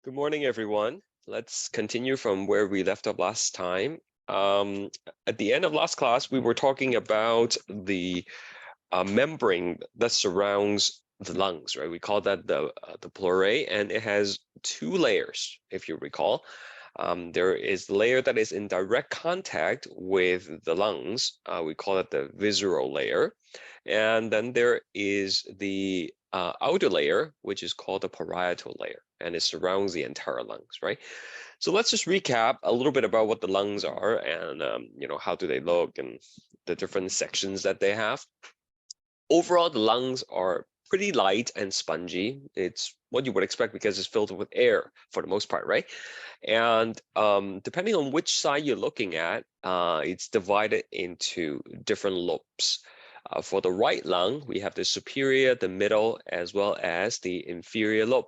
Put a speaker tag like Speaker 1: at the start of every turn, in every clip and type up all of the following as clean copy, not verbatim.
Speaker 1: Good morning, everyone. Let's continue from where we left off last time. At the end of last class, we were talking about the membrane that surrounds the lungs, right? We call that the pleurae, and it has two layers, if you recall. There is the layer that is in direct contact with the lungs. We call it the visceral layer. And then there is the outer layer, which is called the parietal layer, and it surrounds the entire lungs, right? So let's just recap a little bit about what the lungs are and how do they look and the different sections that they have. Overall, the lungs are pretty light and spongy. It's what you would expect because it's filled with air for the most part, right? And depending on which side you're looking at, it's divided into different lobes. For the right lung, we have the superior, the middle, as well as the inferior lobe.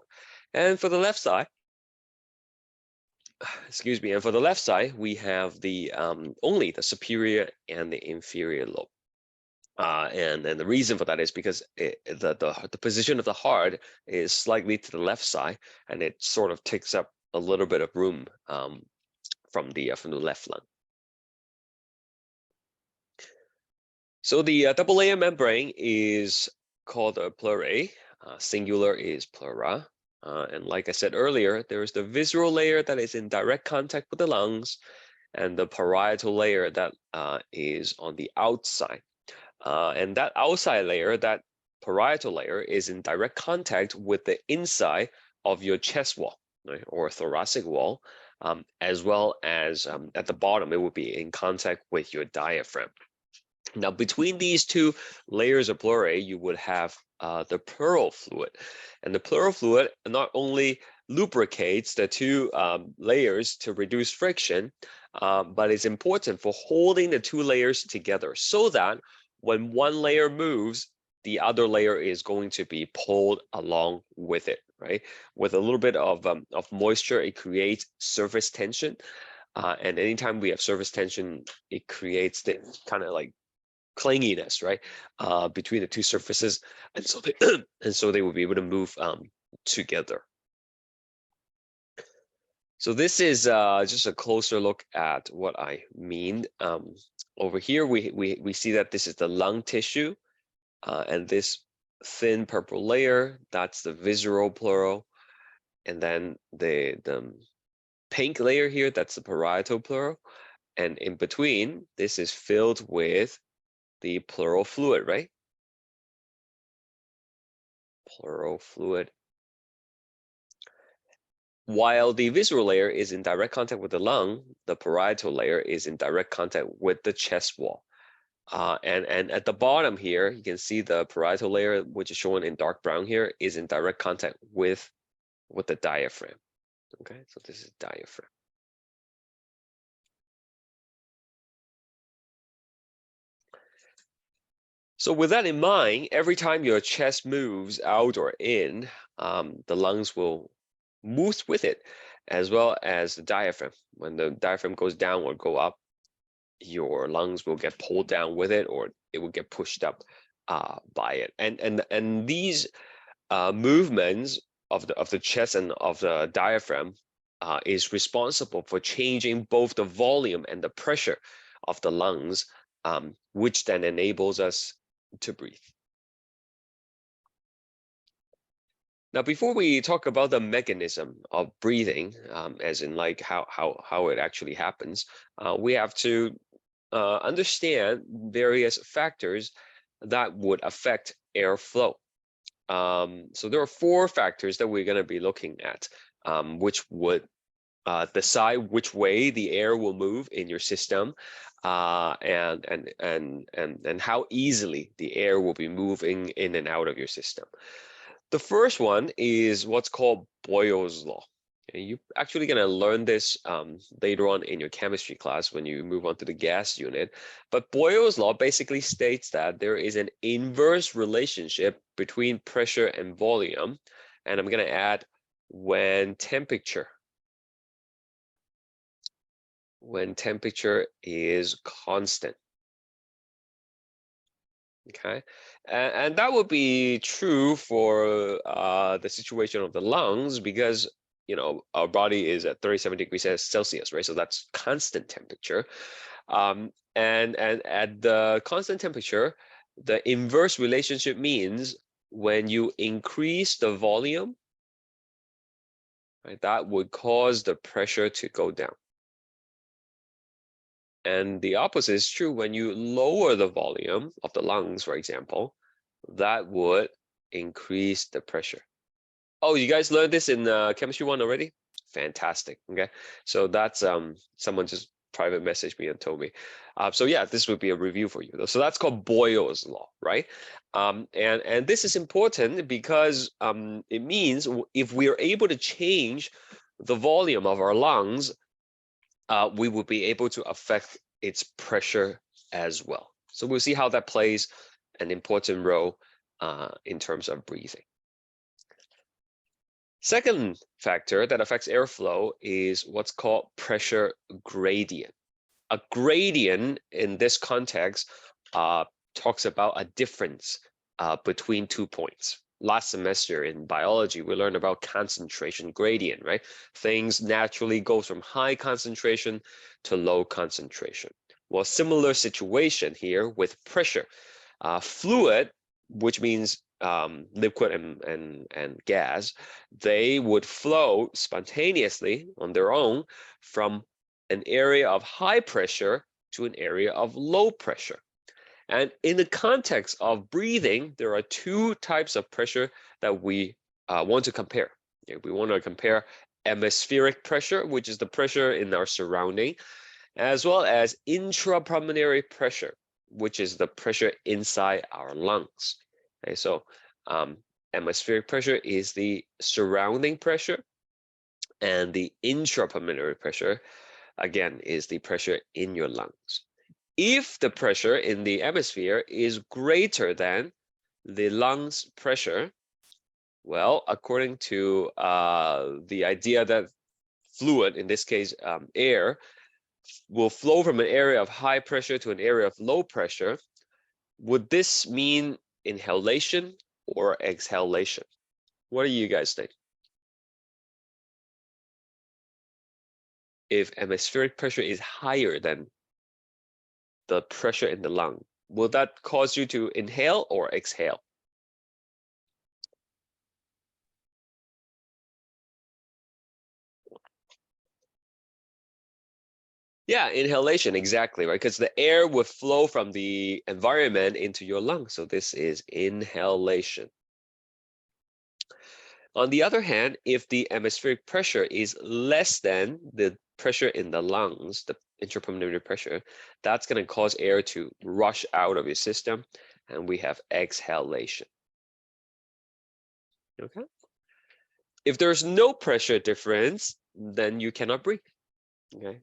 Speaker 1: And for the left side, excuse me, and for the left side, we have the only the superior and the inferior lobe. And the reason for that is because the position of the heart is slightly to the left side, and it sort of takes up a little bit of room from the left lung. So the double layer membrane is called a pleurae. Singular is pleura. And like I said earlier, there is the visceral layer that is in direct contact with the lungs, and the parietal layer that is on the outside. And that outside layer, that parietal layer, is in direct contact with the inside of your chest wall, right, or thoracic wall, as well as at the bottom, it would be in contact with your diaphragm. Now, between these two layers of pleurae, you would have the pleural fluid. And the pleural fluid not only lubricates the two layers to reduce friction, but it's important for holding the two layers together so that when one layer moves, the other layer is going to be pulled along with it, right? With a little bit of moisture, it creates surface tension. And anytime we have surface tension, it creates this kind of like clanginess, right, between the two surfaces, and so they and so they will be able to move together. So this is just a closer look at what I mean. Over here, we see that this is the lung tissue, and this thin purple layer, that's the visceral pleural, and then the pink layer here, that's the parietal pleural, and in between, this is filled with the pleural fluid, right? Pleural fluid. While the visceral layer is in direct contact with the lung, the parietal layer is in direct contact with the chest wall. And at the bottom here, you can see the parietal layer, which is shown in dark brown here, is in direct contact with the diaphragm. Okay, so this is diaphragm. So with that in mind, every time your chest moves out or in, the lungs will move with it, as well as the diaphragm. When the diaphragm goes down or go up, your lungs will get pulled down with it, or it will get pushed up by it. And these movements of the chest and of the diaphragm is responsible for changing both the volume and the pressure of the lungs, which then enables us to breathe. Now, before we talk about the mechanism of breathing, as in like how it actually happens, we have to understand various factors that would affect airflow. So there are four factors that we're going to be looking at, which would decide which way the air will move in your system, and how easily the air will be moving in and out of your system. The first one is what's called Boyle's law. Okay, you're actually going to learn this later on in your chemistry class when you move on to the gas unit. But Boyle's law basically states that there is an inverse relationship between pressure and volume. And I'm going to add when temperature is constant. Okay, and that would be true for the situation of the lungs, because our body is at 37 degrees Celsius, right? So that's constant temperature. And at the constant temperature, the inverse relationship means when you increase the volume, right, that would cause the pressure to go down. And the opposite is true when you lower the volume of the lungs, for example, that would increase the pressure. Oh, you guys learned this in chemistry 1 already? Fantastic. Okay, so that's someone just private messaged me and told me. So yeah, this would be a review for you though. So that's called Boyle's law, right? And this is important because it means if we are able to change the volume of our lungs, we will be able to affect its pressure as well. So we'll see how that plays an important role in terms of breathing. Second factor that affects airflow is what's called pressure gradient. A gradient in this context talks about a difference between 2 points. Last semester in biology, we learned about concentration gradient, right? Things naturally go from high concentration to low concentration. Well, similar situation here with pressure. Fluid, which means liquid and gas, they would flow spontaneously on their own from an area of high pressure to an area of low pressure. And in the context of breathing, there are 2 types of pressure that we want to compare. Okay, we want to compare atmospheric pressure, which is the pressure in our surrounding, as well as intrapulmonary pressure, which is the pressure inside our lungs. Okay, so atmospheric pressure is the surrounding pressure, and the intrapulmonary pressure, again, is the pressure in your lungs. If the pressure in the atmosphere is greater than the lungs pressure, well, according to the idea that fluid, in this case air, will flow from an area of high pressure to an area of low pressure, would this mean inhalation or exhalation? What do you guys think? If atmospheric pressure is higher than the pressure in the lung, will that cause you to inhale or exhale? Yeah, inhalation, exactly, right? Because the air would flow from the environment into your lungs. So this is inhalation. On the other hand, if the atmospheric pressure is less than the pressure in the lungs, the intrapulmonary pressure, that's going to cause air to rush out of your system, and we have exhalation. Okay. If there's no pressure difference, then you cannot breathe. Okay.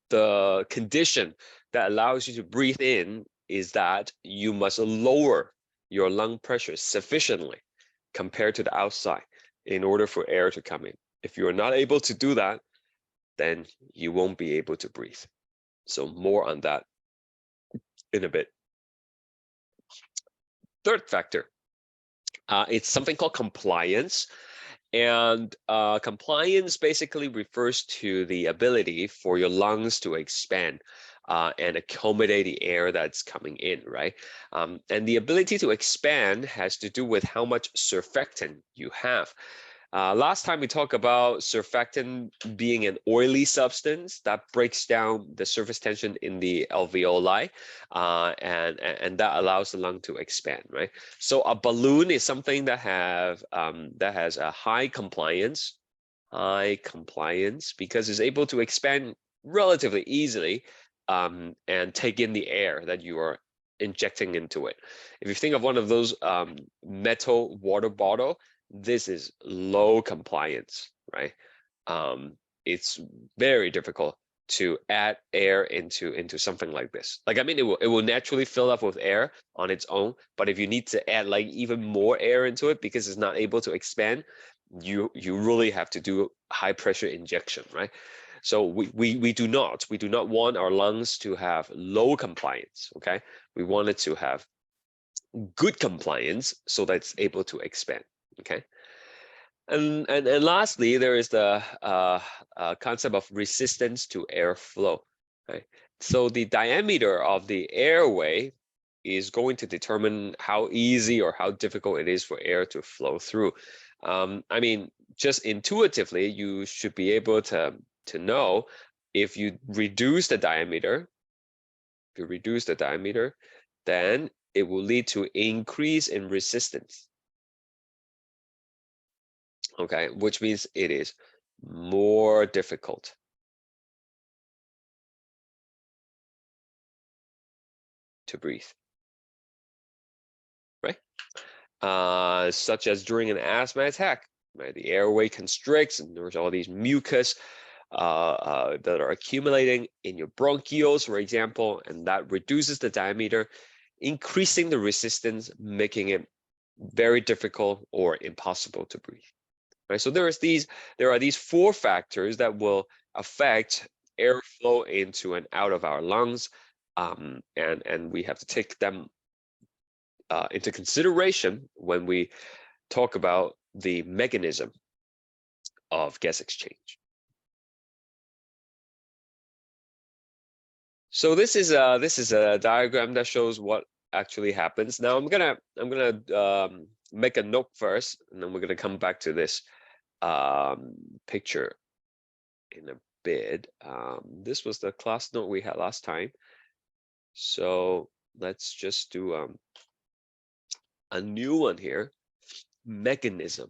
Speaker 1: The condition that allows you to breathe in is that you must lower your lung pressure sufficiently compared to the outside in order for air to come in. If you are not able to do that, then you won't be able to breathe. So more on that in a bit. Third factor, it's something called compliance. And compliance basically refers to the ability for your lungs to expand and accommodate the air that's coming in, right? And the ability to expand has to do with how much surfactant you have. Last time we talked about surfactant being an oily substance that breaks down the surface tension in the alveoli, and that allows the lung to expand, right? So a balloon is something that has a high compliance because it's able to expand relatively easily and take in the air that you are injecting into it. If you think of one of those metal water bottle, this is low compliance, right? It's very difficult to add air into something like this. Like, I mean, it will naturally fill up with air on its own, but if you need to add like even more air into it because it's not able to expand, you really have to do high pressure injection, right? So we do not want our lungs to have low compliance, okay? We want it to have good compliance so that it's able to expand, okay? And lastly, there is the concept of resistance to airflow. Right? So the diameter of the airway is going to determine how easy or how difficult it is for air to flow through. I mean, just intuitively, you should be able to know if you reduce the diameter, then it will lead to increase in resistance. Okay, which means it is more difficult to breathe, right? Such as during an asthma attack, right? The airway constricts and there's all these mucus that are accumulating in your bronchioles, for example, and that reduces the diameter, increasing the resistance, making it very difficult or impossible to breathe. Right? So there are these 4 factors that will affect airflow into and out of our lungs, and we have to take them into consideration when we talk about the mechanism of gas exchange. So this is a diagram that shows what actually happens. Now I'm gonna make a note first, and then we're gonna come back to this picture in a bit. This was the class note we had last time. So let's just do a new one here. Mechanism.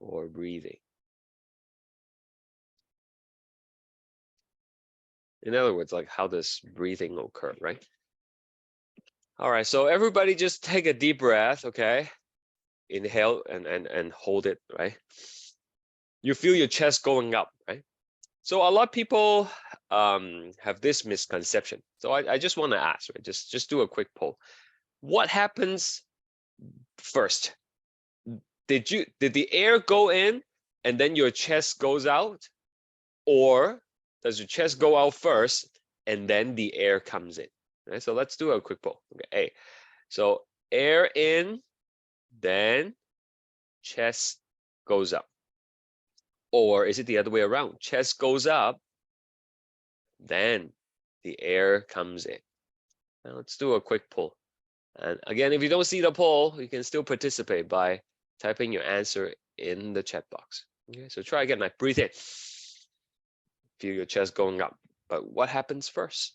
Speaker 1: Or breathing. In other words, like how does breathing occur, right? All right, so everybody just take a deep breath, okay? Inhale and hold it, right? You feel your chest going up, right? So a lot of people have this misconception. So I just want to ask, right? Just do a quick poll. What happens first? Did the air go in and then your chest goes out? Or does your chest go out first and then the air comes in? Right? So let's do a quick poll. Okay, A. So air in, then chest goes up. Or is it the other way around? Chest goes up, then the air comes in. Now let's do a quick poll. And again, if you don't see the poll, you can still participate by typing your answer in the chat box. Okay, so try again. Like breathe in. Feel your chest going up. But what happens first?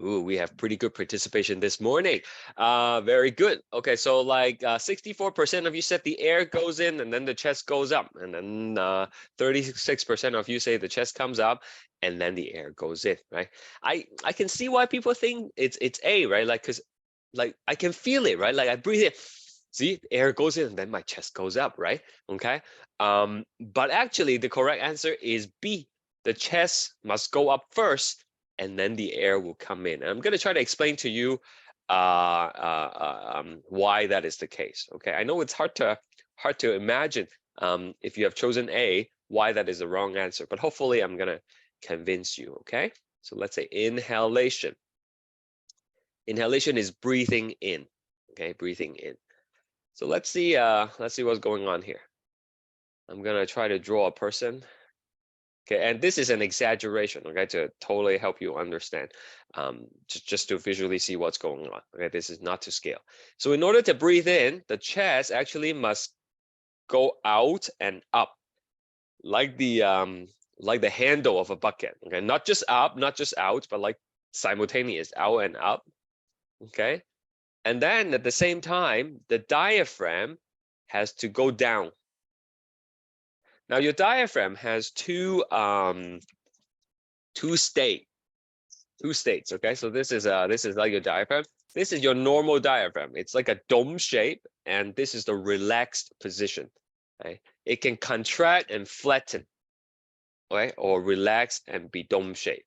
Speaker 1: Ooh, we have pretty good participation this morning. Very good. Okay, so like 64% of you said the air goes in and then the chest goes up. And then 36% of you say the chest comes up and then the air goes in, right? I can see why people think it's A, right? Like, because like I can feel it, right? Like I breathe in, see, air goes in and then my chest goes up, right? Okay. But actually the correct answer is B. The chest must go up first and then the air will come in. And I'm going to try to explain to you why that is the case. Okay, I know it's hard to imagine if you have chosen A, why that is the wrong answer, but hopefully I'm going to convince you. Okay, so let's say inhalation. Inhalation is breathing in. Okay, breathing in. So let's see what's going on here. I'm going to try to draw a person. Okay, and this is an exaggeration, okay, to totally help you understand, just to visually see what's going on. Okay, this is not to scale. So in order to breathe in, the chest actually must go out and up, like the handle of a bucket. Okay, not just up, not just out, but like simultaneous, out and up. Okay, and then at the same time, the diaphragm has to go down. Now your diaphragm has two states. Okay, so this is like your diaphragm. This is your normal diaphragm. It's like a dome shape, and this is the relaxed position. Right? It can contract and flatten. right? Or relax and be dome shaped.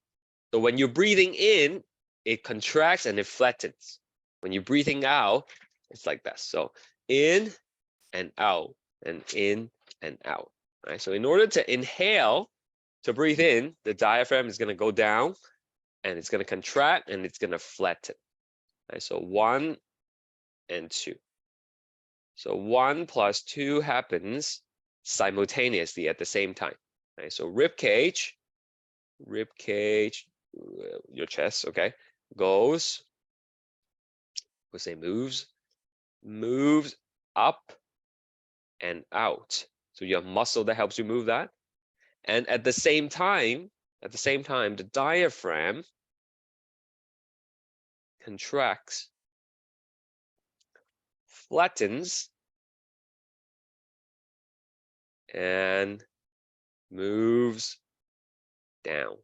Speaker 1: So when you're breathing in, it contracts and it flattens. When you're breathing out, it's like that. So in and out, and in and out. Right? So in order to inhale, to breathe in, the diaphragm is going to go down and it's going to contract and it's going to flatten. Right? So 1 and 2. So 1 plus 2 happens simultaneously at the same time. Right? So rib cage, your chest, okay, goes, we'll say moves up and out. So you have muscle that helps you move that. And at the same time, the diaphragm contracts, flattens, and moves down.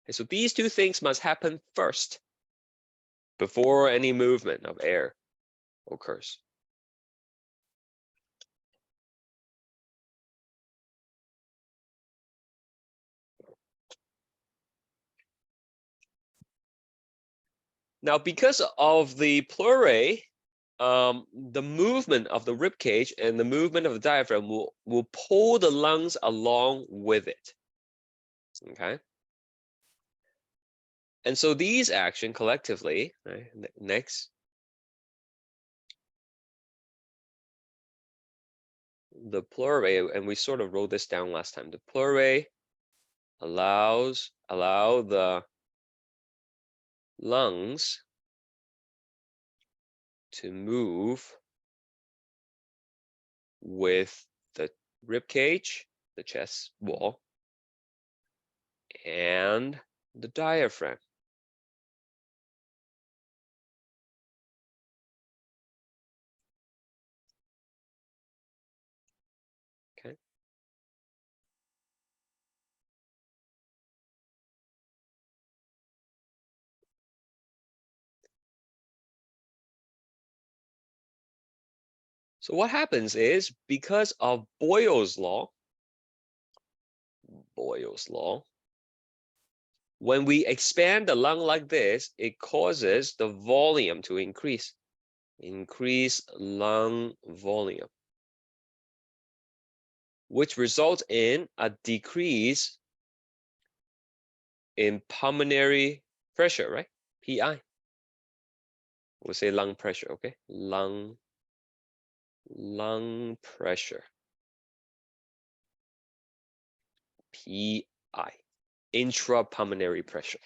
Speaker 1: And so these two things must happen first before any movement of air occurs. Now, because of the pleurae, the movement of the rib cage and the movement of the diaphragm will pull the lungs along with it. Okay. And so these action collectively, right, next, the pleurae, and we sort of wrote this down last time. The pleurae allow the lungs to move with the rib cage, the chest wall, and the diaphragm. Okay. So what happens is, because of Boyle's law, when we expand the lung like this, it causes the volume to increase lung volume, which results in a decrease in pulmonary pressure, right? PI. We'll say lung pressure, okay? Lung pressure. PI. Intrapulmonary pressure.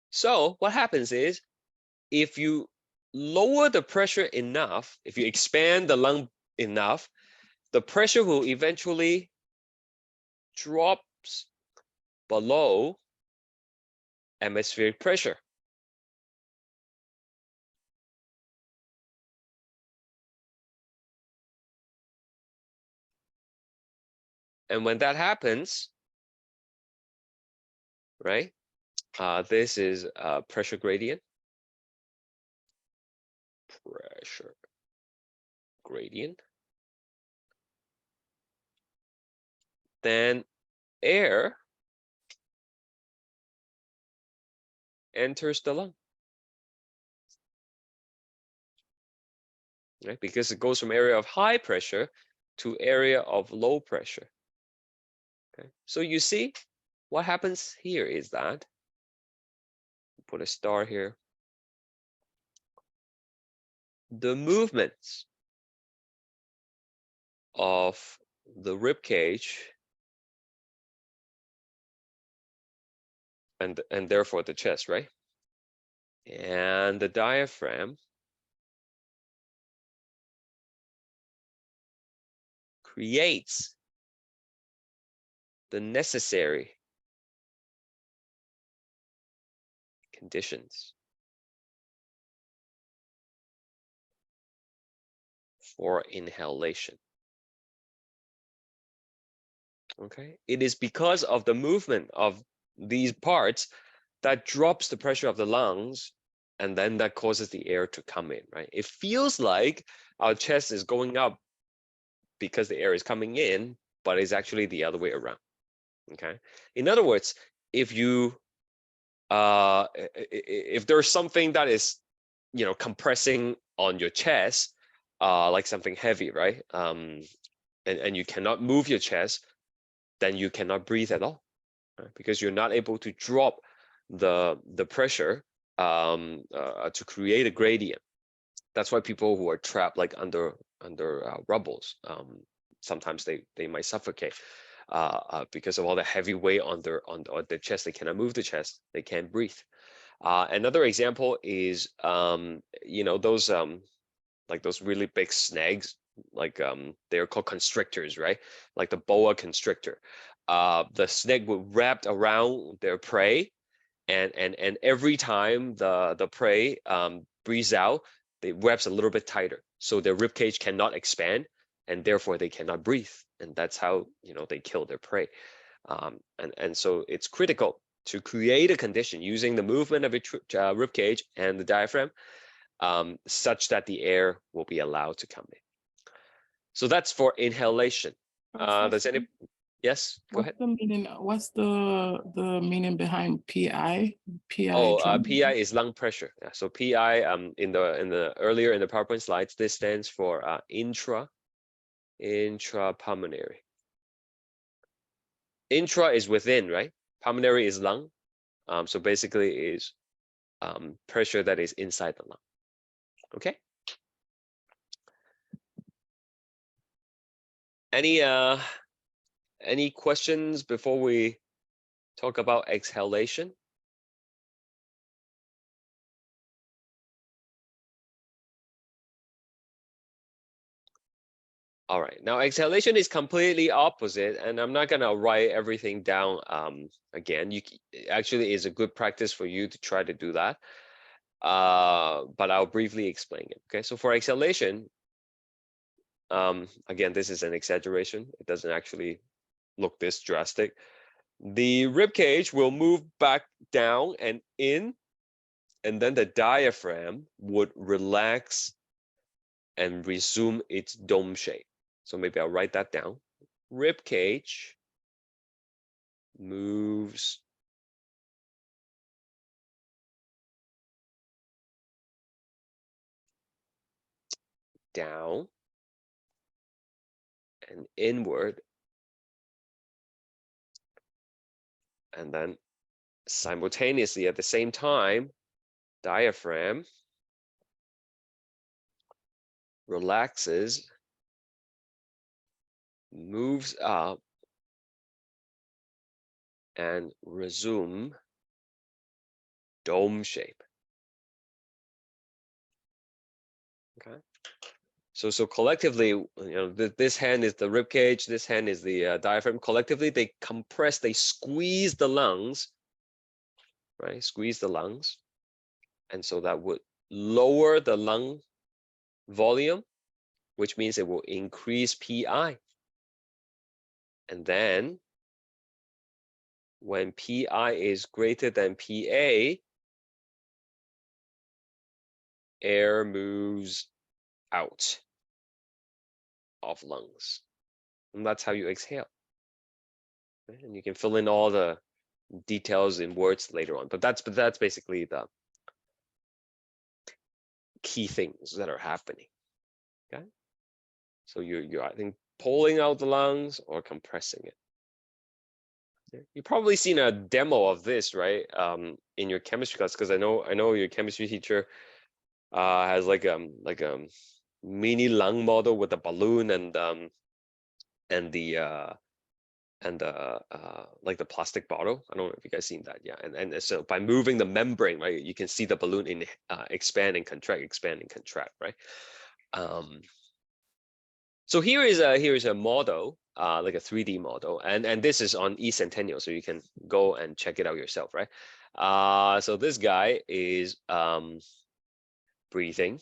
Speaker 1: So what happens is, if you lower the pressure enough, if you expand the lung enough, the pressure will eventually drops below atmospheric pressure. And when that happens, right, this is pressure gradient. Pressure gradient. Then air enters the lung, right? Because it goes from area of high pressure to area of low pressure. Okay, so you see what happens here is that, put a star here, the movements of the rib cage and therefore the chest, right? And the diaphragm creates the necessary conditions for inhalation. Okay, it is because of the movement of these parts that drops the pressure of the lungs, and then that causes the air to come in, right? It feels like our chest is going up because the air is coming in, but it's actually the other way around. Okay. In other words, if you if there's something that is, compressing on your chest, like something heavy, right? And you cannot move your chest, then you cannot breathe at all, right? Because you're not able to drop the pressure to create a gradient. That's why people who are trapped like under rubbles, sometimes they might suffocate because of all the heavy weight on their chest. They cannot move the chest. They can't breathe. Another example is those like those really big snags, like they're called constrictors, right? Like the boa constrictor. The snake would wrap around their prey, and every time the prey breathes out, it wraps a little bit tighter, so their rib cage cannot expand, and therefore they cannot breathe, and that's how they kill their prey. And so it's critical to create a condition using the movement of a rib cage and the diaphragm, such that the air will be allowed to come in. So that's for inhalation. Does any? Yes, go ahead.
Speaker 2: What's the meaning behind PI?
Speaker 1: Oh, PI is lung pressure. Yeah, so PI in the earlier in the PowerPoint slides, this stands for intrapulmonary. Intra is within, right? Pulmonary is lung. So basically is pressure that is inside the lung. Okay. Any questions before we talk about exhalation? All right, now exhalation is completely opposite, and I'm not gonna write everything down again. Actually is a good practice for you to try to do that. But I'll briefly explain it. Okay, so for exhalation, again, this is an exaggeration. It doesn't actually look this drastic. The rib cage will move back down and in, and then the diaphragm would relax and resume its dome shape. So maybe I'll write that down. Rib cage moves down and inward, and then simultaneously at the same time, diaphragm relaxes, moves up, and resume dome shape. Okay. So collectively, this hand is the rib cage, this hand is the diaphragm. Collectively, they compress, they squeeze the lungs, right? Squeeze the lungs, and so that would lower the lung volume, which means it will increase PI. And then when PI is greater than PA, air moves out of lungs. And that's how you exhale. And you can fill in all the details in words later on. But that's basically the key things that are happening. Okay. So you're I think pulling out the lungs or compressing it. You've probably seen a demo of this, right? In your chemistry class, because I know your chemistry teacher has like mini lung model with a balloon and the like the plastic bottle. I don't know if you guys seen that. Yeah, and so by moving the membrane, right, you can see the balloon expand and contract, right? So here is a model, like a 3D model, and this is on eCentennial, so you can go and check it out yourself, right? So this guy is breathing,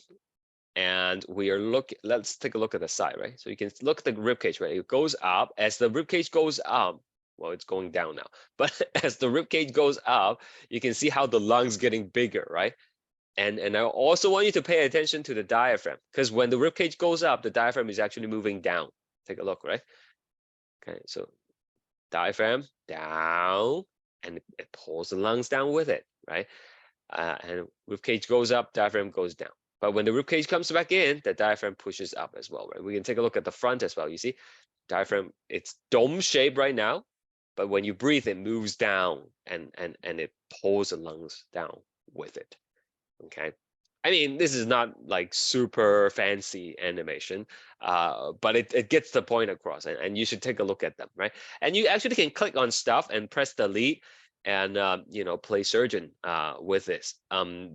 Speaker 1: and we are let's take a look at the side, right? So you can look at the rib cage, right? It goes up. As the rib cage goes up, Well, it's going down now. But as the rib cage goes up, you can see how the lungs getting bigger, right? And I also want you to pay attention to the diaphragm, because when the rib cage goes up, the diaphragm is actually moving down. Take a look, right? Okay, so diaphragm down, and it pulls the lungs down with it, right? And rib cage goes up, diaphragm goes down. But when the rib cage comes back in, the diaphragm pushes up as well, right? We can take a look at the front as well. You see, diaphragm, it's dome shape right now, but when you breathe, it moves down and it pulls the lungs down with it. Okay. I mean, this is not like super fancy animation, but it gets the point across, and you should take a look at them, right? And you actually can click on stuff and press delete and play surgeon with this,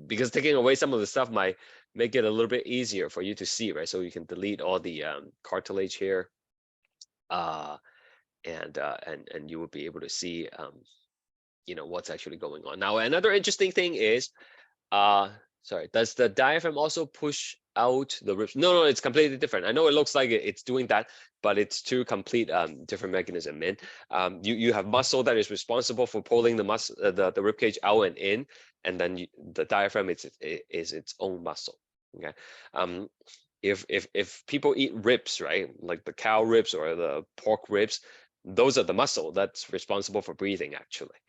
Speaker 1: because taking away some of the stuff might make it a little bit easier for you to see, right? So you can delete all the cartilage here, and you will be able to see what's actually going on. Now, another interesting thing is, sorry, does the diaphragm also push out the ribs? No, it's completely different. I know it looks like it's doing that, but it's two complete different mechanism. Man, you have muscle that is responsible for pulling the muscle, the rib cage out and in, and then the diaphragm is its own muscle. Okay, if people eat ribs, right, like the cow ribs or the pork ribs, those are the muscle that's responsible for breathing, actually.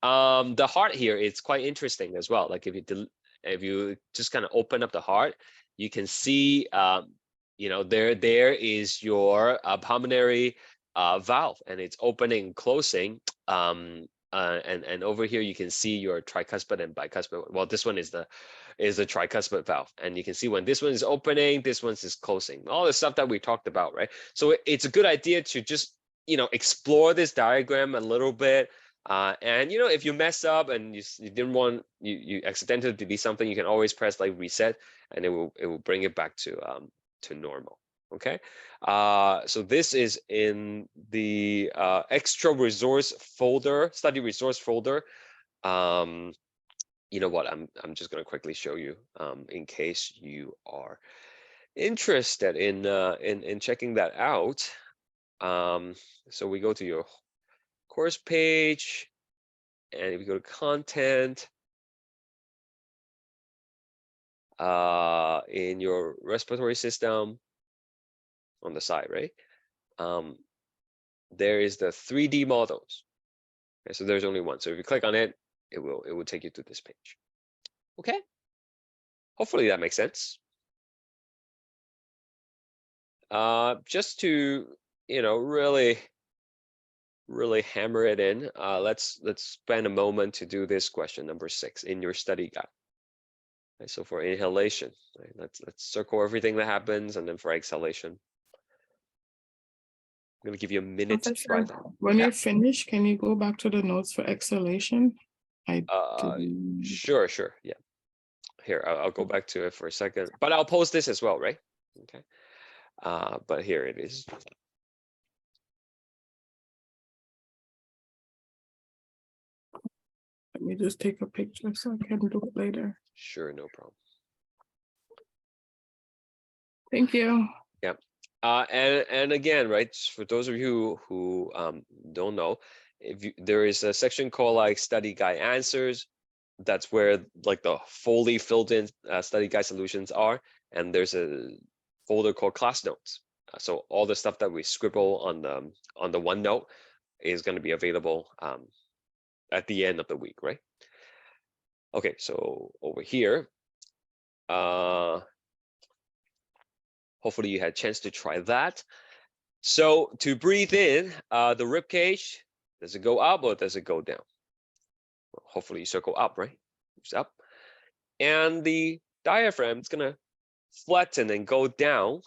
Speaker 1: The heart here, it's quite interesting as well. Like if you just kind of open up the heart, you can see there is your pulmonary valve, and it's opening and closing. And over here you can see your tricuspid and bicuspid. Well, this one is the tricuspid valve, and you can see when this one is opening, this one is closing. All the stuff that we talked about, right? So it's a good idea to just explore this diagram a little bit. And if you mess up and you didn't want you accidentally delete something, you can always press like reset, and it will bring it back to normal. Okay, so this is in the extra resource folder, study resource folder. You know what? I'm just going to quickly show you in case you are interested in checking that out. So we go to your course page, and if you go to content, in your respiratory system on the side, right? There is the 3D models. Okay, so there's only one. So if you click on it, it will take you to this page. Okay. Hopefully that makes sense. Just to really hammer it in, let's spend a moment to do this question number 6 in your study guide. Okay, so for inhalation, right, let's circle everything that happens, and then for exhalation, I'm going to give you a minute to try that.
Speaker 2: When
Speaker 1: Yeah.
Speaker 2: you finish, can you go back to the notes for exhalation?
Speaker 1: Sure. Yeah. Here, I'll go back to it for a second, but I'll post this as well, right? Okay. But here it is.
Speaker 2: Let me just take a picture so I can do it later.
Speaker 1: Sure, no problem.
Speaker 2: Thank you.
Speaker 1: Yeah. And again, right, for those of you who don't know, there is a section called like study guide answers. That's where like the fully filled in study guide solutions are, and there's a folder called class notes. So all the stuff that we scribble on the OneNote is going to be available at the end of the week, right? Okay, so over here, hopefully you had a chance to try that. So to breathe in, the rib cage, does it go up or does it go down? Well, hopefully you circle up, right? It's up. And the diaphragm is gonna flatten and go down,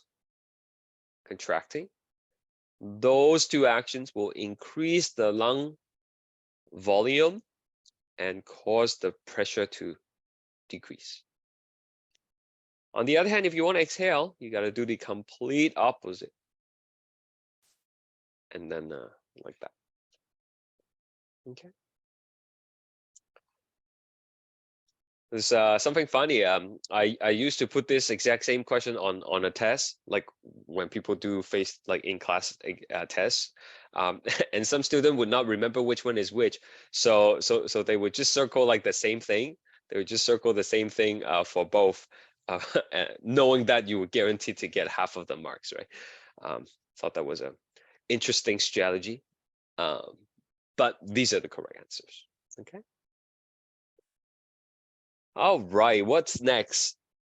Speaker 1: contracting. Those two actions will increase the lung volume and cause the pressure to decrease. On the other hand, if you want to exhale, you got to do the complete opposite. And then like that. Okay. There's something funny. I used to put this exact same question on a test, like when people do face like in class tests, and some student would not remember which one is which. So they would just circle like the same thing. They would just circle the same thing for both, knowing that you were guaranteed to get half of the marks, right? Thought that was a interesting strategy. But these are the correct answers. Okay. All right, what's next?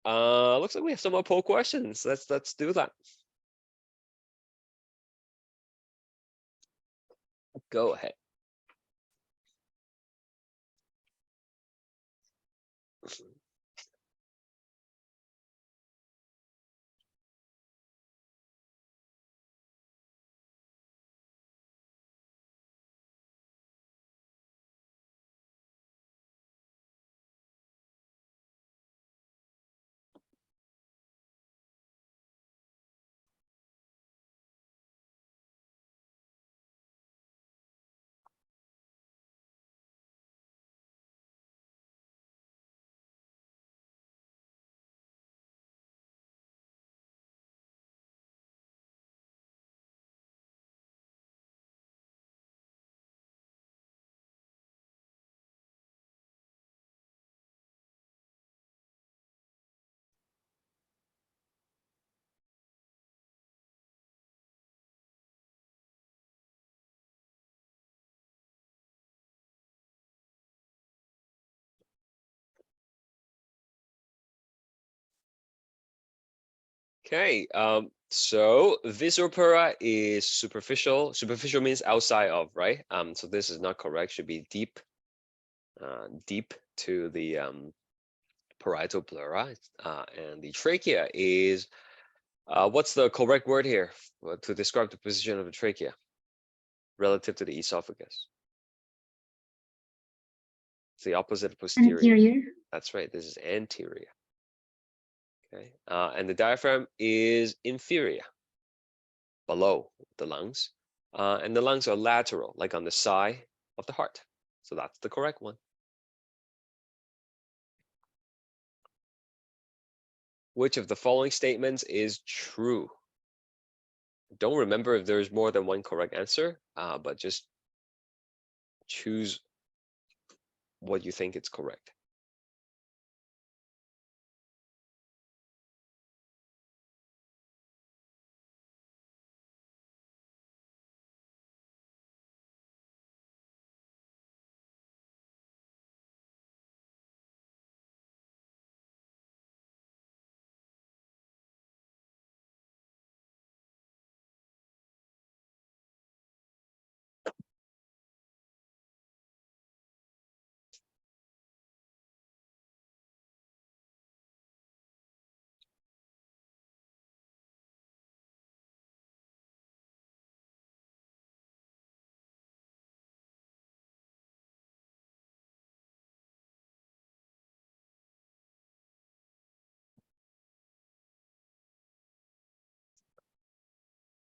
Speaker 1: Looks like we have some more poll questions. Let's do that. Go ahead. Okay, so viscera is superficial. Superficial means outside of, right? So this is not correct. Should be deep, deep to the parietal pleura. And the trachea is, what's the correct word here to describe the position of the trachea relative to the esophagus? It's the opposite of posterior.
Speaker 3: Anterior.
Speaker 1: That's right. This is anterior. Okay, and the diaphragm is inferior, below the lungs, and the lungs are lateral, like on the side of the heart. So that's the correct one. Which of the following statements is true? Don't remember if there's more than one correct answer, but just choose what you think is correct.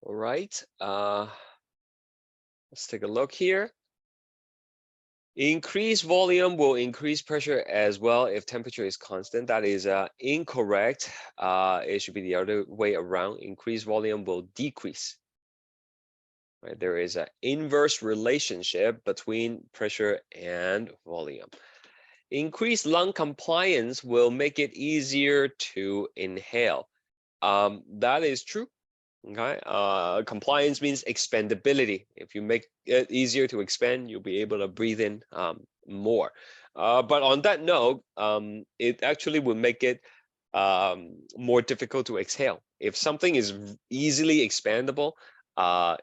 Speaker 1: All right, let's take a look here. Increased volume will increase pressure as well if temperature is constant. That is incorrect. It should be the other way around. Increased volume will decrease. Right? There is an inverse relationship between pressure and volume. Increased lung compliance will make it easier to inhale. That is true. Okay, compliance means expandability. If you make it easier to expand, you'll be able to breathe in more. But on that note, it actually will make it more difficult to exhale. If something is easily expandable,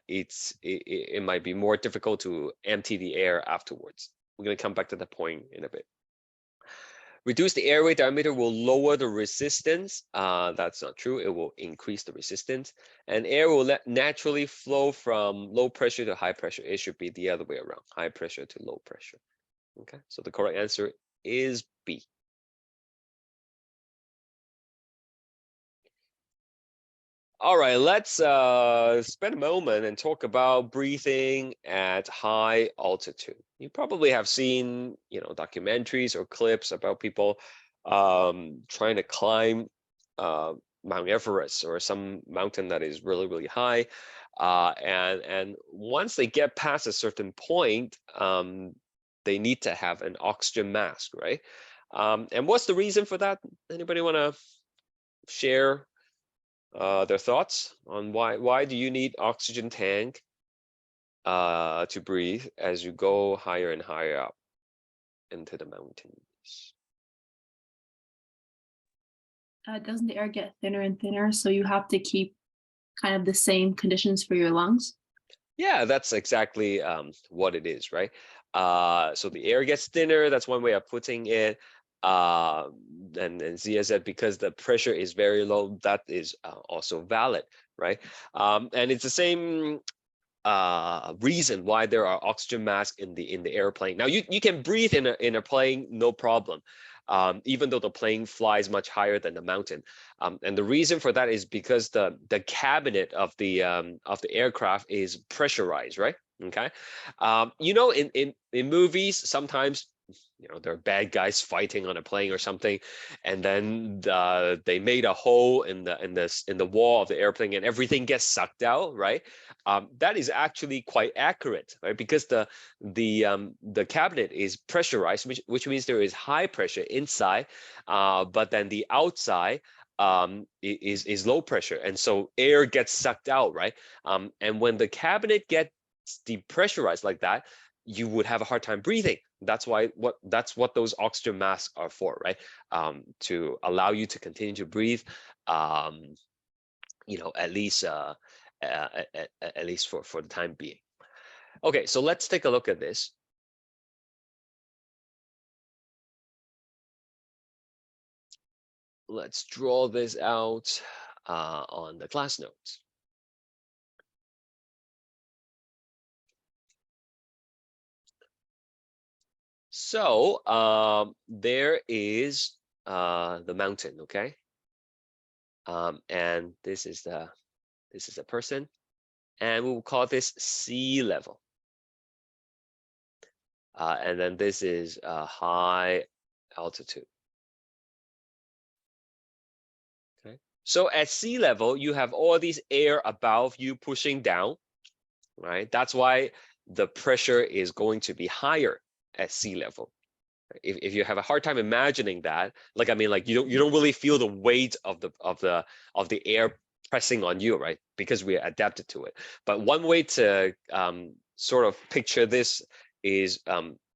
Speaker 1: it might be more difficult to empty the air afterwards. We're going to come back to that point in a bit. Reduce the airway diameter will lower the resistance. That's not true. It will increase the resistance. And air will naturally flow from low pressure to high pressure. It should be the other way around, high pressure to low pressure. Okay, so the correct answer is B. All right, let's spend a moment and talk about breathing at high altitude. You probably have seen, documentaries or clips about people trying to climb Mount Everest or some mountain that is really, really high. And once they get past a certain point, they need to have an oxygen mask, right? And what's the reason for that? Anybody want to share their thoughts on why do you need oxygen tank to breathe as you go higher and higher up into the mountains?
Speaker 3: Doesn't the air get thinner and thinner? So you have to keep kind of the same conditions for your lungs?
Speaker 1: Yeah, that's exactly what it is, right? So the air gets thinner. That's one way of putting it. And Zia said because the pressure is very low, that is also valid, right? And it's the same reason why there are oxygen masks in the airplane. Now you can breathe in a plane, no problem. Even though the plane flies much higher than the mountain, and the reason for that is because the cabinet of the aircraft is pressurized, right? Okay, you know, in movies sometimes, you know, there are bad guys fighting on a plane or something, and then they made a hole in the wall of the airplane and everything gets sucked out, right? That is actually quite accurate, right? Because the cabinet is pressurized, which means there is high pressure inside, but then the outside is low pressure, and so air gets sucked out, right? And when the cabinet gets depressurized like that, you would have a hard time breathing. That's what those oxygen masks are for, right? To allow you to continue to breathe, you know, at least for the time being. Okay, so let's take a look at this. Let's draw this out on the class notes. So there is the mountain, okay? And this is a person, and we will call this sea level. And then this is high altitude. Okay. So at sea level, you have all these air above you pushing down, right? That's why the pressure is going to be higher at sea level. If you have a hard time imagining that, like, I mean, like you don't really feel the weight of the air pressing on you, right? Because we are adapted to it. But one way to sort of picture this is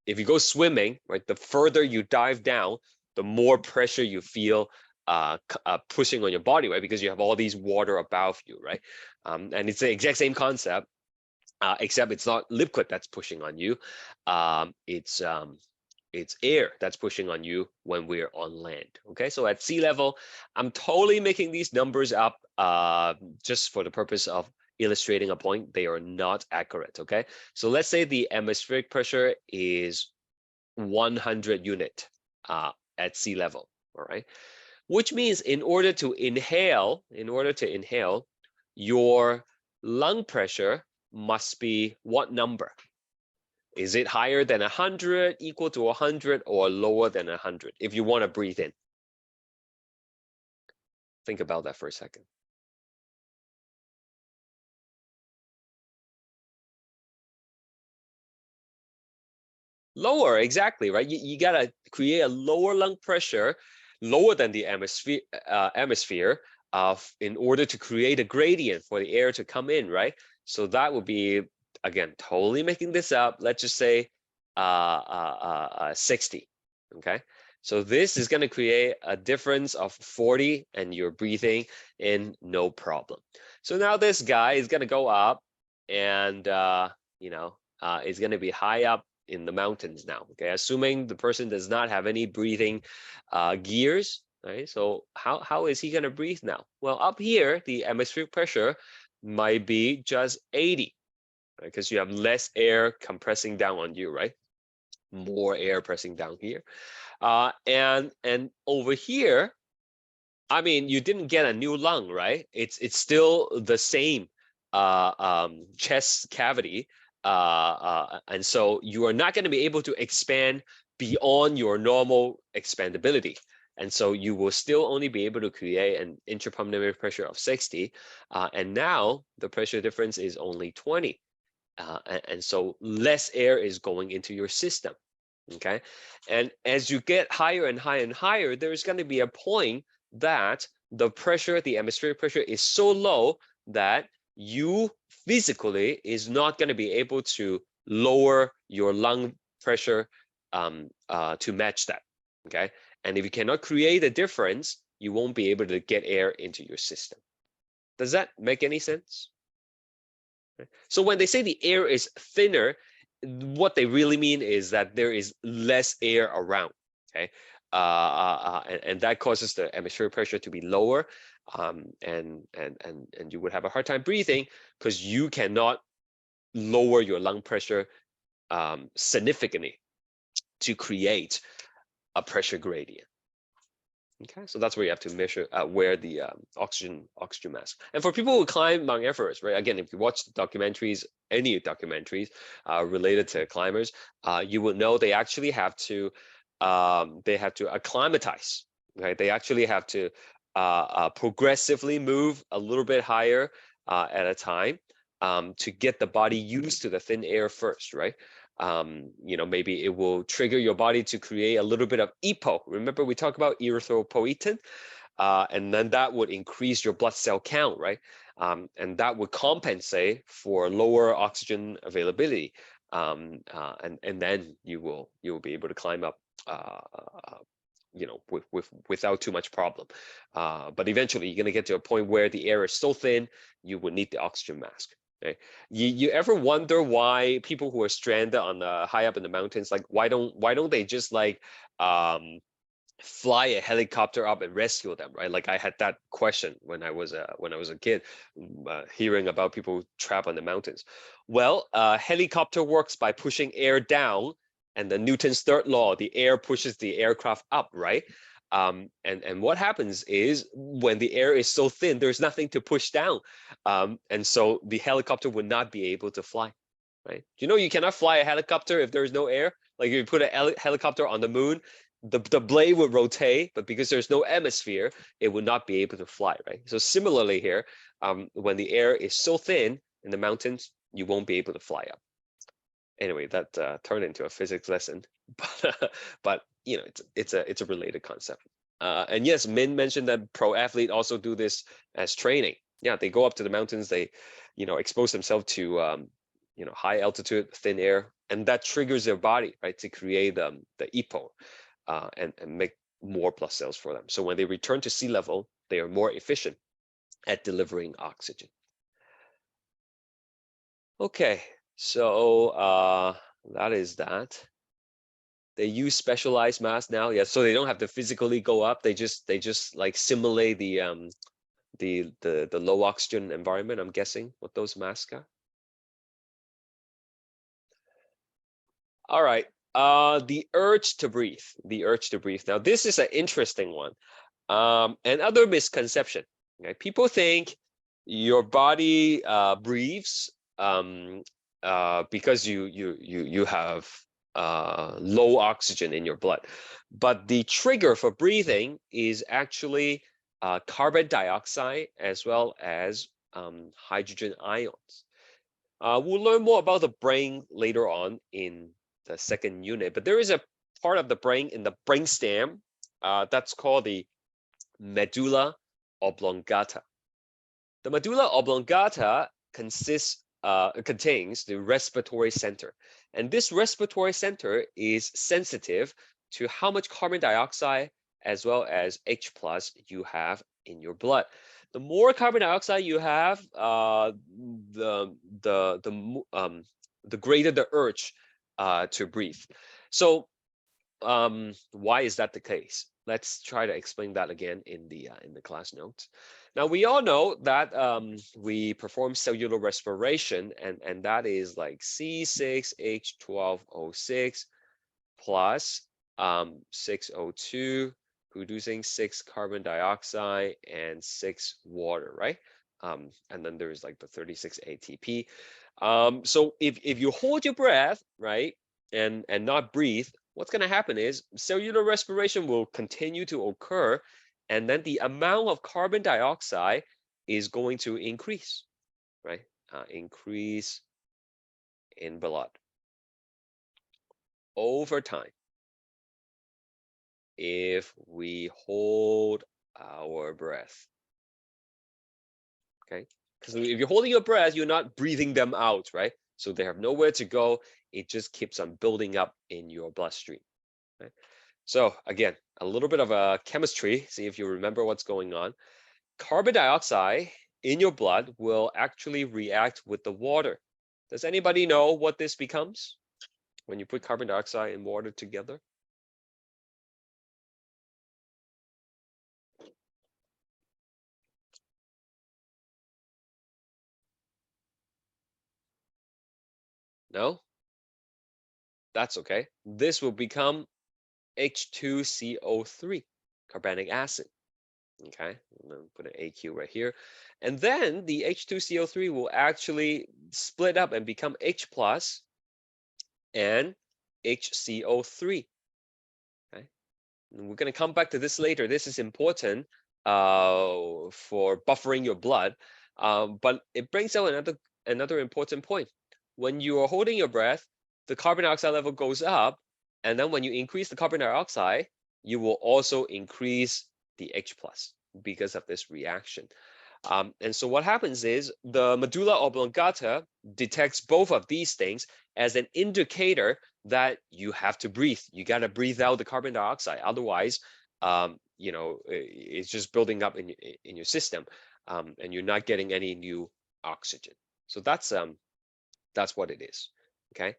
Speaker 1: if you go swimming, right? The further you dive down, the more pressure you feel pushing on your body, right? Because you have all these water above you, right? And it's the exact same concept, except it's not liquid that's pushing on you. It's air that's pushing on you when we're on land. Okay, so at sea level, I'm totally making these numbers up just for the purpose of illustrating a point. They are not accurate. Okay, so let's say the atmospheric pressure is 100 unit at sea level. All right, which means in order to inhale, your lung pressure must be what number? Is it higher than 100, equal to 100, or lower than 100 if you want to breathe in? Think about that for a second. Lower, exactly, right? You got to create a lower lung pressure, lower than the atmosphere in order to create a gradient for the air to come in, right? So that would be, again, totally making this up. Let's just say 60, okay? So this is going to create a difference of 40 and you're breathing in no problem. So now this guy is going to go up and, is going to be high up in the mountains now, okay? Assuming the person does not have any breathing gears, right? So how is he going to breathe now? Well, up here, the atmospheric pressure might be just 80, right? Because you have less air compressing down on you, right? More air pressing down here. And over here, I mean, you didn't get a new lung, right? It's still the same chest cavity. And so you are not going to be able to expand beyond your normal expandability. And so you will still only be able to create an intrapulmonary pressure of 60. And now the pressure difference is only 20. And so less air is going into your system. Okay. And as you get higher and higher and higher, there's going to be a point that the pressure, the atmospheric pressure is so low that you physically is not going to be able to lower your lung pressure to match that. Okay. And if you cannot create a difference, you won't be able to get air into your system. Does that make any sense? So when they say the air is thinner, what they really mean is that there is less air around. Okay. And that causes the atmospheric pressure to be lower, and you would have a hard time breathing because you cannot lower your lung pressure significantly to create a pressure gradient. Okay, so that's where you have to measure wear the oxygen mask. And for people who climb Mount Everest, right? Again, if you watch the documentaries, any documentaries related to climbers, you will know they actually have to acclimatize. Right? They actually have to progressively move a little bit higher at a time to get the body used to the thin air first, right? You know, maybe it will trigger your body to create a little bit of EPO. Remember, we talked about erythropoietin, and then that would increase your blood cell count, right? And that would compensate for lower oxygen availability, and then you will be able to climb up, you know, without too much problem. But eventually, you're gonna get to a point where the air is so thin, you would need the oxygen mask. Okay. You ever wonder why people who are stranded on the high up in the mountains, like why don't they just like fly a helicopter up and rescue them, right? Like I had that question when I was a kid, hearing about people trapped on the mountains. Well, helicopter works by pushing air down, and the Newton's third law, the air pushes the aircraft up, right? And what happens is when the air is so thin, there's nothing to push down. And so the helicopter would not be able to fly, right? You know, you cannot fly a helicopter if there's no air. Like if you put a helicopter on the moon, the blade would rotate, but because there's no atmosphere, it would not be able to fly, right? So similarly here, when the air is so thin in the mountains, you won't be able to fly up. Anyway, that turned into a physics lesson, but you know, it's a related concept. And yes, Min mentioned that pro athlete also do this as training. Yeah, they go up to the mountains, they, you know, expose themselves to you know, high altitude, thin air, and that triggers their body, right, to create the EPO and make more blood cells for them. So when they return to sea level, they are more efficient at delivering oxygen. Okay, so that is that. They use specialized masks now, yeah, so they don't have to physically go up. They just like simulate the low oxygen environment. I'm guessing what those masks are. All right, the urge to breathe. The urge to breathe. Now, this is an interesting one. Another misconception. Okay? People think your body breathes because you have low oxygen in your blood, but the trigger for breathing is actually carbon dioxide as well as hydrogen ions. We'll learn more about the brain later on in the second unit, but there is a part of the brain in the brainstem that's called the medulla oblongata. The medulla oblongata contains the respiratory center, and this respiratory center is sensitive to how much carbon dioxide as well as H+ you have in your blood. The more carbon dioxide you have, the greater the urge to breathe. So why is that the case? Let's try to explain that again in the class notes. Now we all know that we perform cellular respiration, and that is like C6H12O6 plus 6O2, producing 6 carbon dioxide and 6 water, right? And then there's like the 36 ATP. So if you hold your breath, right, and not breathe, what's going to happen is cellular respiration will continue to occur, and then the amount of carbon dioxide is going to increase, right? Increase in blood over time if we hold our breath. Okay, because if you're holding your breath, you're not breathing them out, right? So they have nowhere to go. It just keeps on building up in your bloodstream. Right? So again, a little bit of a chemistry. See if you remember what's going on. Carbon dioxide in your blood will actually react with the water. Does anybody know what this becomes when you put carbon dioxide and water together? No? That's okay. This will become H2CO3, carbonic acid. Okay, I'm gonna put an AQ right here. And then the H2CO3 will actually split up and become H plus and HCO3. Okay, and we're gonna come back to this later. This is important for buffering your blood, but it brings out another important point. When you are holding your breath, the carbon dioxide level goes up, and then when you increase the carbon dioxide, you will also increase the H plus because of this reaction. And so what happens is the medulla oblongata detects both of these things as an indicator that you have to breathe. You got to breathe out the carbon dioxide. Otherwise, you know, it's just building up in your system, and you're not getting any new oxygen. So that's what it is. Okay.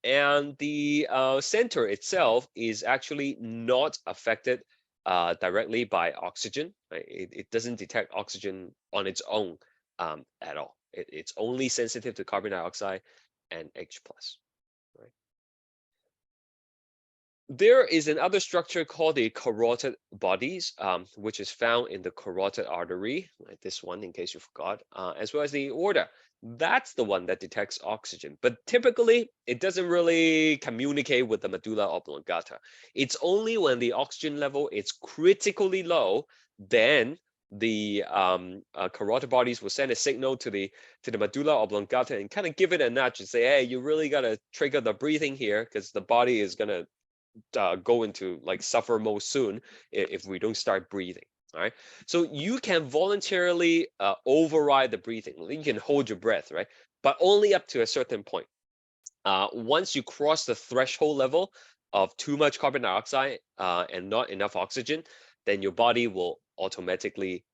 Speaker 1: And the center itself is actually not affected directly by oxygen. Right? It doesn't detect oxygen on its own at all. It's only sensitive to carbon dioxide and H plus. Right? There is another structure called the carotid bodies, which is found in the carotid artery, like this one, in case you forgot, as well as the aorta. That's the one that detects oxygen, but typically it doesn't really communicate with the medulla oblongata. It's only when the oxygen level is critically low, then the carotid bodies will send a signal to the medulla oblongata and kind of give it a nudge and say, hey, you really got to trigger the breathing here because the body is going to go into like suffer mode soon if we don't start breathing. All right, so you can voluntarily override the breathing. You can hold your breath, right? But only up to a certain point. Once you cross the threshold level of too much carbon dioxide and not enough oxygen, then your body will automatically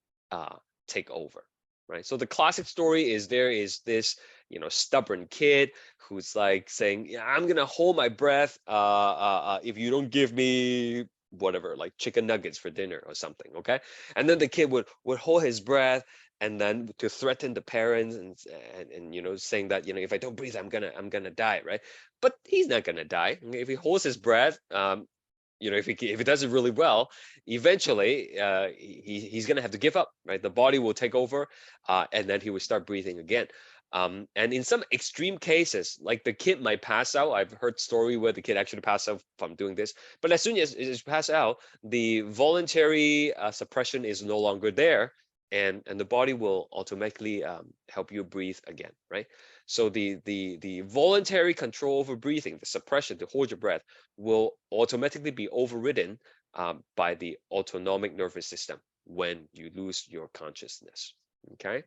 Speaker 1: take over, right? So the classic story is there is this, you know, stubborn kid who's like saying, yeah, I'm gonna hold my breath if you don't give me whatever, like chicken nuggets for dinner or something, okay? And then the kid would hold his breath and then to threaten the parents and you know, saying that, you know, if I don't breathe, I'm gonna die, right? But he's not gonna die. If he holds his breath, you know, if he does it really well, eventually he's gonna have to give up, right? The body will take over, and then he will start breathing again. And in some extreme cases, like the kid might pass out. I've heard story where the kid actually passed out from doing this. But as soon as it pass out, the voluntary suppression is no longer there, and the body will automatically help you breathe again, right? So the voluntary control over breathing, the suppression to hold your breath, will automatically be overridden by the autonomic nervous system when you lose your consciousness. Okay.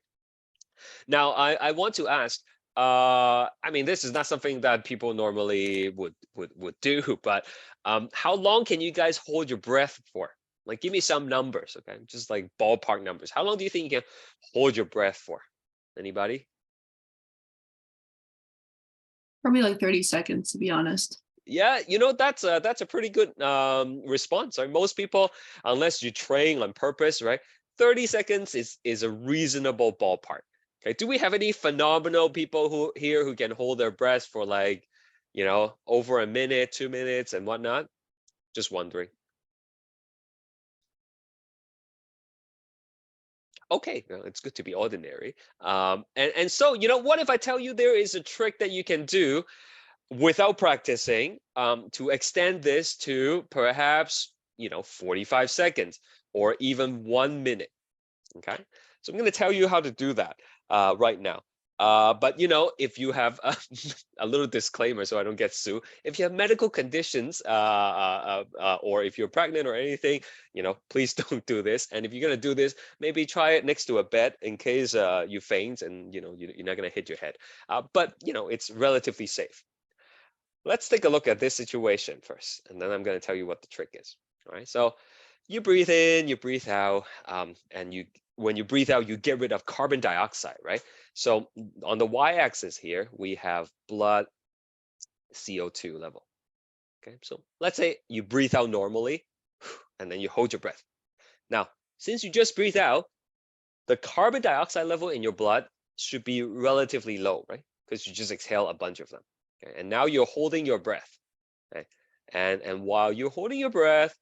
Speaker 1: Now I want to ask. I mean, this is not something that people normally would do, but how long can you guys hold your breath for? Like, give me some numbers, okay? Just like ballpark numbers. How long do you think you can hold your breath for? Anybody?
Speaker 3: Probably like 30 seconds, to be honest.
Speaker 1: Yeah, you know, that's a pretty good response. Right? Most people, unless you train on purpose, right? 30 seconds is a reasonable ballpark. Okay. Do we have any phenomenal people who can hold their breath for like, you know, over a minute, 2 minutes and whatnot? Just wondering. Okay, well, it's good to be ordinary. And so, you know, what if I tell you there is a trick that you can do without practicing, to extend this to perhaps, 45 seconds or even 1 minute. Okay, so I'm going to tell you how to do that right now. But if you have a little disclaimer so I don't get sued, if you have medical conditions or if you're pregnant or anything, please don't do this. And if you're going to do this, maybe try it next to a bed in case you faint and you're not going to hit your head. But it's relatively safe. Let's take a look at this situation first, and then I'm going to tell you what the trick is. All right, so you breathe in, you breathe out, and when you breathe out, you get rid of carbon dioxide, right? So on the y-axis here, we have blood CO2 level. Okay, so let's say you breathe out normally, and then you hold your breath. Now, since you just breathe out, the carbon dioxide level in your blood should be relatively low, right? Because you just exhale a bunch of them. Okay, and now you're holding your breath. Okay, and while you're holding your breath,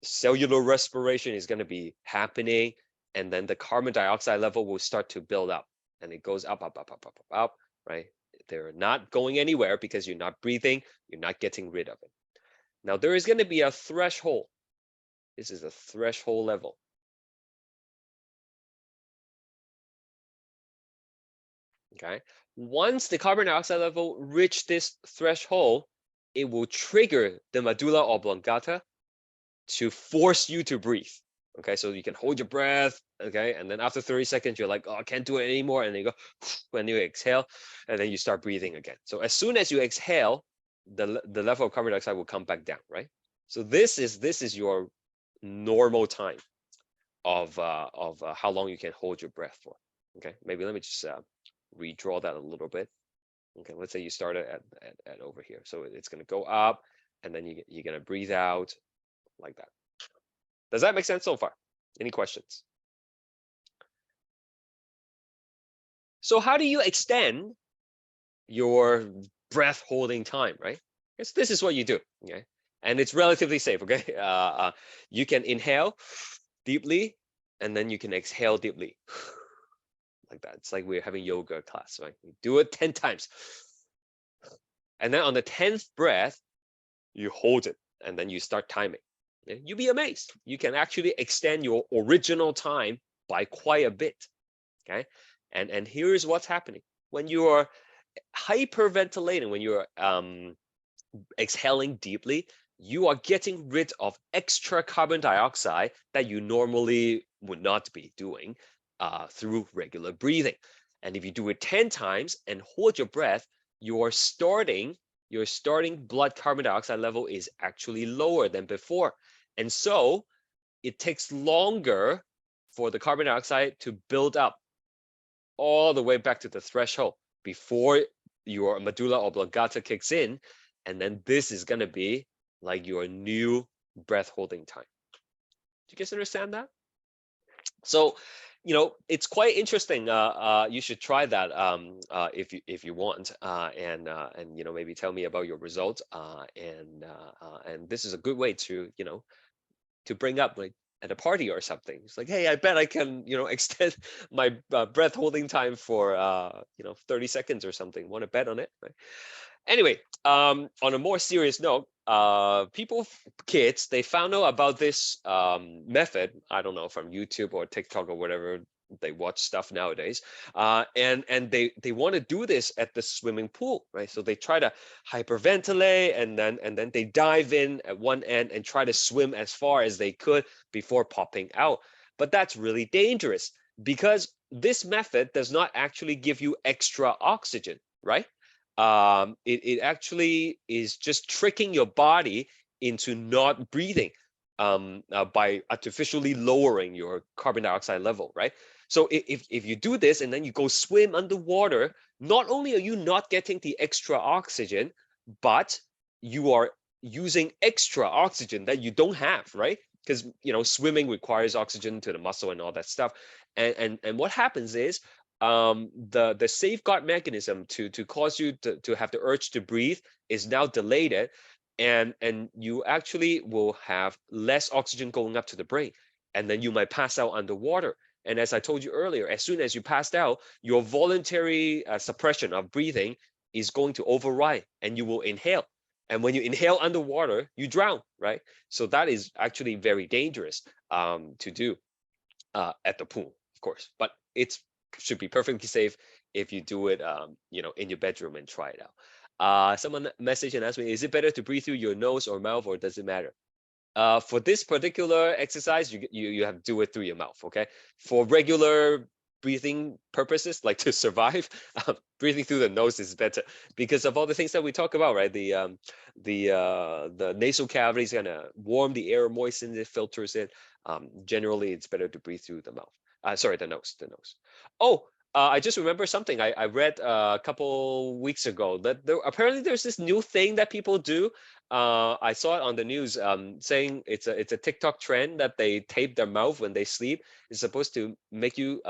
Speaker 1: cellular respiration is going to be happening, and then the carbon dioxide level will start to build up, and it goes up, right? They're not going anywhere because you're not breathing, you're not getting rid of it. Now there is going to be a threshold. This is a threshold level. Okay, once the carbon dioxide level reach this threshold, it will trigger the medulla oblongata to force you to breathe. Okay, so you can hold your breath, okay, and then after 30 seconds, you're like, oh, I can't do it anymore, and then you go, when you exhale, and then you start breathing again. So as soon as you exhale, the level of carbon dioxide will come back down, right? So this is your normal time of how long you can hold your breath for. Okay, maybe let me just redraw that a little bit. Okay, let's say you started at over here, so it's going to go up, and then you're going to breathe out like that. Does that make sense so far? Any questions? So how do you extend your breath holding time, right? Because this is what you do, okay? And it's relatively safe, okay? You can inhale deeply, and then you can exhale deeply. Like that. It's like we're having yoga class, right? We do it 10 times. And then on the 10th breath, you hold it, and then you start timing. You'll be amazed. You can actually extend your original time by quite a bit, okay? And here's what's happening. When you are hyperventilating, when you're exhaling deeply, you are getting rid of extra carbon dioxide that you normally would not be doing through regular breathing. And if you do it 10 times and hold your breath, your starting blood carbon dioxide level is actually lower than before. And so it takes longer for the carbon dioxide to build up all the way back to the threshold before your medulla oblongata kicks in. And then this is going to be like your new breath holding time. Do you guys understand that? So, it's quite interesting. You should try that if you want, and maybe tell me about your results. And this is a good way to to bring up like at a party or something. It's like, hey, I bet I can extend my breath holding time for 30 seconds or something. Want to bet on it? Right? Anyway, on a more serious note, kids, they found out about this method, I don't know, from YouTube or TikTok or whatever they watch stuff nowadays, and they want to do this at the swimming pool, right? So they try to hyperventilate, and then they dive in at one end and try to swim as far as they could before popping out. But that's really dangerous because this method does not actually give you extra oxygen, right? It actually is just tricking your body into not breathing by artificially lowering your carbon dioxide level, right? So if you do this and then you go swim underwater, not only are you not getting the extra oxygen, but you are using extra oxygen that you don't have, right? Because swimming requires oxygen to the muscle and all that stuff. And what happens is the safeguard mechanism to cause you to have the urge to breathe is now delayed, and you actually will have less oxygen going up to the brain, and then you might pass out underwater. And as I told you earlier, as soon as you passed out, your voluntary suppression of breathing is going to override and you will inhale. And when you inhale underwater, you drown, right? So that is actually very dangerous to do at the pool, of course. But it should be perfectly safe if you do it, in your bedroom and try it out. Someone messaged and asked me, is it better to breathe through your nose or mouth, or does it matter? For this particular exercise, you have to do it through your mouth, okay? For regular breathing purposes, like to survive, breathing through the nose is better because of all the things that we talk about, right? The nasal cavity is gonna warm the air, moisten it, filters it. Generally, it's better to breathe through the mouth. Sorry, the nose. Oh, I just remember something I read a couple weeks ago that apparently there's this new thing that people do. I saw it on the news saying it's a TikTok trend that they tape their mouth when they sleep. It's supposed to make you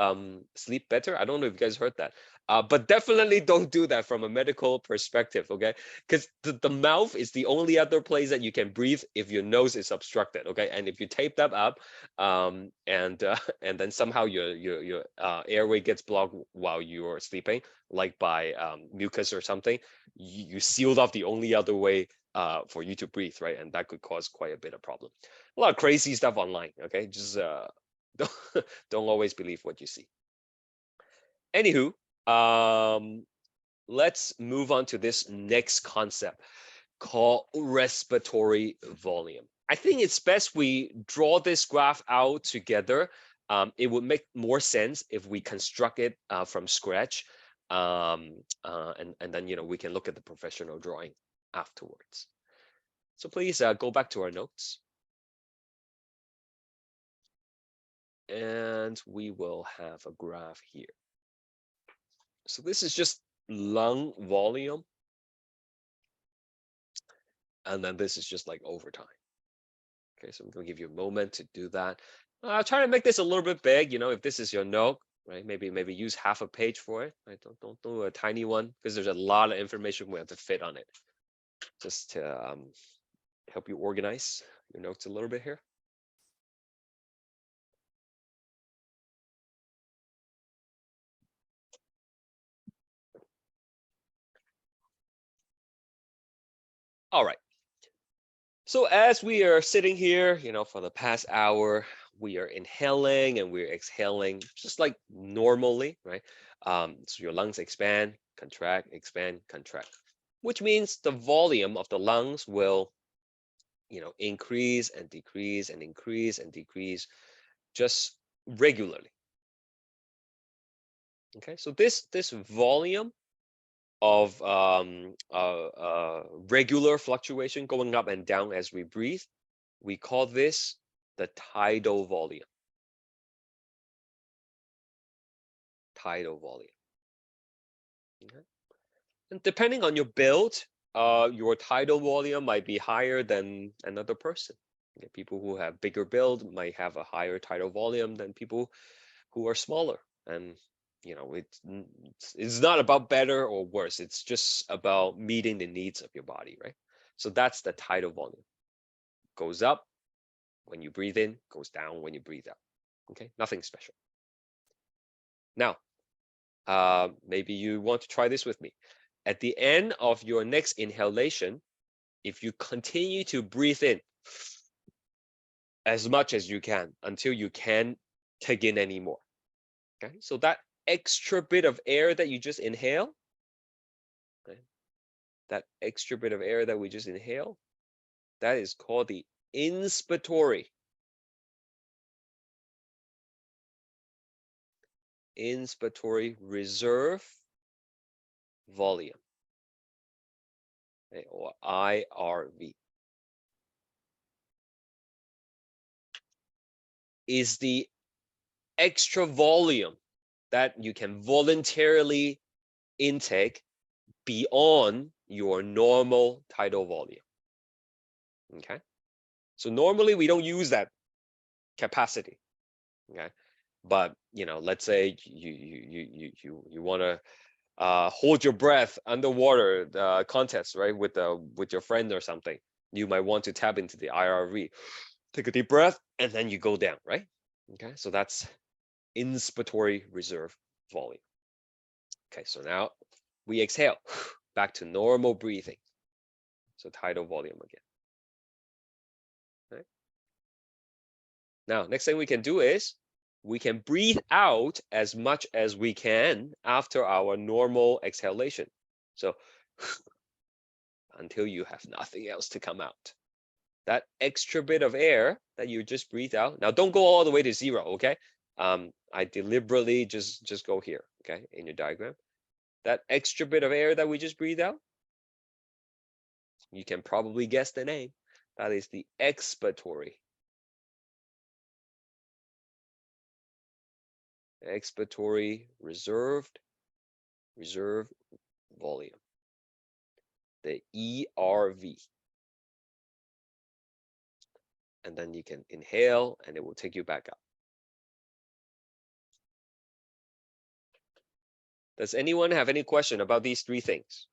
Speaker 1: sleep better. I don't know if you guys heard that. But definitely don't do that from a medical perspective, okay? Because the mouth is the only other place that you can breathe if your nose is obstructed, okay? And if you tape that up, and then somehow your airway gets blocked while you're sleeping, like by mucus or something, you sealed off the only other way for you to breathe, right? And that could cause quite a bit of problem. A lot of crazy stuff online, okay? Just don't always believe what you see. Anywho, let's move on to this next concept called respiratory volume. I think it's best we draw this graph out together. It would make more sense if we construct it from scratch. And then, we can look at the professional drawing afterwards. So please go back to our notes. And we will have a graph here. So this is just lung volume. And then this is just like over time. Okay, so I'm going to give you a moment to do that. Try to make this a little bit big. If this is your note, right? Maybe use half a page for it. Right? Don't do a tiny one because there's a lot of information we have to fit on it. Just to help you organize your notes a little bit here. All right. So as we are sitting here, for the past hour, we are inhaling and we're exhaling just like normally, right? So your lungs expand, contract, which means the volume of the lungs will, increase and decrease and increase and decrease just regularly. Okay, so this volume of regular fluctuation going up and down as we breathe, we call this the tidal volume. Tidal volume. Okay. And depending on your build, your tidal volume might be higher than another person. Okay. People who have bigger build might have a higher tidal volume than people who are smaller. And it's not about better or worse. It's just about meeting the needs of your body, right? So that's the tidal volume. Goes up when you breathe in, goes down when you breathe out. Okay, nothing special. Now, maybe you want to try this with me. At the end of your next inhalation, if you continue to breathe in as much as you can until you can't take in anymore. Okay, so that extra bit of air that you just inhale, okay, that extra bit of air that we just inhale, that is called the inspiratory. Inspiratory reserve volume, okay, or IRV. Is the extra volume that you can voluntarily intake beyond your normal tidal volume. Okay, so normally we don't use that capacity. Okay, but let's say you want to hold your breath underwater contest, right, with your friend or something. You might want to tap into the IRV. Take a deep breath and then you go down, right? Okay, so that's inspiratory reserve volume. Okay, so now we exhale. back to normal breathing. So tidal volume again. Right? Now, next thing we can do is we can breathe out as much as we can after our normal exhalation. So until you have nothing else to come out. That extra bit of air that you just breathe out. Now, don't go all the way to 0, okay? I deliberately just go here, okay, in your diagram. That extra bit of air that we just breathe out, you can probably guess the name. That is the expiratory. Expiratory reserve volume, the ERV. And then you can inhale and it will take you back up. Does anyone have any question about these three things?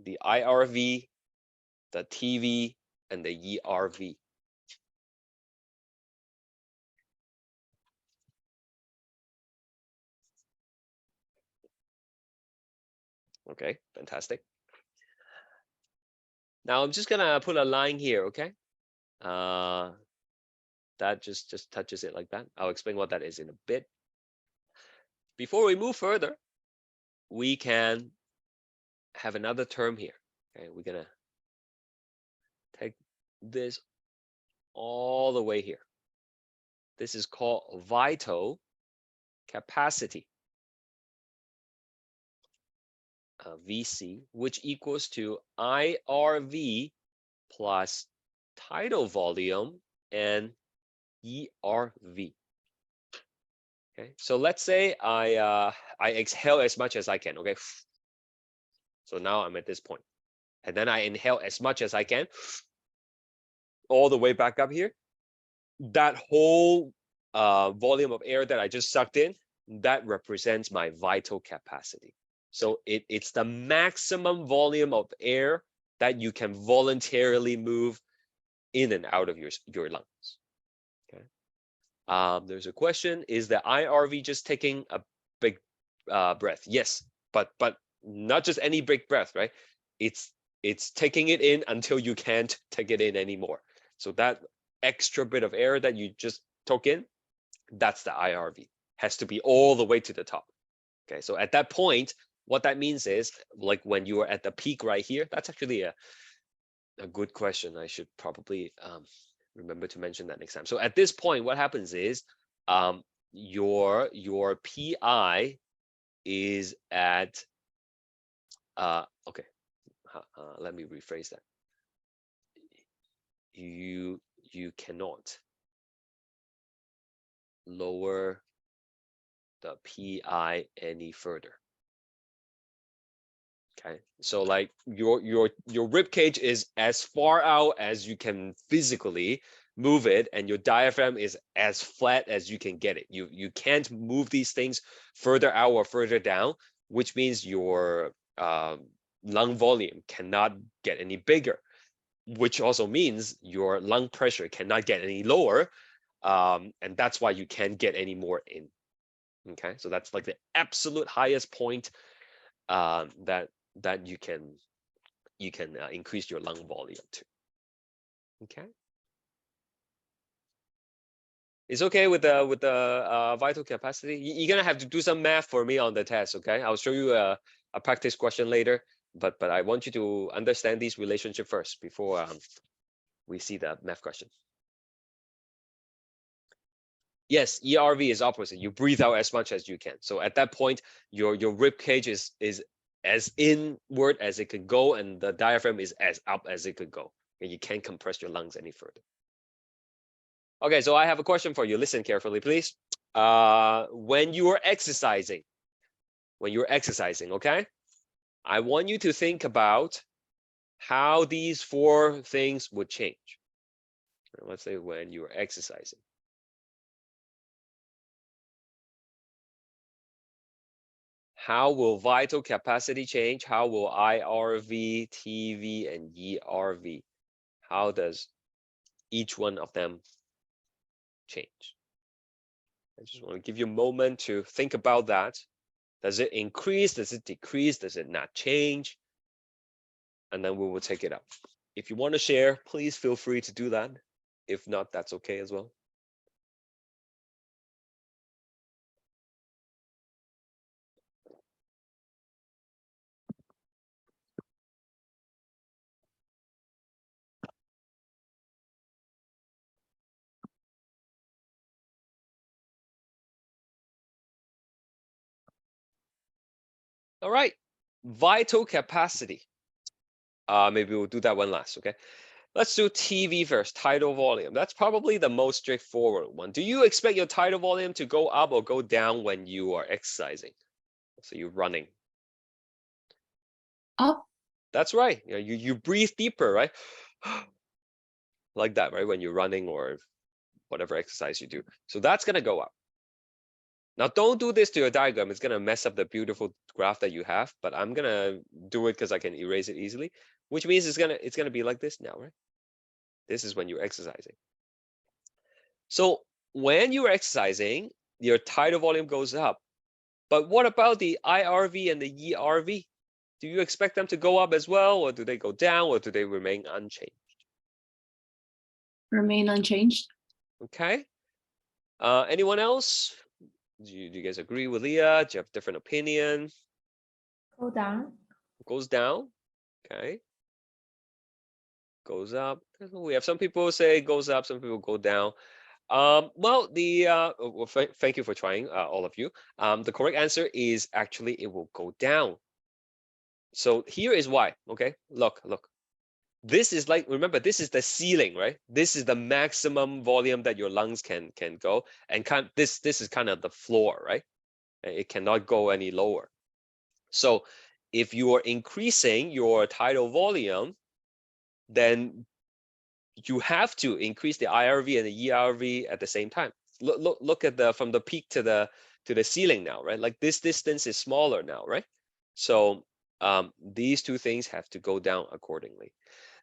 Speaker 1: The IRV, the TV, and the ERV. Okay, fantastic. Now I'm just gonna put a line here, okay? That just touches it like that. I'll explain what that is in a bit. Before we move further, we can have another term here. Okay, we're gonna take this all the way here. This is called vital capacity, VC, which equals to IRV plus tidal volume and ERV. Okay, so let's say I exhale as much as I can. Okay, so now I'm at this point, and then I inhale as much as I can, all the way back up here. That whole volume of air that I just sucked in, that represents my vital capacity. So it's the maximum volume of air that you can voluntarily move in and out of your lungs. Okay. There's a question: is the IRV just taking a big breath? Yes, but not just any big breath, right? It's taking it in until you can't take it in anymore. So that extra bit of air that you just took in, that's the IRV. Has to be all the way to the top. Okay, so at that point, what that means is, like when you are at the peak right here, that's actually a good question. I should probably remember to mention that next time. So at this point, what happens is your PI is at okay. Let me rephrase that. You cannot lower the PI any further. Okay, so like your rib cage is as far out as you can physically move it, and your diaphragm is as flat as you can get it. You can't move these things further out or further down, which means your lung volume cannot get any bigger, which also means your lung pressure cannot get any lower, and that's why you can't get any more in. Okay, so that's like the absolute highest point that you can increase your lung volume to. Okay, it's okay with the vital capacity. You're gonna have to do some math for me on the test. Okay, I'll show you a practice question later, but I want you to understand these relationship first before we see the math question. Yes, ERV is opposite. You breathe out as much as you can. So at that point, your rib cage is as inward as it could go, and the diaphragm is as up as it could go. And you can't compress your lungs any further. Okay, so I have a question for you. Listen carefully, please. When you are exercising, okay, I want you to think about how these four things would change. Let's say when you are exercising. How will vital capacity change? How will IRV, TV, and ERV? How does each one of them change? I just want to give you a moment to think about that. Does it increase? Does it decrease? Does it not change? and then we will take it up. If you want to share, please feel free to do that. If not, that's okay as well. All right, vital capacity. Maybe we'll do that one last, okay? Let's do TV first, tidal volume. That's probably the most straightforward one. Do you expect your tidal volume to go up or go down when you are exercising? So you're running.
Speaker 3: Up.
Speaker 1: That's right. You breathe deeper, right? Like that, right? When you're running or whatever exercise you do. So that's gonna go up. Now, don't do this to your diagram. It's gonna mess up the beautiful graph that you have, but I'm gonna do it because I can erase it easily, which means it's gonna be like this now, right? This is when you're exercising. So when you're exercising, your tidal volume goes up. But what about the IRV and the ERV? Do you expect them to go up as well, or do they go down, or do they remain unchanged?
Speaker 3: Remain unchanged.
Speaker 1: Okay. Anyone else? Do you guys agree with Leah? Do you have a different opinion?
Speaker 4: Go down.
Speaker 1: Goes down. Okay. Goes up. We have some people say goes up, some people go down. Well, thank you for trying, all of you. The correct answer is actually it will go down. So here is why. Okay, look. This is like, remember, this is the ceiling, right? This is the maximum volume that your lungs can go, and this is kind of the floor, right? It cannot go any lower. So if you are increasing your tidal volume, then you have to increase the IRV and the ERV at the same time. Look at from the peak to the ceiling now, right? Like this distance is smaller now, right? So these two things have to go down accordingly.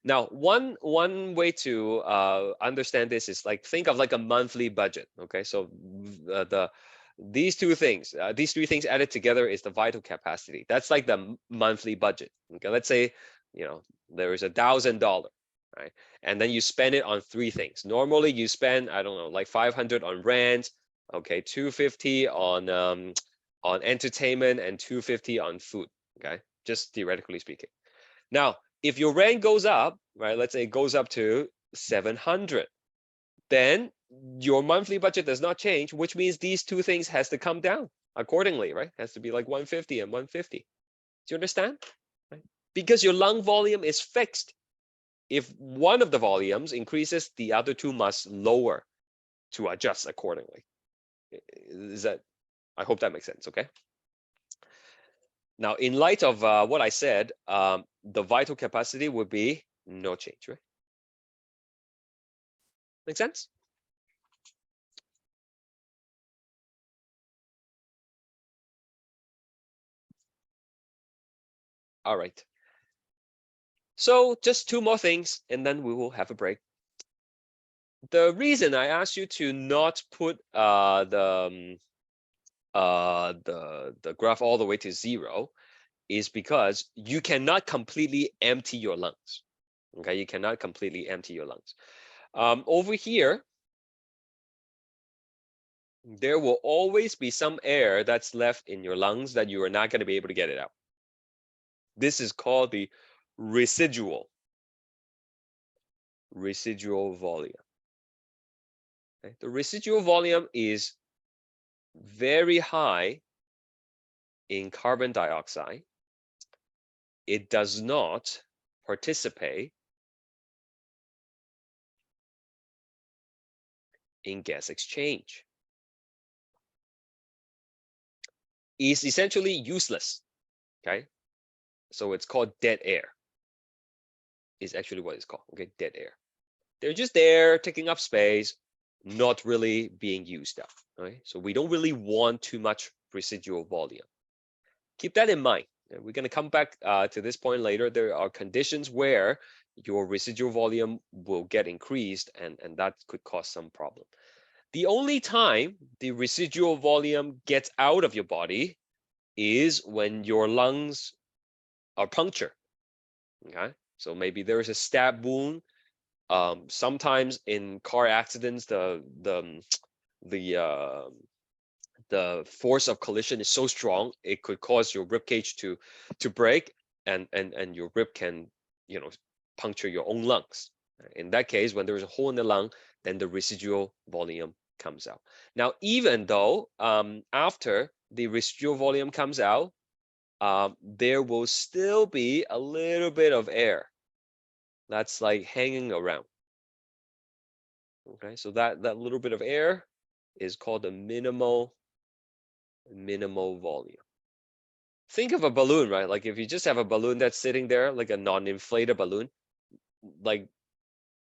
Speaker 1: Now, one way to understand this is like, think of like a monthly budget. Okay, so these three things added together is the vital capacity. That's like the monthly budget. Okay, let's say there is $1,000, right? And then you spend it on three things. Normally, you spend, I don't know, like 500 on rent, okay, 250 on entertainment, and 250 on food. Okay, just theoretically speaking. Now, if your rent goes up, right, let's say it goes up to 700, then your monthly budget does not change, which means these two things has to come down accordingly, right? Has to be like 150 and 150. Do you understand? Right? Because your lung volume is fixed. If one of the volumes increases, the other two must lower to adjust accordingly. I hope that makes sense, okay? Now, in light of what I said, the vital capacity would be no change, right? Make sense? All right. So just two more things, and then we will have a break. The reason I asked you to not put the graph all the way to 0 is because you cannot completely empty your lungs. Okay, you cannot completely empty your lungs. Over here, there will always be some air that's left in your lungs that you are not going to be able to get it out. This is called the residual volume. Okay? The residual volume is very high in carbon dioxide. It does not participate in gas exchange. Is essentially useless. Okay, so it's called dead air. Is actually what it's called. Okay, dead air. They're just there taking up space, not really being used up. Right, so we don't really want too much residual volume. Keep that in mind. We're going to come back to this point later. There are conditions where your residual volume will get increased, and that could cause some problem. The only time the residual volume gets out of your body is when your lungs are punctured. Okay, so maybe there is a stab wound. Sometimes in car accidents, the the force of collision is so strong it could cause your rib cage to break, and your rib can, you know, puncture your own lungs. In that case, when there's a hole in the lung, then the residual volume comes out. Now, even though after the residual volume comes out, there will still be a little bit of air that's like hanging around. Okay, so that little bit of air is called the minimal volume. Think of a balloon, right? Like if you just have a balloon that's sitting there, like a non-inflated balloon, like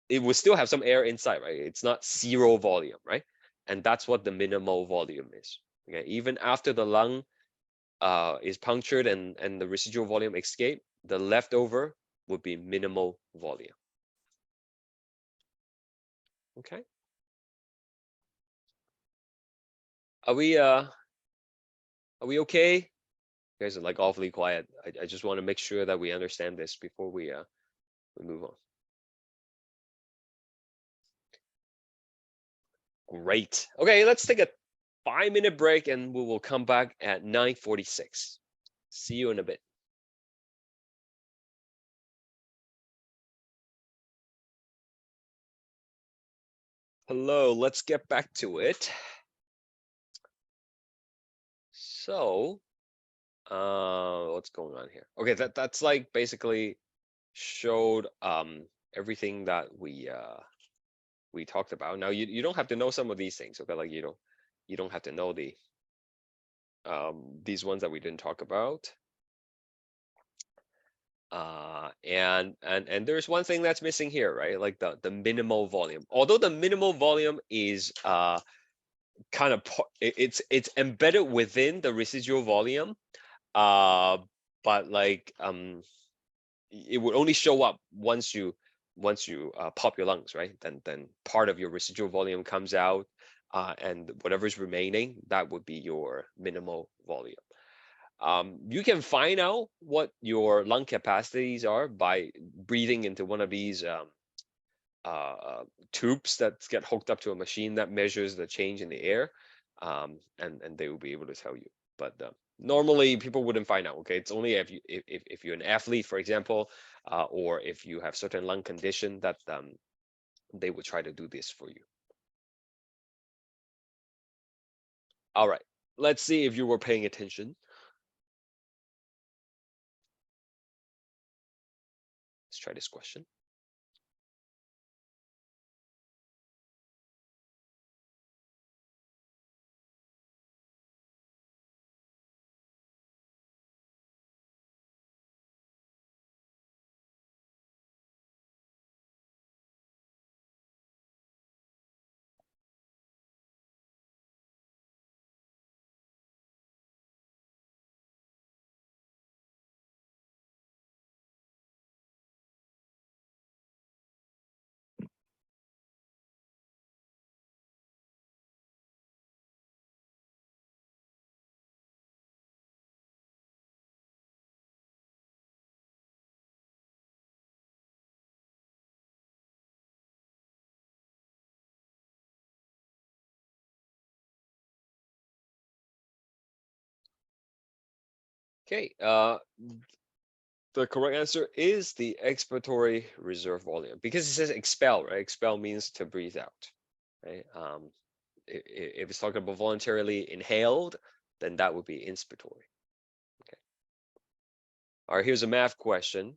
Speaker 1: it will still have some air inside, right? It's not zero volume, right? And that's what the minimal volume is. Okay, even after the lung is punctured and the residual volume escape, the leftover would be minimal volume. Okay. Are we okay? You guys are like awfully quiet. I just want to make sure that we understand this before we move on. Great. Okay, let's take a 5-minute break and we will come back at 9:46. See you in a bit. Hello, let's get back to it. So, what's going on here? Okay, that's like basically showed everything that we talked about. Now you don't have to know some of these things, okay? Like you don't have to know these ones that we didn't talk about. And there's one thing that's missing here, right? Like the minimal volume. Although the minimal volume is kind of it's embedded within the residual volume, but like it would only show up once you pop your lungs, right? Then part of your residual volume comes out, and whatever's remaining, that would be your minimal volume. You can find out what your lung capacities are by breathing into one of these tubes that get hooked up to a machine that measures the change in the air, and they will be able to tell you. But normally people wouldn't find out. Okay, it's only if you're an athlete, for example, or if you have certain lung condition that they would try to do this for you. All right, let's see if you were paying attention. Let's try this question. Okay, the correct answer is the expiratory reserve volume, because it says expel, right? Expel means to breathe out, right? If it's talking about voluntarily inhaled, then that would be inspiratory. Okay. All right, here's a math question.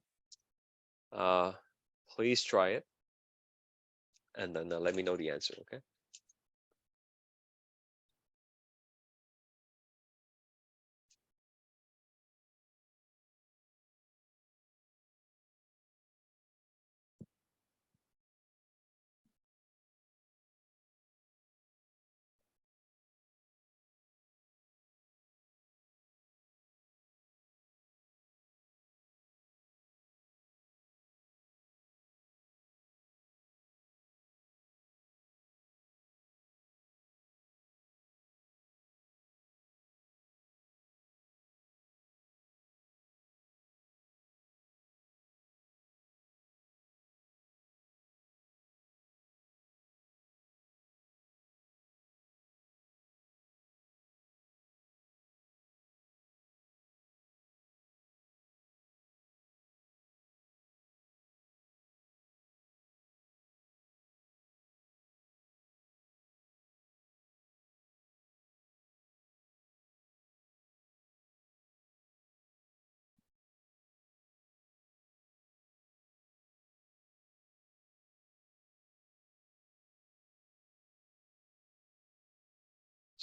Speaker 1: Please try it, and then let me know the answer, okay?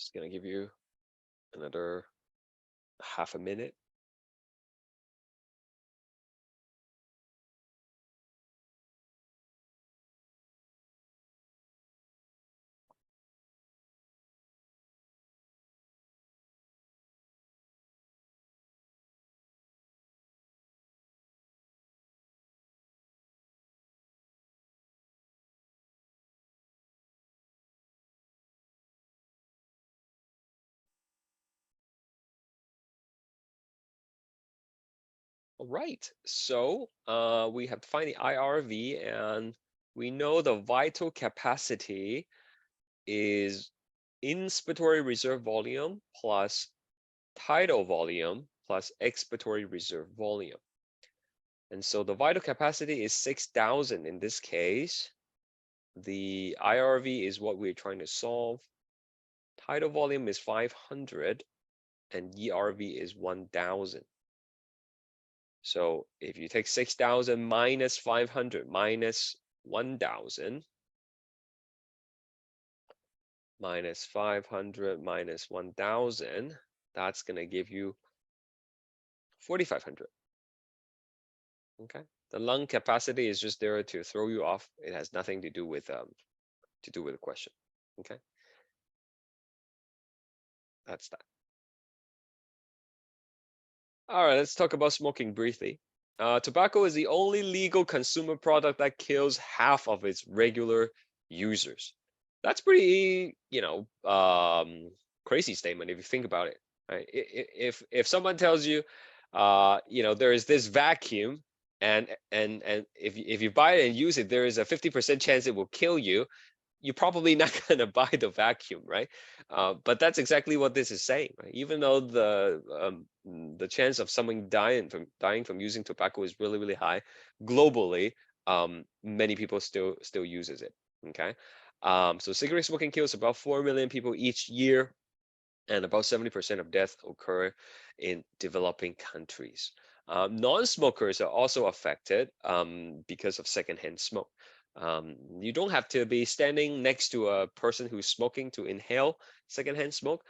Speaker 1: Just gonna give you another half a minute. All right, so we have to find the IRV, and we know the vital capacity is inspiratory reserve volume plus tidal volume plus expiratory reserve volume. And so the vital capacity is 6,000 in this case. The IRV is what we're trying to solve. Tidal volume is 500 and ERV is 1,000. So if you take 6,000 minus 500 minus 1,000 minus 500 minus 1,000, that's going to give you 4,500. Okay, the lung capacity is just there to throw you off. It has nothing to do with the question. Okay, that's that. All right, let's talk about smoking briefly. Tobacco is the only legal consumer product that kills half of its regular users. That's pretty, crazy statement if you think about it. Right? If someone tells you, there is this vacuum, and if you buy it and use it, there is a 50% chance it will kill you. You're probably not going to buy the vacuum, right? But that's exactly what this is saying, right? Even though the chance of someone dying from using tobacco is really, really high globally, many people still uses it. Okay, so cigarette smoking kills about 4 million people each year, and about 70% of deaths occur in developing countries. Non-smokers are also affected because of secondhand smoke. You don't have to be standing next to a person who's smoking to inhale secondhand smoke.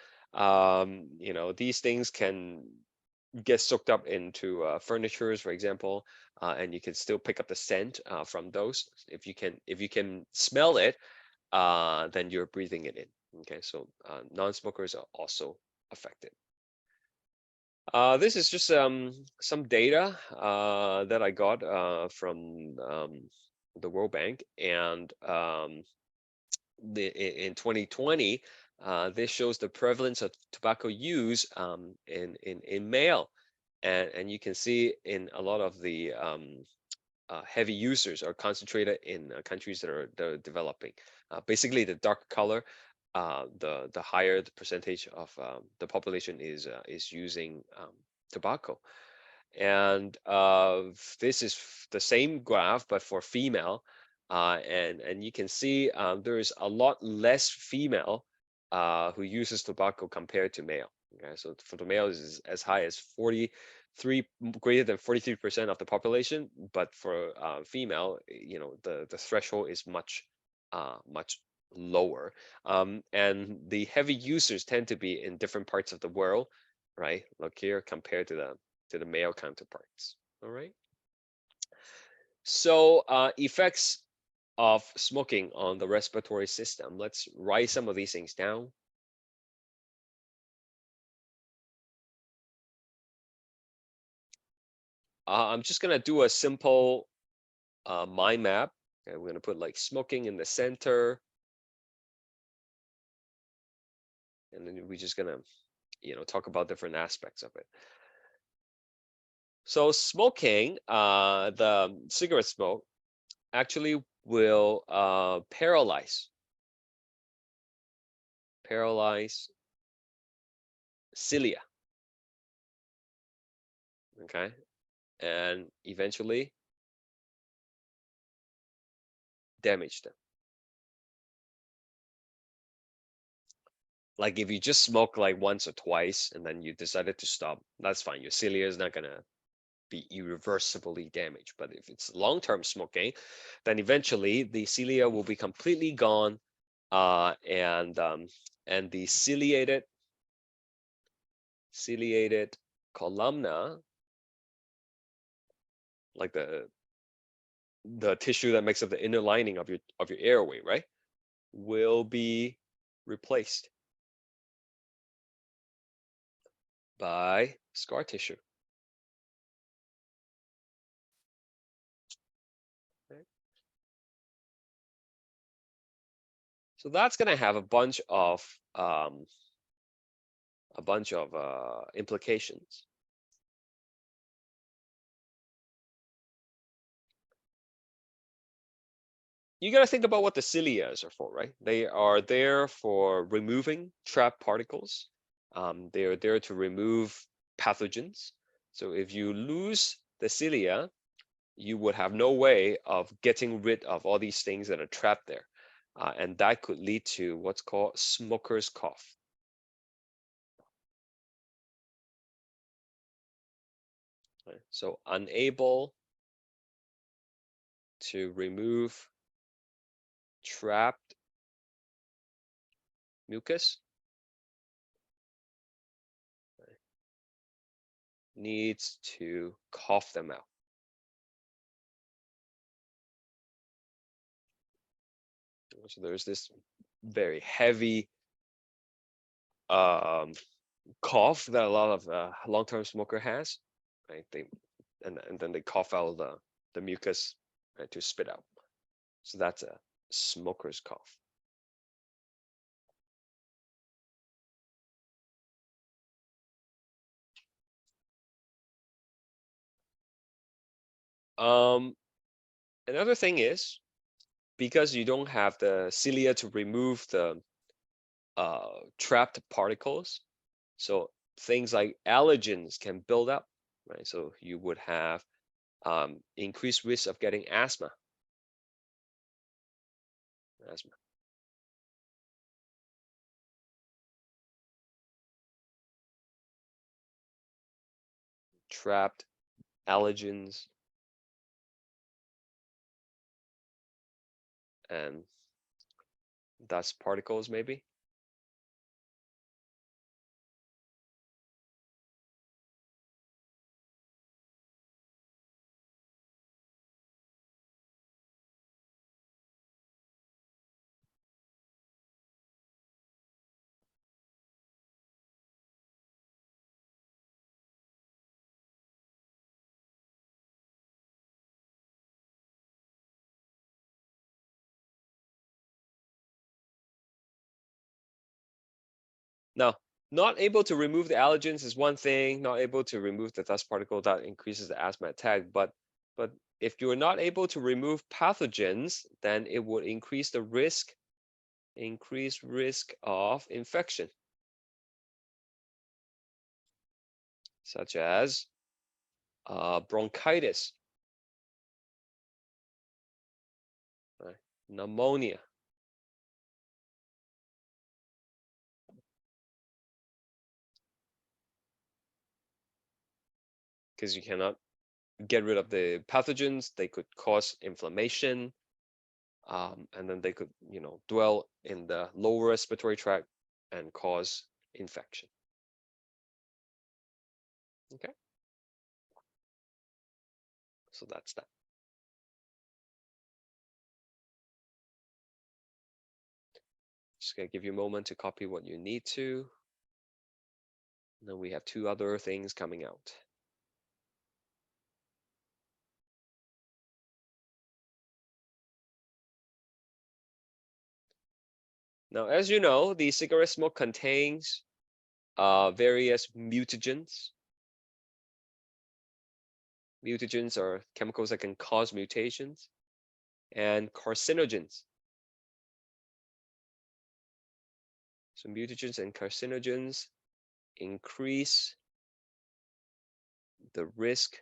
Speaker 1: These things can get soaked up into furnitures, for example, and you can still pick up the scent from those. If you can smell it, then you're breathing it in. Okay, so non-smokers are also affected. This is just some data that I got from the World Bank, and in 2020, this shows the prevalence of tobacco use in male, and you can see in a lot of the heavy users are concentrated in countries that are developing. Basically, the dark color, the higher the percentage of the population is using tobacco. And this is the same graph, but for female, and you can see there is a lot less female who uses tobacco compared to male. Okay, so for the male is as high as 43, greater than 43% of the population, but for female, the threshold is much lower. And the heavy users tend to be in different parts of the world, right? Look here compared to the male counterparts. All right. So effects of smoking on the respiratory system. Let's write some of these things down. I'm just gonna do a simple mind map. Okay, we're gonna put like smoking in the center, and then we're just gonna, talk about different aspects of it. So smoking, the cigarette smoke, actually will paralyze cilia. Okay, and eventually damage them. Like if you just smoke like once or twice and then you decided to stop, that's fine. Your cilia is not gonna be irreversibly damaged. But if it's long-term smoking, then eventually the cilia will be completely gone, and and the ciliated columna, like the tissue that makes up the inner lining of your airway, right, will be replaced by scar tissue. Right? So that's going to have a bunch of implications. You got to think about what the cilia are for, right? They are there for removing trapped particles. They are there to remove pathogens. So if you lose the cilia, you would have no way of getting rid of all these things that are trapped there. And that could lead to what's called smoker's cough. Right? So unable to remove trapped mucus, right, needs to cough them out. So there's this very heavy cough that a lot of long-term smoker has, right? And then they cough out the mucus, right, to spit out. So that's a smoker's cough. Another thing is, because you don't have the cilia to remove the trapped particles, so things like allergens can build up, right? So you would have increased risk of getting asthma. Trapped allergens and dust particles, maybe. Now, not able to remove the allergens is one thing, not able to remove the dust particle that increases the asthma attack, but if you're not able to remove pathogens, then it would increase the risk of infection, such as bronchitis, right? Pneumonia. Because you cannot get rid of the pathogens, they could cause inflammation, and then they could, dwell in the lower respiratory tract and cause infection. Okay. So that's that. Just gonna give you a moment to copy what you need to. And then we have two other things coming out. Now, as you know, the cigarette smoke contains various mutagens. Mutagens are chemicals that can cause mutations, and carcinogens. So mutagens and carcinogens increase the risk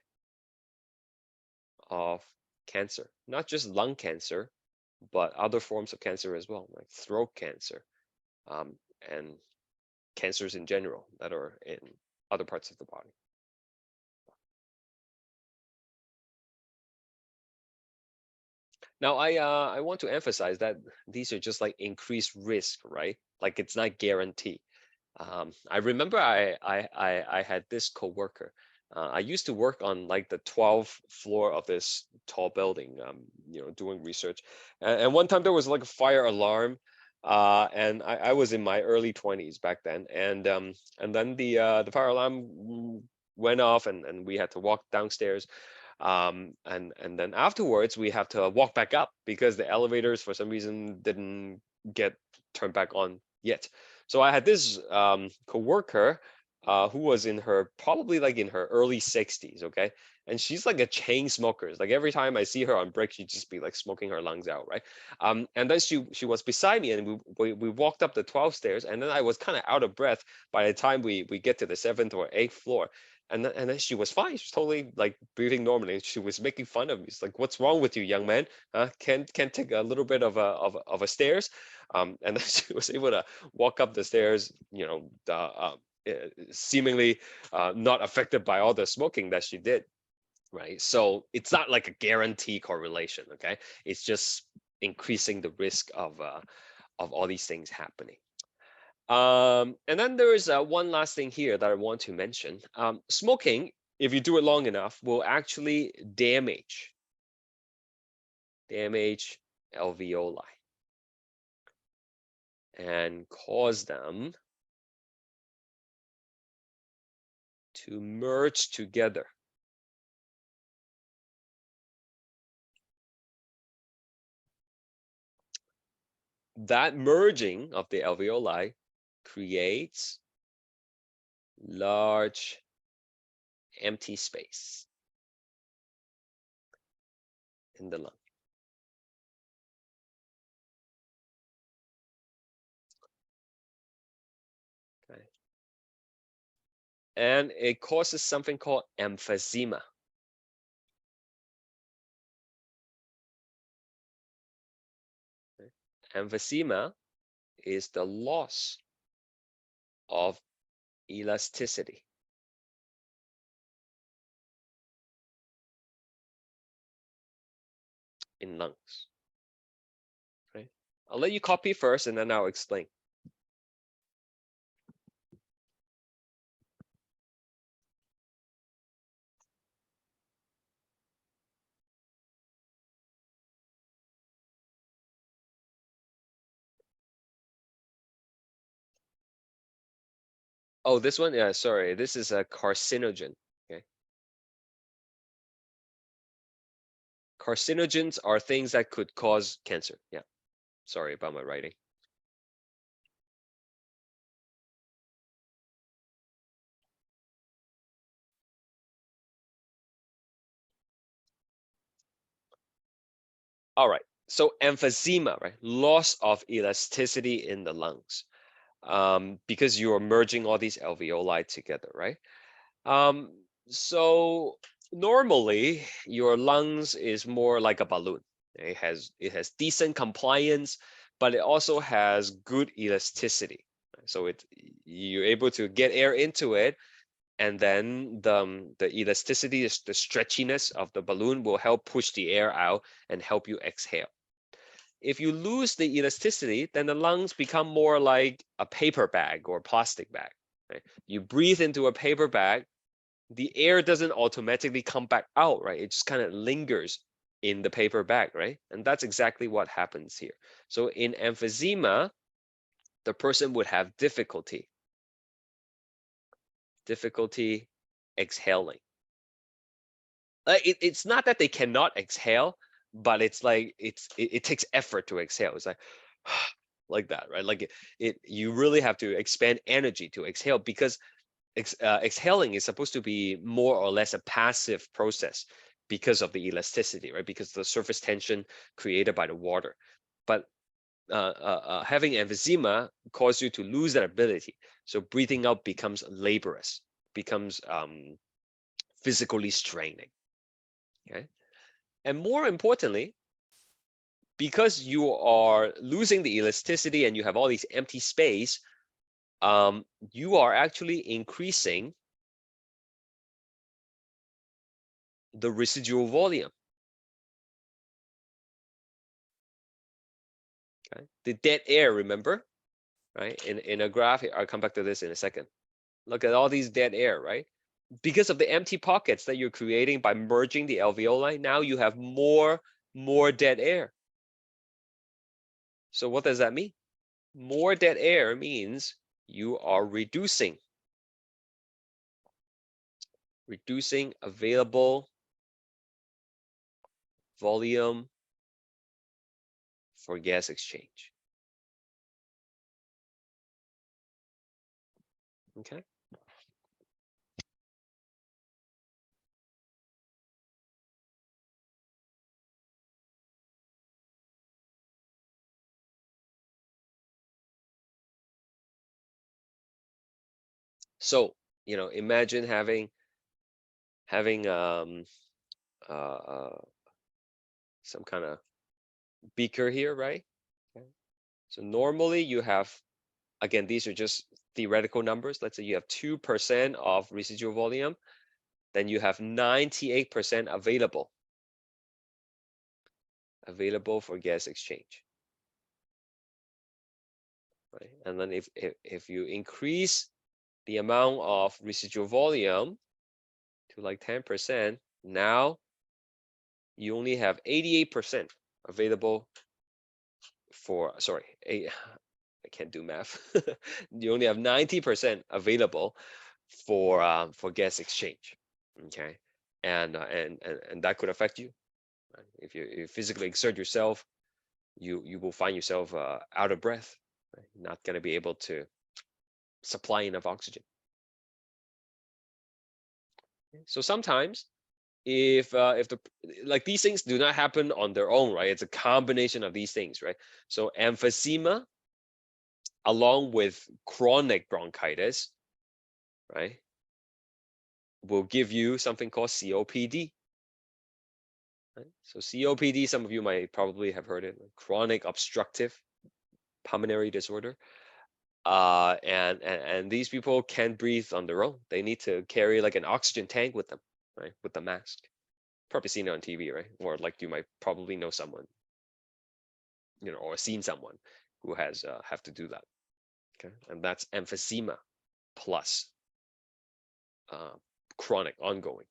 Speaker 1: of cancer, not just lung cancer, but other forms of cancer as well, like throat cancer, and cancers in general that are in other parts of the body. Now, I want to emphasize that these are just like increased risk, right? Like it's not guaranteed. I remember I had this coworker. I used to work on like the 12th floor of this tall building, doing research. And one time there was like a fire alarm, and I was in my early 20s back then. And then the fire alarm went off, and we had to walk downstairs. And then afterwards we have to walk back up because the elevators for some reason didn't get turned back on yet. So I had this coworker who was in her probably like in her early 60s, okay? And she's like a chain smoker. It's like every time I see her on break, she'd just be like smoking her lungs out, right? And then she was beside me, and we walked up the 12 stairs, and then I was kind of out of breath by the time we get to the 7th or 8th floor. And then she was fine. She was totally like breathing normally. She was making fun of me. It's like, what's wrong with you, young man? Can't take a little bit of a stairs? And then she was able to walk up the stairs, seemingly not affected by all the smoking that she did, right? So it's not like a guarantee correlation, okay? It's just increasing the risk of all these things happening. And then there is one last thing here that I want to mention. Smoking, if you do it long enough, will actually damage alveoli and cause them to merge together. That merging of the alveoli creates large empty space in the lung. Okay. And it causes something called emphysema. Okay. Emphysema is the loss of elasticity. In lungs. Right? I'll let you copy first and then I'll explain. Oh, this one, yeah, sorry, this is a carcinogen. Okay. Carcinogens are things that could cause cancer. Yeah. Sorry about my writing. All right. So emphysema, right? Loss of elasticity in the lungs. Because you are merging all these alveoli together, right? So normally your lungs is more like a balloon. It has decent compliance, but it also has good elasticity. So you're able to get air into it, and then the elasticity is the stretchiness of the balloon will help push the air out and help you exhale. If you lose the elasticity, then the lungs become more like a paper bag or plastic bag. Right? You breathe into a paper bag, the air doesn't automatically come back out, right? It just kind of lingers in the paper bag, right? And that's exactly what happens here. So in emphysema, the person would have difficulty exhaling. It's not that they cannot exhale, but it's like it takes effort to exhale. It's like that, right? Like you really have to expend energy to exhale, because exhaling is supposed to be more or less a passive process because of the elasticity, right? Because the surface tension created by the water. But having emphysema causes you to lose that ability. So breathing out becomes laborious, becomes physically straining. Okay. And more importantly, because you are losing the elasticity and you have all these empty space, you are actually increasing the residual volume. Okay, the dead air, remember, right? In a graph, I'll come back to this in a second. Look at all these dead air, right? Because of the empty pockets that you're creating by merging the alveoli, now you have more dead air. So what does that mean? More dead air means you are reducing available volume for gas exchange. Okay. So, you know, imagine having some kind of beaker here, right? Okay. So normally you have, again, these are just theoretical numbers. Let's say you have 2% of residual volume, then you have 98% available for gas exchange. Right? And then if you increase the amount of residual volume to like 10%, now you only have 88% available for, sorry, I can't do math. You only have 90% available for gas exchange. Okay, and that could affect you. Right? If you physically exert yourself, you will find yourself out of breath, right? Not going to be able to supply enough oxygen. So sometimes if the, like, these things do not happen on their own, right? It's a combination of these things, right? So emphysema along with chronic bronchitis, right, will give you something called COPD. Right? So COPD, some of you might probably have heard it, chronic obstructive pulmonary disorder. And these people can't breathe on their own. They need to carry like an oxygen tank with them, right? With the mask. Probably seen it on TV, right? Or like you might probably know someone, you know, or seen someone who has have to do that. Okay, and that's emphysema plus chronic ongoing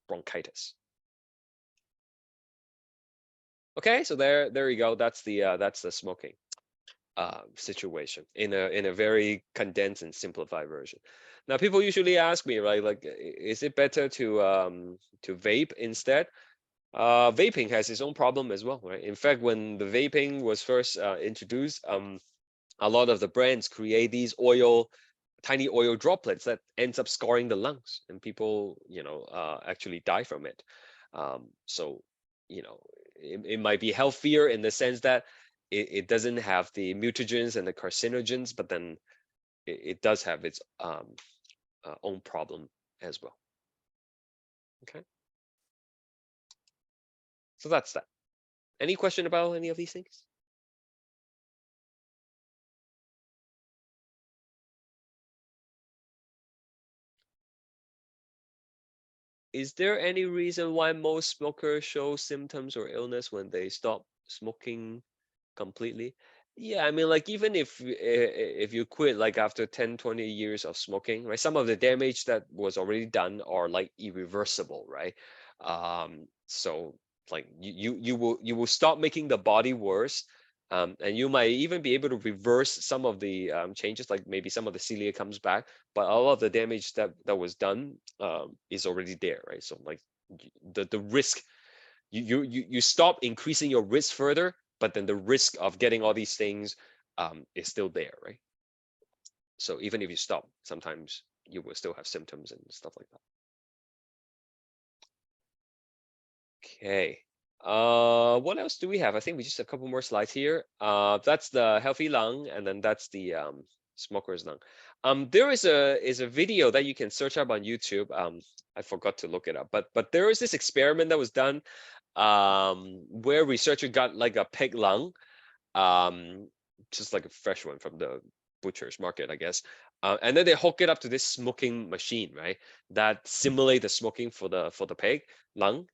Speaker 1: bronchitis. Okay, so there you go. That's the smoking situation in a very condensed and simplified version. Now, people usually ask me, right, like, is it better to vape instead? Vaping has its own problem as well, right? In fact, when the vaping was first introduced, a lot of the brands create these tiny oil droplets that ends up scarring the lungs, and people, you know, actually die from it. So, you know, it might be healthier in the sense that it doesn't have the mutagens and the carcinogens, but then it does have its own problem as well. Okay. So that's that. Any question about any of these things? Is there any reason why most smokers show symptoms or illness when they stop smoking completely? Yeah, I mean, like, even if you quit like after 10, 20 years of smoking, right? Some of the damage that was already done are like irreversible, right? So like you will stop making the body worse. And you might even be able to reverse some of the changes, like maybe some of the cilia comes back, but all of the damage that was done is already there, right? So like the risk, you stop increasing your risk further, but then the risk of getting all these things is still there, right? So even if you stop, sometimes you will still have symptoms and stuff like that. Okay. What else do we have? I think we just have a couple more slides here. That's the healthy lung, and then that's the smoker's lung. There is a video that you can search up on YouTube. I forgot to look it up, but there is this experiment that was done where researcher got like a pig lung, just like a fresh one from the butcher's market, I guess. And then they hook it up to this smoking machine, right? That simulate the smoking for the pig lung.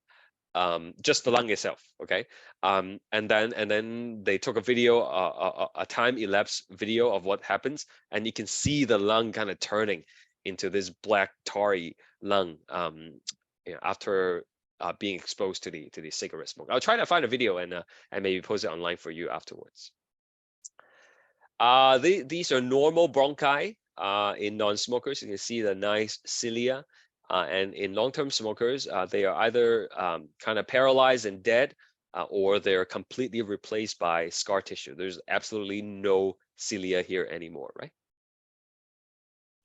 Speaker 1: just the lung itself, okay? And then they took a video, a time elapse video of what happens, and you can see the lung kind of turning into this black tarry lung after being exposed to the cigarette smoke. I'll try to find a video and maybe post it online for you afterwards. These are normal bronchi in non-smokers. You can see the nice cilia. And in long-term smokers, they are either kind of paralyzed and dead, or they're completely replaced by scar tissue. There's absolutely no cilia here anymore, right?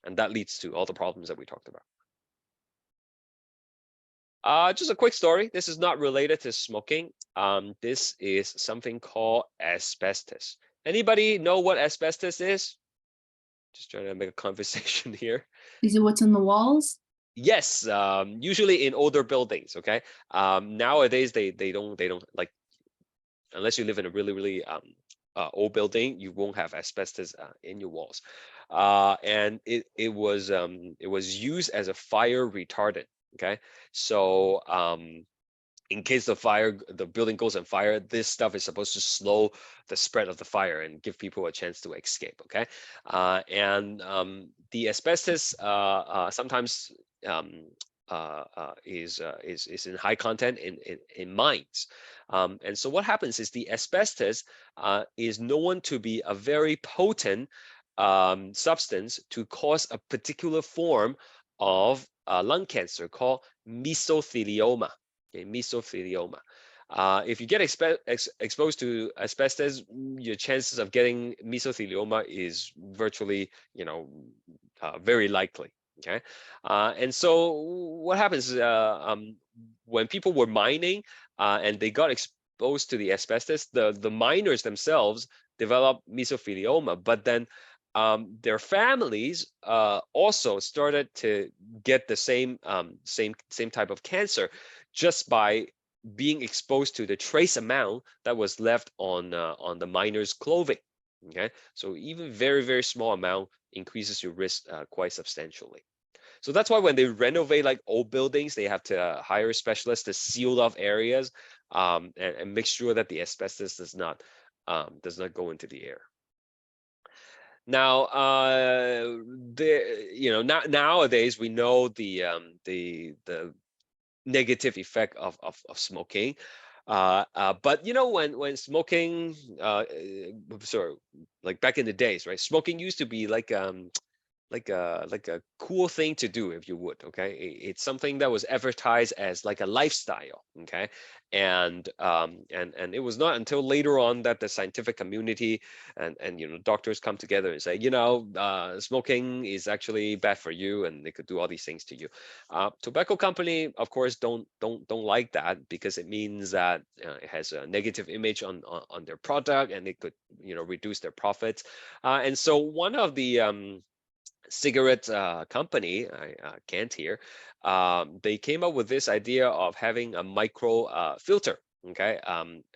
Speaker 1: And that leads to all the problems that we talked about. Just a quick story. This is not related to smoking. This is something called asbestos. Anybody know what asbestos is? Just trying to make a conversation here.
Speaker 3: Is it what's in the walls?
Speaker 1: Yes, usually in older buildings. Okay. Nowadays they don't like, unless you live in a really old building, you won't have asbestos in your walls. And it was used as a fire retardant. Okay, so in case the building goes on fire, this stuff is supposed to slow the spread of the fire and give people a chance to escape. Okay, and the asbestos sometimes is in high content in mines. And so what happens is the asbestos is known to be a very potent substance to cause a particular form of lung cancer called mesothelioma. Okay, mesothelioma. If you get exposed to asbestos, your chances of getting mesothelioma is virtually, very likely. Okay, and so what happens when people were mining and they got exposed to the asbestos, the miners themselves developed mesothelioma, but then their families also started to get the same type of cancer just by being exposed to the trace amount that was left on the miner's clothing. Okay, so even very small amount increases your risk quite substantially. So that's why when they renovate like old buildings, they have to hire specialists to seal off areas and make sure that the asbestos does not go into the air. Now, nowadays we know the negative effect of smoking. But when smoking, like back in the days, right? Smoking used to be like a cool thing to do, if you would. Okay, it's something that was advertised as like a lifestyle. Okay, and it was not until later on that the scientific community and doctors come together and say, smoking is actually bad for you and they could do all these things to you. Tobacco company, of course, don't like that, because it means that it has a negative image on their product, and it could reduce their profits. And so one of the cigarette company, Kent here, they came up with this idea of having a micro filter, okay,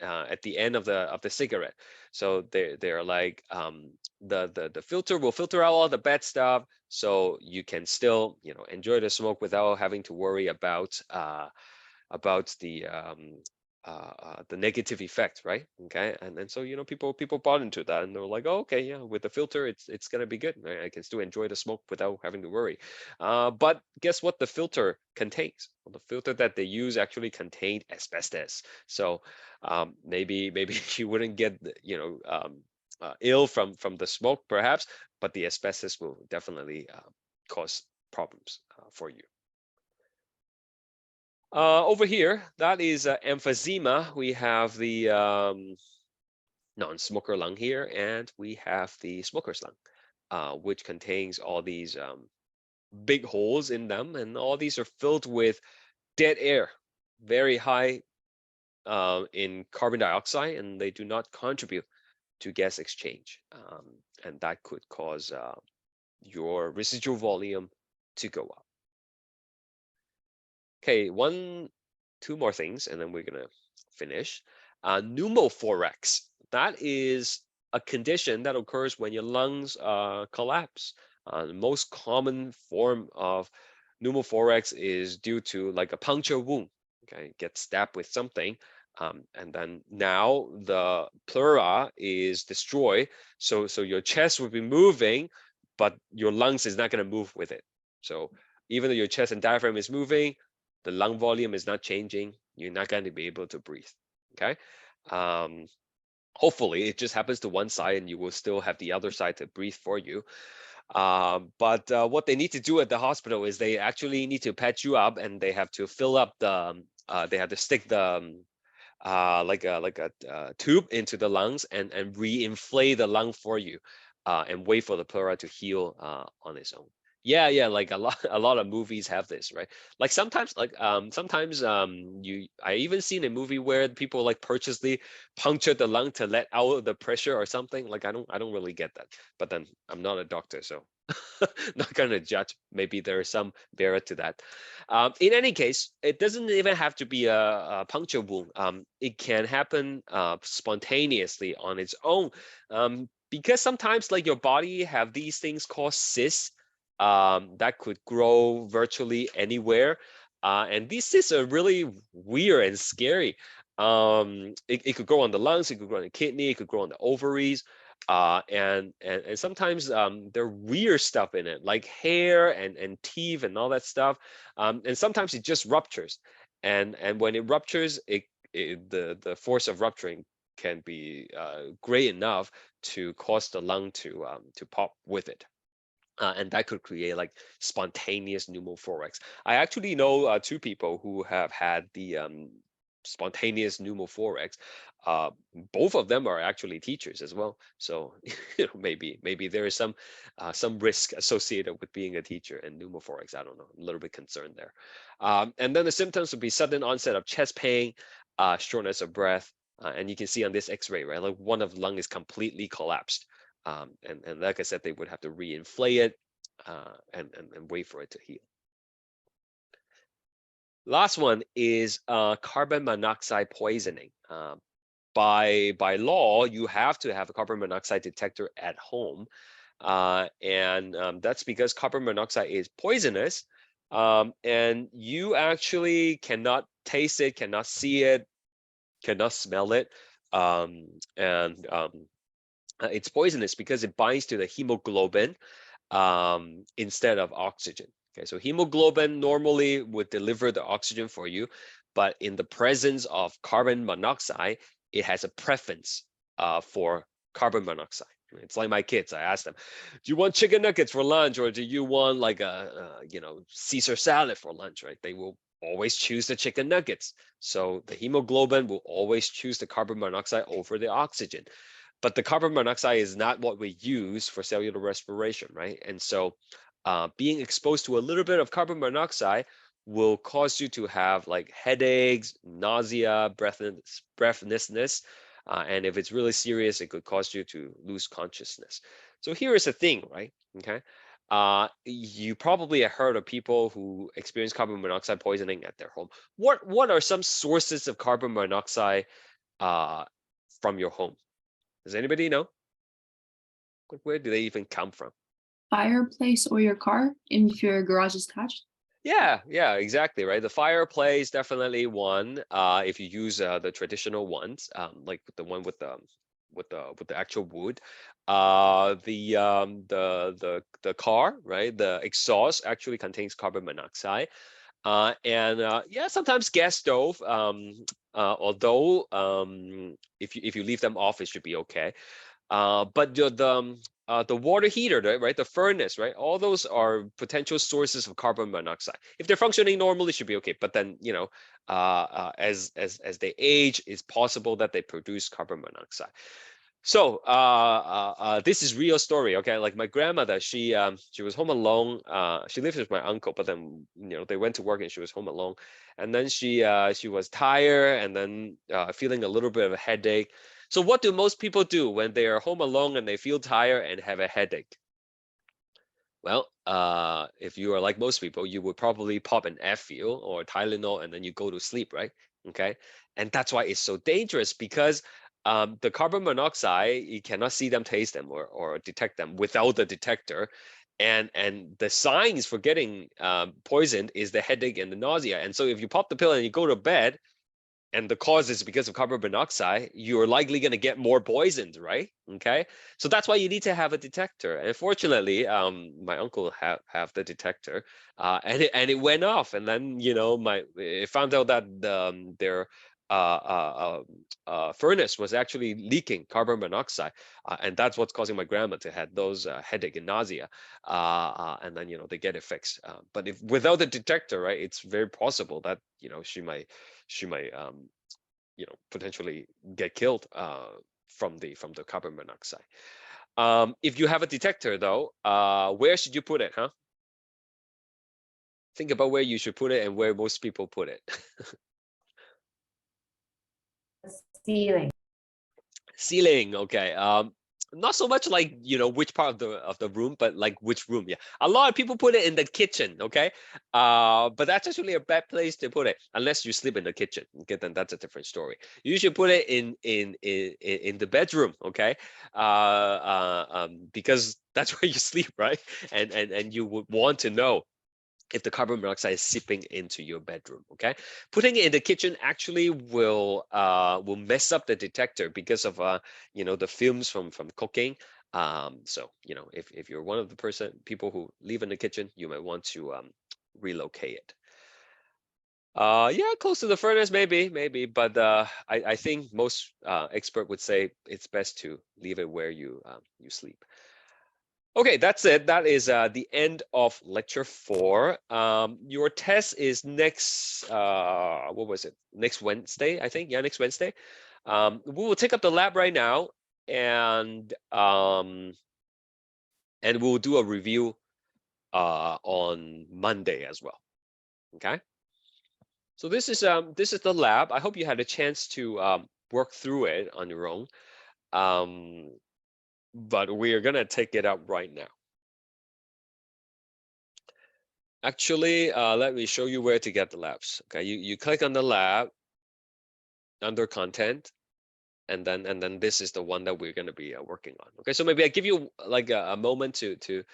Speaker 1: at the end of the cigarette. So they're like, the filter will filter out all the bad stuff, so you can still enjoy the smoke without having to worry about the negative effect, right? Okay, and so people bought into that, and they were like, oh, okay, yeah, with the filter, it's gonna be good. Right? I can still enjoy the smoke without having to worry. But guess what? The filter contains. Well, the filter that they use actually contained asbestos. So maybe you wouldn't get ill from the smoke, perhaps, but the asbestos will definitely cause problems for you. Over here, that is emphysema. We have the non-smoker lung here, and we have the smoker's lung, which contains all these big holes in them, and all these are filled with dead air, very high in carbon dioxide, and they do not contribute to gas exchange, and that could cause your residual volume to go up. Okay, two more things, and then we're gonna finish. Pneumothorax. That is a condition that occurs when your lungs collapse. The most common form of pneumothorax is due to like a puncture wound. okay, get stabbed with something, and then now the pleura is destroyed. So your chest will be moving, but your lungs is not going to move with it. So even though your chest and diaphragm is moving, the lung volume is not changing. You're not going to be able to breathe. Okay. Hopefully it just happens to one side and you will still have the other side to breathe for you. But what they need to do at the hospital is they actually need to patch you up, and they have to fill up the, they have to stick the, like a tube into the lungs and re-inflate the lung for you, and wait for the pleura to heal on its own. Yeah, like a lot of movies have this, right? Like sometimes, I even seen a movie where people like purposely puncture the lung to let out the pressure or something. Like I don't really get that. But then I'm not a doctor, so not gonna judge. Maybe there is some merit to that. In any case, it doesn't even have to be a puncture wound. It can happen spontaneously on its own, because sometimes like your body have these things called cysts that could grow virtually anywhere. And these cysts are really weird and scary. It could grow on the lungs, it could grow on the kidney, it could grow on the ovaries. And sometimes there are weird stuff in it, like hair and teeth and all that stuff. And sometimes it just ruptures. And when it ruptures, the force of rupturing can be great enough to cause the lung to pop with it. And that could create like spontaneous pneumothorax. I actually know 2 people who have had the spontaneous pneumothorax. Both of them are actually teachers as well. So maybe there is some risk associated with being a teacher and pneumothorax. I don't know. I'm a little bit concerned there. And then the symptoms would be sudden onset of chest pain, shortness of breath, and you can see on this X-ray, right? Like one of the lung is completely collapsed. And like I said, they would have to re-inflate it and wait for it to heal. Last one is carbon monoxide poisoning. By law, you have to have a carbon monoxide detector at home. And that's because carbon monoxide is poisonous. And you actually cannot taste it, cannot see it, cannot smell it. It's poisonous because it binds to the hemoglobin instead of oxygen. Okay, so hemoglobin normally would deliver the oxygen for you, but in the presence of carbon monoxide, it has a preference for carbon monoxide. It's like my kids. I ask them, "Do you want chicken nuggets for lunch, or do you want like a Caesar salad for lunch?" Right? They will always choose the chicken nuggets. So the hemoglobin will always choose the carbon monoxide over the oxygen. But the carbon monoxide is not what we use for cellular respiration, right? And so being exposed to a little bit of carbon monoxide will cause you to have like headaches, nausea, breathlessness. And if it's really serious, it could cause you to lose consciousness. So here is the thing, right? Okay. You probably have heard of people who experience carbon monoxide poisoning at their home. What are some sources of carbon monoxide from your home? Does anybody know? Where do they even come from?
Speaker 3: Fireplace or your car, and if your garage is attached.
Speaker 1: Yeah, exactly, right. The fireplace, definitely one. If you use the traditional ones, like the one with the actual wood. The car, right? The exhaust actually contains carbon monoxide. Yeah, sometimes gas stove. Although if you leave them off, it should be okay. But the water heater, right? The furnace, right? All those are potential sources of carbon monoxide. If they're functioning normally, it should be okay. But then, as they age, it's possible that they produce carbon monoxide. So this is real story, okay? Like my grandmother, she was home alone. She lived with my uncle, but then they went to work and she was home alone. And then she was tired and then feeling a little bit of a headache. So what do most people do when they are home alone and they feel tired and have a headache? Well, if you are like most people, you would probably pop an Advil or Tylenol and then you go to sleep, right? Okay, and that's why it's so dangerous, because the carbon monoxide, you cannot see them, taste them, or detect them without the detector. And the signs for getting poisoned is the headache and the nausea. And so if you pop the pill and you go to bed, and the cause is because of carbon monoxide, you're likely going to get more poisoned, right? Okay, so that's why you need to have a detector. And fortunately, my uncle have the detector, and it went off. And then it found out that their furnace was actually leaking carbon monoxide, and that's what's causing my grandma to have those headache and nausea. And then they get it fixed. But if without the detector, right, it's very possible that she might potentially get killed from the carbon monoxide. If you have a detector though, where should you put it, huh? Think about where you should put it and where most people put it.
Speaker 4: Ceiling.
Speaker 1: Ceiling, okay. Not so much like which part of the room, but like which room. Yeah, a lot of people put it in the kitchen. Okay, but that's actually a bad place to put it unless you sleep in the kitchen. Okay, then that's a different story. You should put it in the bedroom. Okay, because that's where you sleep, right? And you would want to know if the carbon monoxide is seeping into your bedroom. Okay, putting it in the kitchen actually will mess up the detector because of the fumes from cooking. So if you're one of the people who live in the kitchen, you might want to relocate it. Yeah, close to the furnace, maybe, but I think most expert would say it's best to leave it where you sleep. Okay, that's it. That is the end of lecture 4. Your test is next, what was it? Next Wednesday, I think. Yeah, next Wednesday. We will take up the lab right now, and we'll do a review on Monday as well. Okay. So this is the lab. I hope you had a chance to work through it on your own. But we are gonna take it up right now. Actually, let me show you where to get the labs. Okay, you click on the lab under content, and then this is the one that we're going to be working on. Okay, so maybe I give you like a moment to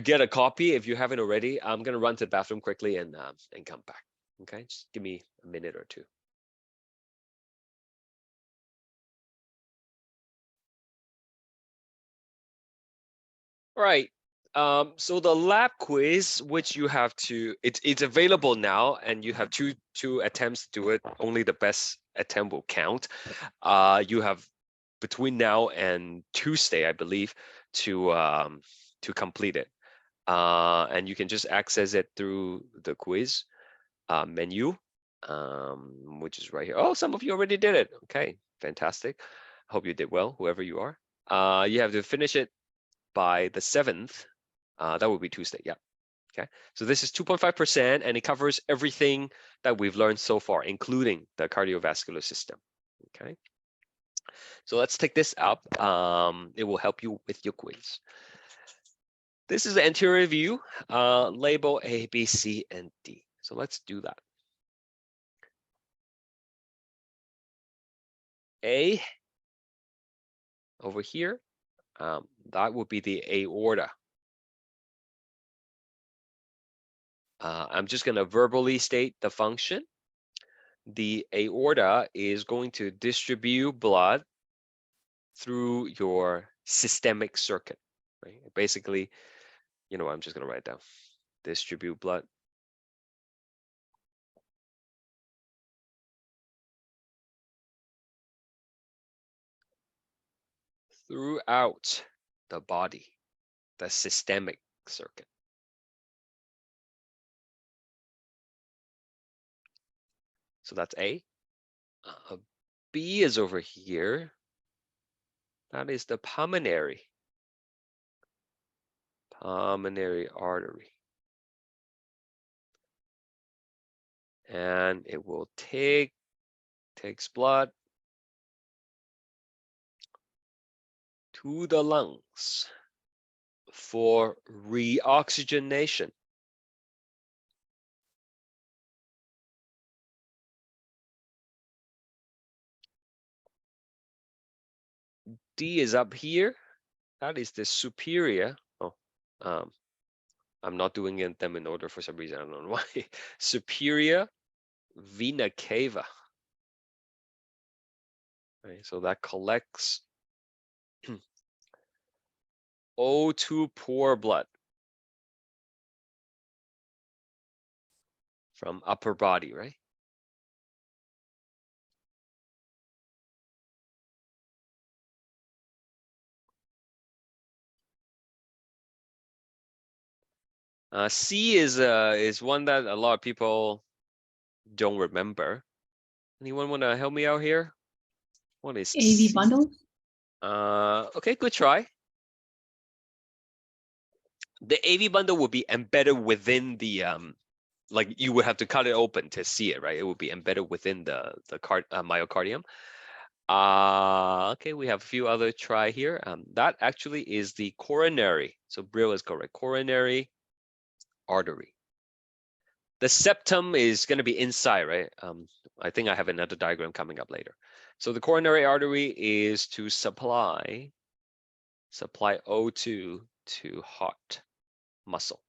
Speaker 1: get a copy if you haven't already. I'm going to run to the bathroom quickly and come back. Okay, just give me a minute or two. All right. So the lab quiz, which you have to, it's available now, and you have two attempts to do it. Only the best attempt will count. You have between now and Tuesday, I believe, to complete it. And you can just access it through the quiz menu, which is right here. Oh, some of you already did it. Okay, fantastic. Hope you did well, whoever you are. You have to finish it by the 7th. That would be Tuesday. Yeah. Okay. So this is 2.5%, and it covers everything that we've learned so far, including the cardiovascular system. Okay. So let's take this up. It will help you with your quiz. This is the anterior view, label A, B, C, and D. So let's do that. A over here, that would be the aorta. I'm just going to verbally state the function. The aorta is going to distribute blood through your systemic circuit, right? Basically, I'm just going to write it down. Distribute blood throughout the body, the systemic circuit. So that's A. B is over here. That is the pulmonary artery. And it will takes blood to the lungs for reoxygenation. D is up here. That is the superior. Oh, I'm not doing them in order for some reason. I don't know why. Superior vena cava. Right, so that collects O2 poor blood from upper body, right? C is one that a lot of people don't remember. Anyone want to help me out here? What is
Speaker 3: AV
Speaker 1: C?
Speaker 3: bundles.
Speaker 1: Okay, good try. The AV bundle will be embedded within the like you would have to cut it open to see it, right? It would be embedded within the myocardium. Okay, we have a few other try here. That actually is the coronary. So Brill is correct. Coronary artery. The septum is going to be inside, right? I think I have another diagram coming up later. So the coronary artery is to supply O2 to heart muscle.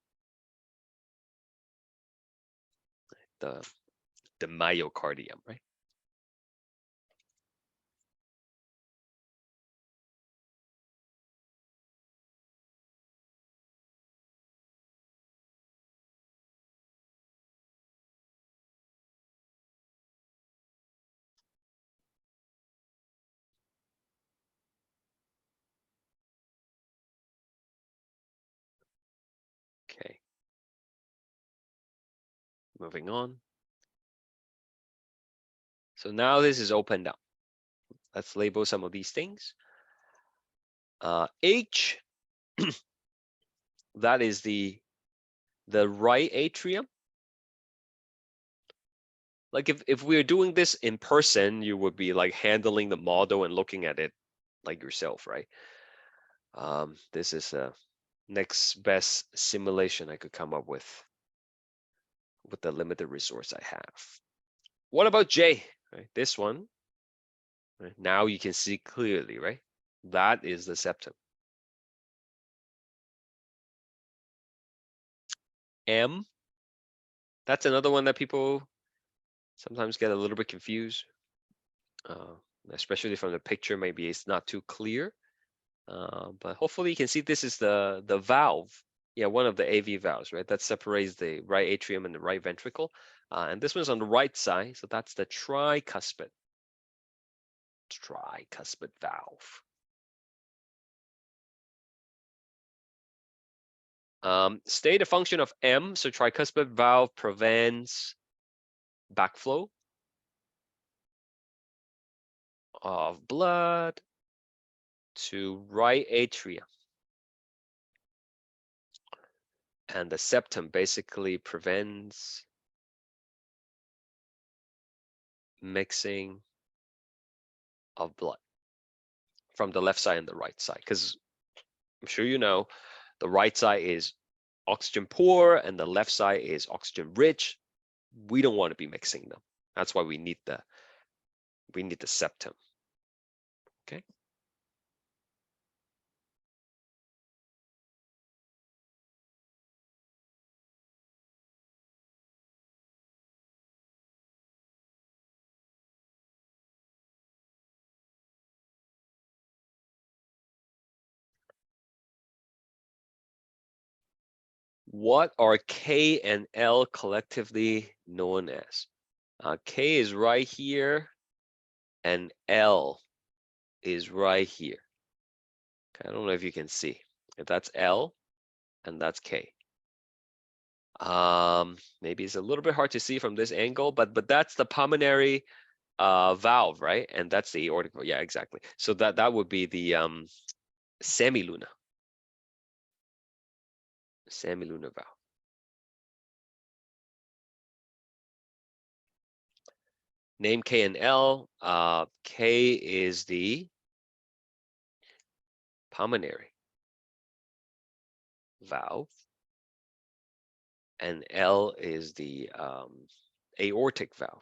Speaker 1: The myocardium, right? Okay. Moving on. So now this is opened up. Let's label some of these things. H, that is the right atrium. Like if we are doing this in person, you would be like handling the model and looking at it like yourself, right? This is a next best simulation I could come up with the limited resource I have. What about J? Right, this one. Right? Now you can see clearly, right? That is the septum. M, that's another one that people sometimes get a little bit confused, especially from the picture. Maybe it's not too clear, but hopefully you can see this is the valve. Yeah, one of the AV valves, right? That separates the right atrium and the right ventricle. And this one's on the right side, so that's the tricuspid valve. State a function of M, so tricuspid valve prevents backflow of blood to right atrium. And the septum basically prevents mixing of blood from the left side and the right side. Because I'm sure you know, the right side is oxygen poor and the left side is oxygen rich. We don't want to be mixing them. That's why we need the septum. Okay. What are K and L collectively known as? K is right here and L is right here. Okay, I don't know if you can see. If that's L and that's K. Maybe it's a little bit hard to see from this angle, but that's the pulmonary valve, right? And that's the aortic. Yeah, exactly. So that would be the semilunar valve. Name K and L. K is the pulmonary valve, and L is the aortic valve.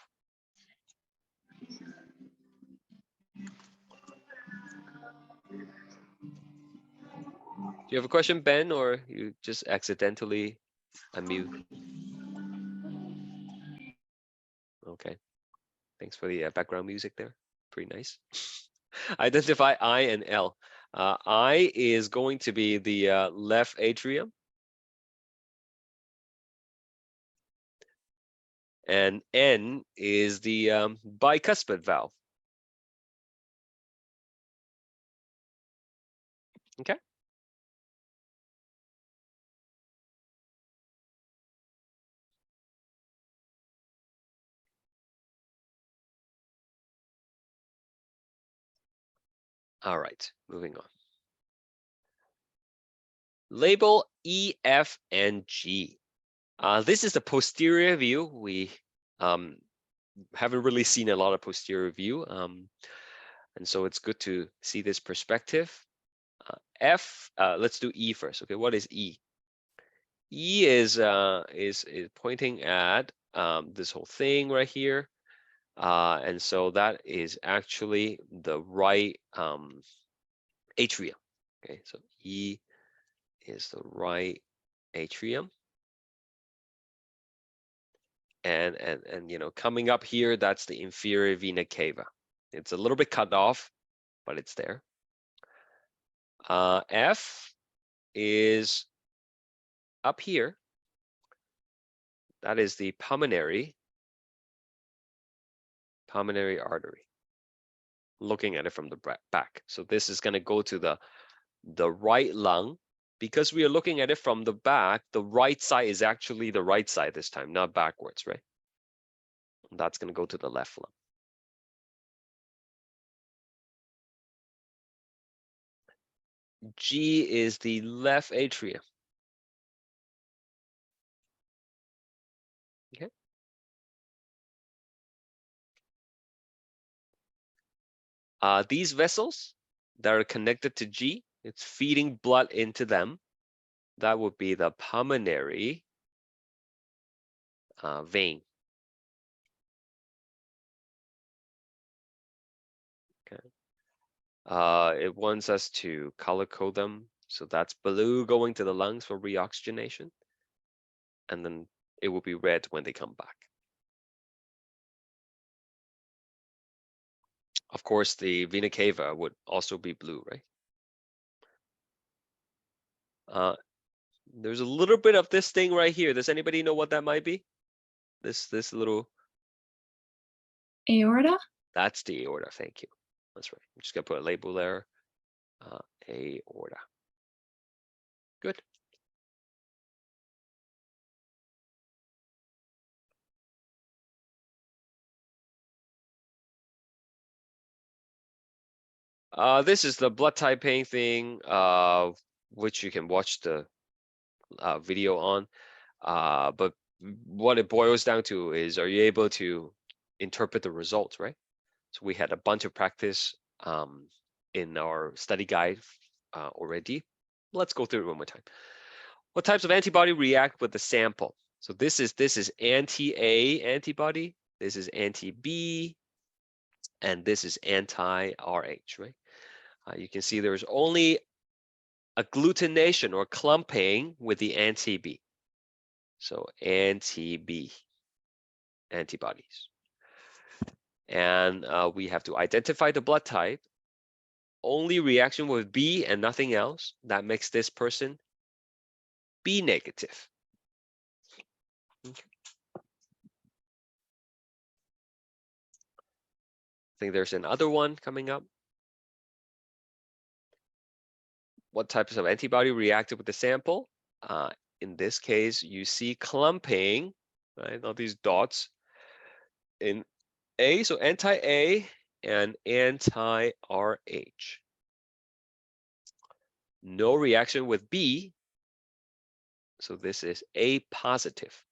Speaker 1: you have a question, Ben, or you just accidentally unmute? Okay. Thanks for the background music there. Pretty nice. Identify I and L. I is going to be the left atrium. And N is the bicuspid valve. Okay. All right, moving on. Label E, F, and G. This is the posterior view. We haven't really seen a lot of posterior view, and so it's good to see this perspective. F, let's do E first. Okay, what is E? E is pointing at this whole thing right here, and so that is actually the right atrium. Okay, so E is the right atrium. And you know, coming up here, that's the inferior vena cava. It's a little bit cut off, but it's there. F is up here. That is the pulmonary artery. Looking at it from the back. So this is going to go to the right lung. Because we are looking at it from the back, the right side is actually the right side this time, not backwards, right? That's going to go to the left lung. G is the left atrium. Okay. These vessels that are connected to G, it's feeding blood into them. That would be the pulmonary vein. Okay. It wants us to color code them. So that's blue going to the lungs for reoxygenation. And then it will be red when they come back. Of course, the vena cava would also be blue, right? There's a little bit of this thing right here. Does anybody know what that might be? This little.
Speaker 3: Aorta?
Speaker 1: That's the aorta. Thank you. That's right. I'm just gonna put a label there. Aorta. Good. This is the blood typing thing, which you can watch the video on. But what it boils down to is, are you able to interpret the results, right? So we had a bunch of practice in our study guide already. Let's go through it one more time. What types of antibody react with the sample? So this is anti-A antibody, this is anti-B, and this is anti-RH, right? You can see there's only agglutination or clumping with the anti-B. So anti-B antibodies. And we have to identify the blood type. Only reaction with B and nothing else. That makes this person B negative. Okay. I think there's another one coming up. What types of antibody reacted with the sample? In this case, you see clumping, right? All these dots in A, so anti-A and anti-RH. No reaction with B, so this is A positive.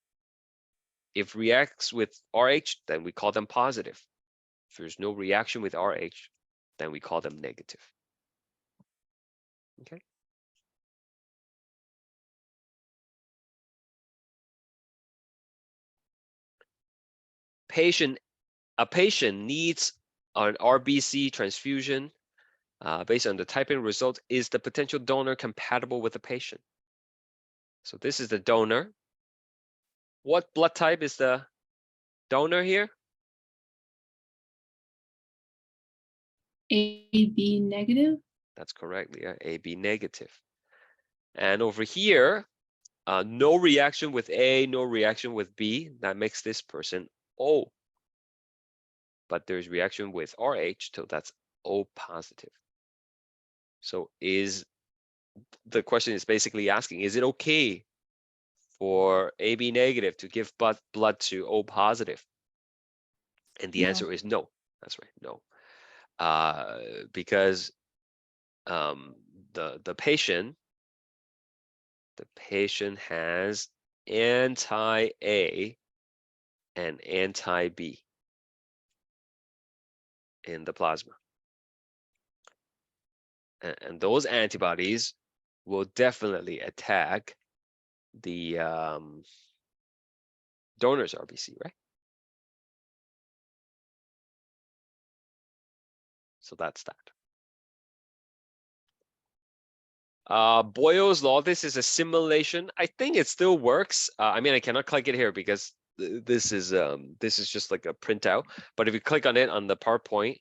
Speaker 1: If reacts with RH, then we call them positive. If there's no reaction with RH, then we call them negative. Okay. A patient needs an RBC transfusion based on the typing result, is the potential donor compatible with the patient? So this is the donor. What blood type is the donor here?
Speaker 3: AB negative.
Speaker 1: That's correct, Leah, AB negative. And over here, no reaction with A, no reaction with B. That makes this person O. But there's reaction with RH, so that's O positive. So the question is basically asking, is it okay for AB negative to give blood to O positive? And the
Speaker 2: No.
Speaker 1: answer is no. That's right, no. Because the patient has anti-A and anti-B in the plasma. And those antibodies will definitely attack the donor's RBC, right? So that's that. Boyle's law, this is a simulation. I think it still works. I mean, I cannot click it here because this is just like a printout. But if you click on it on the PowerPoint,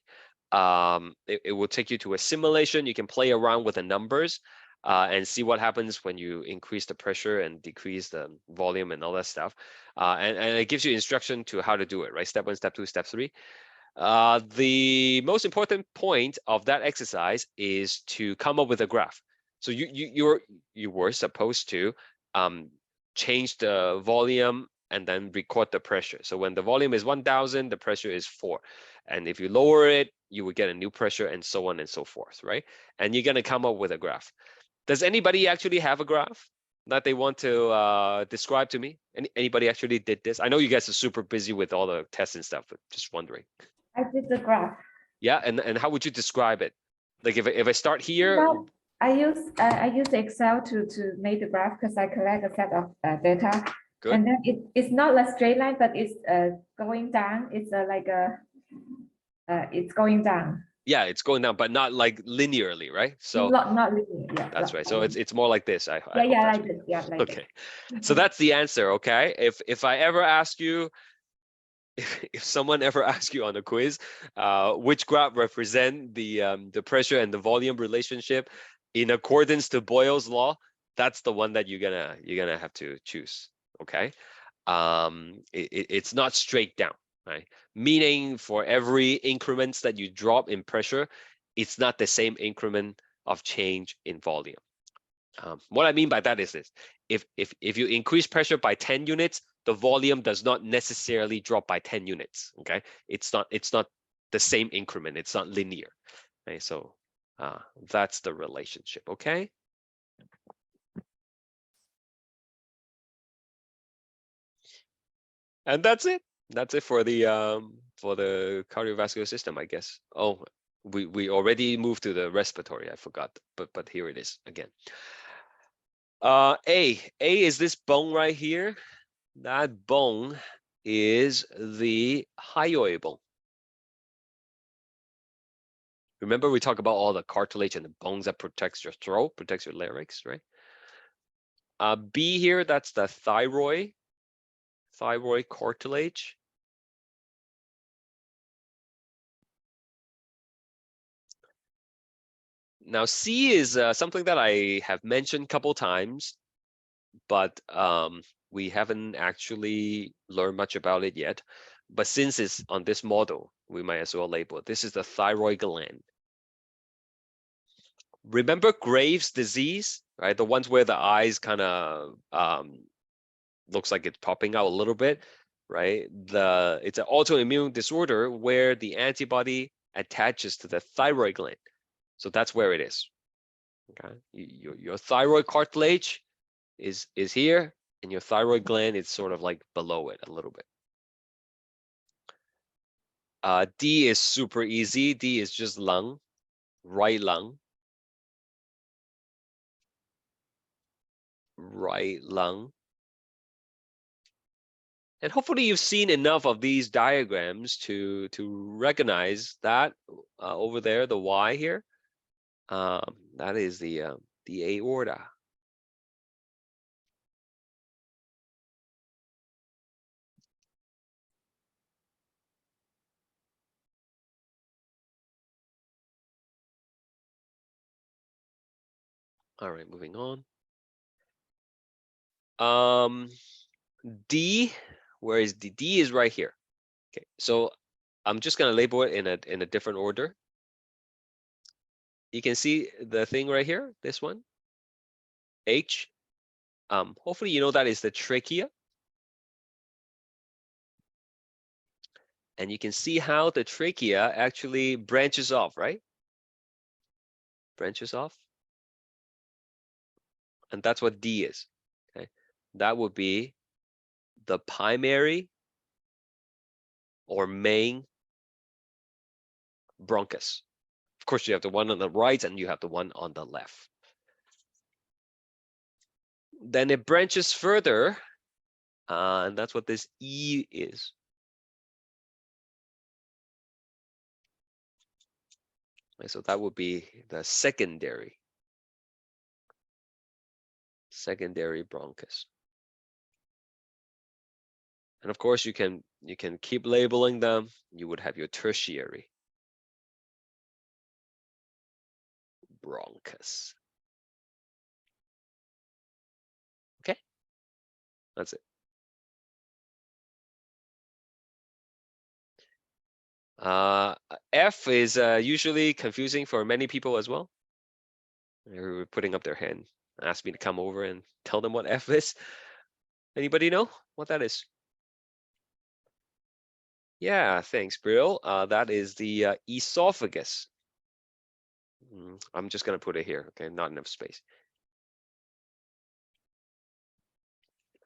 Speaker 1: it will take you to a simulation. You can play around with the numbers and see what happens when you increase the pressure and decrease the volume and all that stuff. And it gives you instruction to how to do it, right? Step 1, step 2, step 3. The most important point of that exercise is to come up with a graph. So you were supposed to change the volume and then record the pressure. So when the volume is 1,000, the pressure is 4. And if you lower it, you would get a new pressure and so on and so forth, right? And you're gonna come up with a graph. Does anybody actually have a graph that they want to describe to me? Anybody actually did this? I know you guys are super busy with all the tests and stuff, but just wondering.
Speaker 4: I did the graph.
Speaker 1: Yeah, and how would you describe it? Like if I start here,
Speaker 4: Well, I use Excel to make the graph because I collect a set of data.
Speaker 1: Good.
Speaker 4: And then it's not a straight line, but it's going down. It's it's going down.
Speaker 1: yeah, it's going down, but not like linearly, right? So
Speaker 4: Not linear. Yeah,
Speaker 1: that's
Speaker 4: not
Speaker 1: right. So
Speaker 4: linear.
Speaker 1: it's more like this. I
Speaker 4: yeah,
Speaker 1: hope
Speaker 4: yeah,
Speaker 1: that's
Speaker 4: like
Speaker 1: right.
Speaker 4: this. Yeah, like
Speaker 1: Okay.
Speaker 4: this.
Speaker 1: So that's the answer. Okay. If I ever ask you, if someone ever asks you on a quiz, which graph represent the pressure and the volume relationship in accordance to Boyle's law, that's the one that you're gonna have to choose. Okay. It's not straight down, right? Meaning for every increments that you drop in pressure, it's not the same increment of change in volume. What I mean by that is this: if you increase pressure by 10 units, the volume does not necessarily drop by 10 units. Okay, it's not the same increment. It's not linear. Okay, so that's the relationship. Okay. And that's it. That's it for the cardiovascular system, I guess. Oh, we already moved to the respiratory. I forgot, but here it is again. A is this bone right here. That bone is the hyoid bone. Remember we talked about all the cartilage and the bones that protects your throat, protects your larynx, right? B here, that's the thyroid cartilage. Now C is something that I have mentioned a couple times, but we haven't actually learned much about it yet. But since it's on this model, we might as well label it. This is the thyroid gland. Remember Graves' disease, right? The ones where the eyes kind of looks like it's popping out a little bit, right? It's an autoimmune disorder where the antibody attaches to the thyroid gland. So that's where it is. Okay, your thyroid cartilage is here, and your thyroid gland is sort of like below it a little bit. D is super easy. D is just lung, right lung. Right lung. And hopefully you've seen enough of these diagrams to recognize that over there, the Y here, That is the aorta. All right, moving on. D, where is D? D is right here. Okay, so I'm just gonna label it in a different order. You can see the thing right here, this one, H. Hopefully you know that is the trachea. And you can see how the trachea actually branches off, right? Branches off. And that's what D is. Okay, that would be the primary or main bronchus. Of course, you have the one on the right and you have the one on the left. Then it branches further, and that's what this E is. And so that would be the secondary bronchus. And of course, you can keep labeling them. You would have your tertiary bronchus. Okay, that's it. F is usually confusing for many people as well. They were putting up their hand, asked me to come over and tell them what F is. Anybody know what that is? Yeah, thanks, Brill. That is the esophagus. I'm just gonna put it here, okay? Not enough space.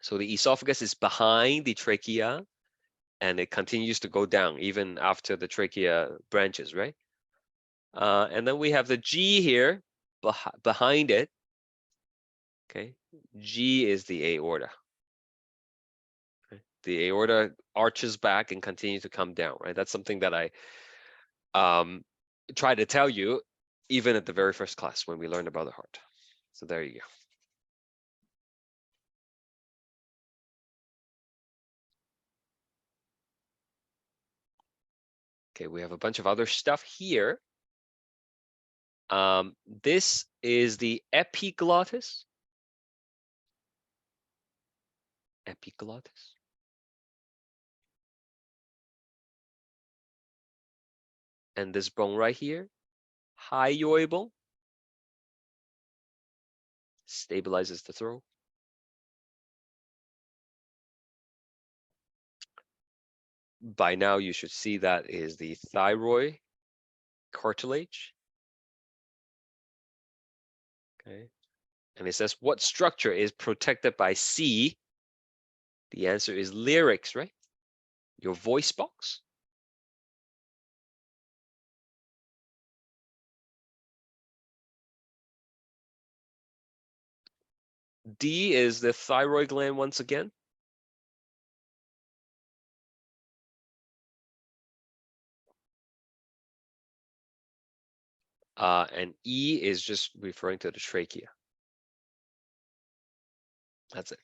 Speaker 1: So the esophagus is behind the trachea, and it continues to go down even after the trachea branches, right? And then we have the G here behind it. Okay, G is the aorta. Okay? The aorta arches back and continues to come down, right? That's something that I try to tell you even at the very first class when we learned about the heart. So there you go. Okay, we have a bunch of other stuff here. This is the epiglottis. Epiglottis. And this bone right here, hyoid, stabilizes the throat. By now, you should see that is the thyroid cartilage. Okay. And it says, what structure is protected by C? The answer is larynx, right? Your voice box. D is the thyroid gland once again. And E is just referring to the trachea. That's it.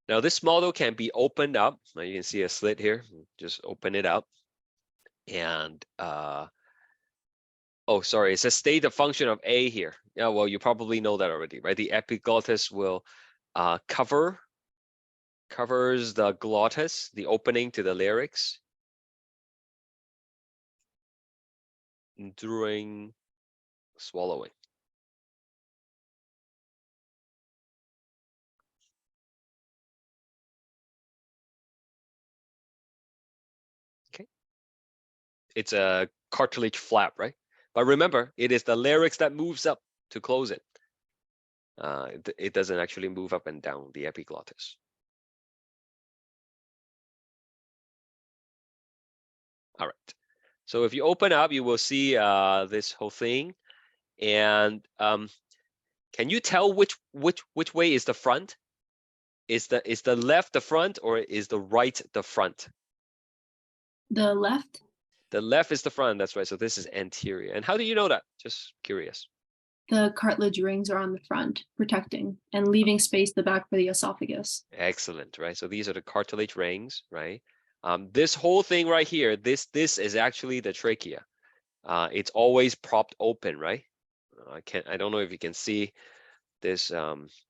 Speaker 1: Now this model can be opened up. Now you can see a slit here. Just open it up. And oh, sorry, it says state the function of A here. Yeah, well, you probably know that already, right? The epiglottis will covers the glottis, the opening to the larynx, during swallowing. Okay. It's a cartilage flap, right? But remember, it is the larynx that moves up to close it. It doesn't actually move up and down the epiglottis. All right. So if you open up, you will see this whole thing. And can you tell which way is the front? Is the left the front or is the right the front?
Speaker 3: The left,
Speaker 1: The left is the front, that's right. So this is anterior. And how do you know that? Just curious.
Speaker 3: the cartilage rings are on the front, protecting and leaving space the back for the esophagus.
Speaker 1: Excellent, right? So these are the cartilage rings, right? This whole thing right here, this is actually the trachea. It's always propped open, right? I don't know if you can see this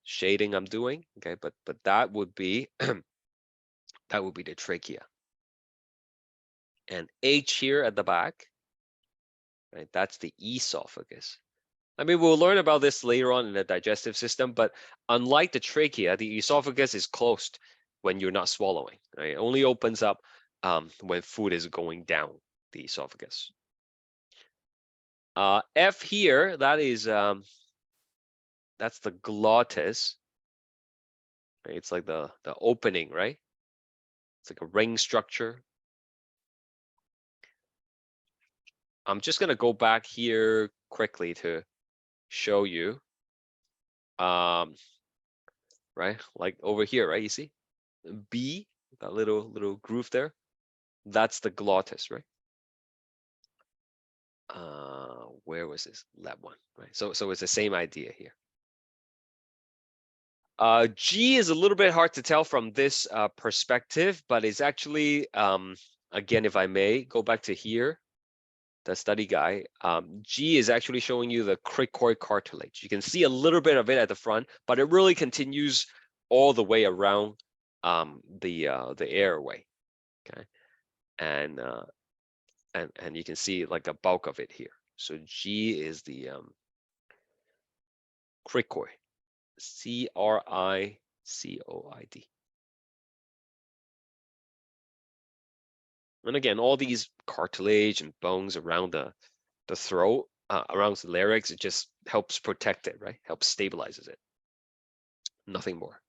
Speaker 1: shading I'm doing, okay? But that would be that would be the trachea. And H here at the back, right? That's the esophagus. I mean, we'll learn about this later on in the digestive system, but unlike the trachea, the esophagus is closed when you're not swallowing, right? It only opens up when food is going down the esophagus. F here, that is that's the glottis. Right? It's like the opening, right? It's like a ring structure. I'm just gonna go back here quickly to show you. Right, like over here, right? You see, B, that little groove there. That's the glottis, right? Where was this lab one, right? So it's the same idea here. G is a little bit hard to tell from this perspective, but it's actually, again, if I may go back to here, the study guide, G is actually showing you the cricoid cartilage. You can see a little bit of it at the front, but it really continues all the way around the airway. Okay, and you can see like a bulk of it here. So G is the cricoid, CRICOID. And again, all these cartilage and bones around the throat, around the larynx, it just helps protect it, right? Helps stabilizes it. Nothing more.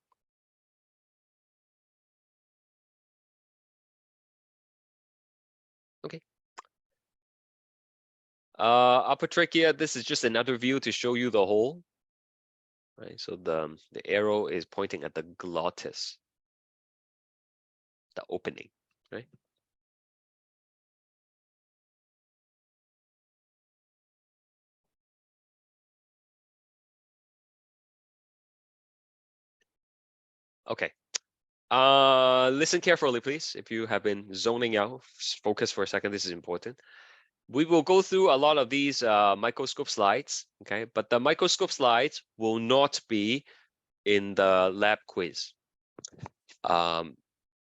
Speaker 1: Okay. Upper trachea, this is just another view to show you the hole, right? So the arrow is pointing at the glottis, the opening, right? Okay. Listen carefully, please. If you have been zoning out, focus for a second. This is important. We will go through a lot of these microscope slides, okay? But the microscope slides will not be in the lab quiz. Will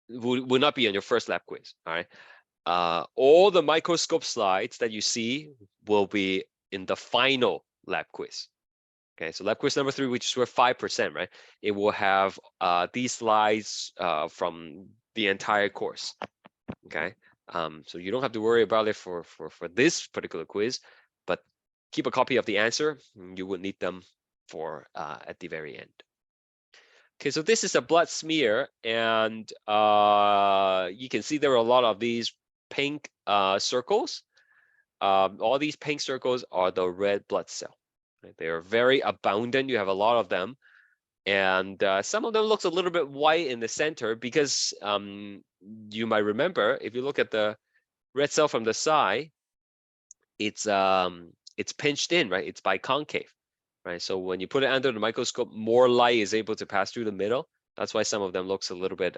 Speaker 1: not be on your first lab quiz, all right? All the microscope slides that you see will be in the final lab quiz. Okay, so lab quiz number 3, which is worth 5%, right? It will have these slides from the entire course. Okay, so you don't have to worry about it for this particular quiz, but keep a copy of the answer. You will need them for at the very end. Okay, so this is a blood smear, and you can see there are a lot of these pink circles. All these pink circles are the red blood cell. Right? They are very abundant. You have a lot of them, and some of them looks a little bit white in the center because you might remember if you look at the red cell from the side, it's pinched in, right? It's biconcave. Right, so when you put it under the microscope, more light is able to pass through the middle. That's why some of them looks a little bit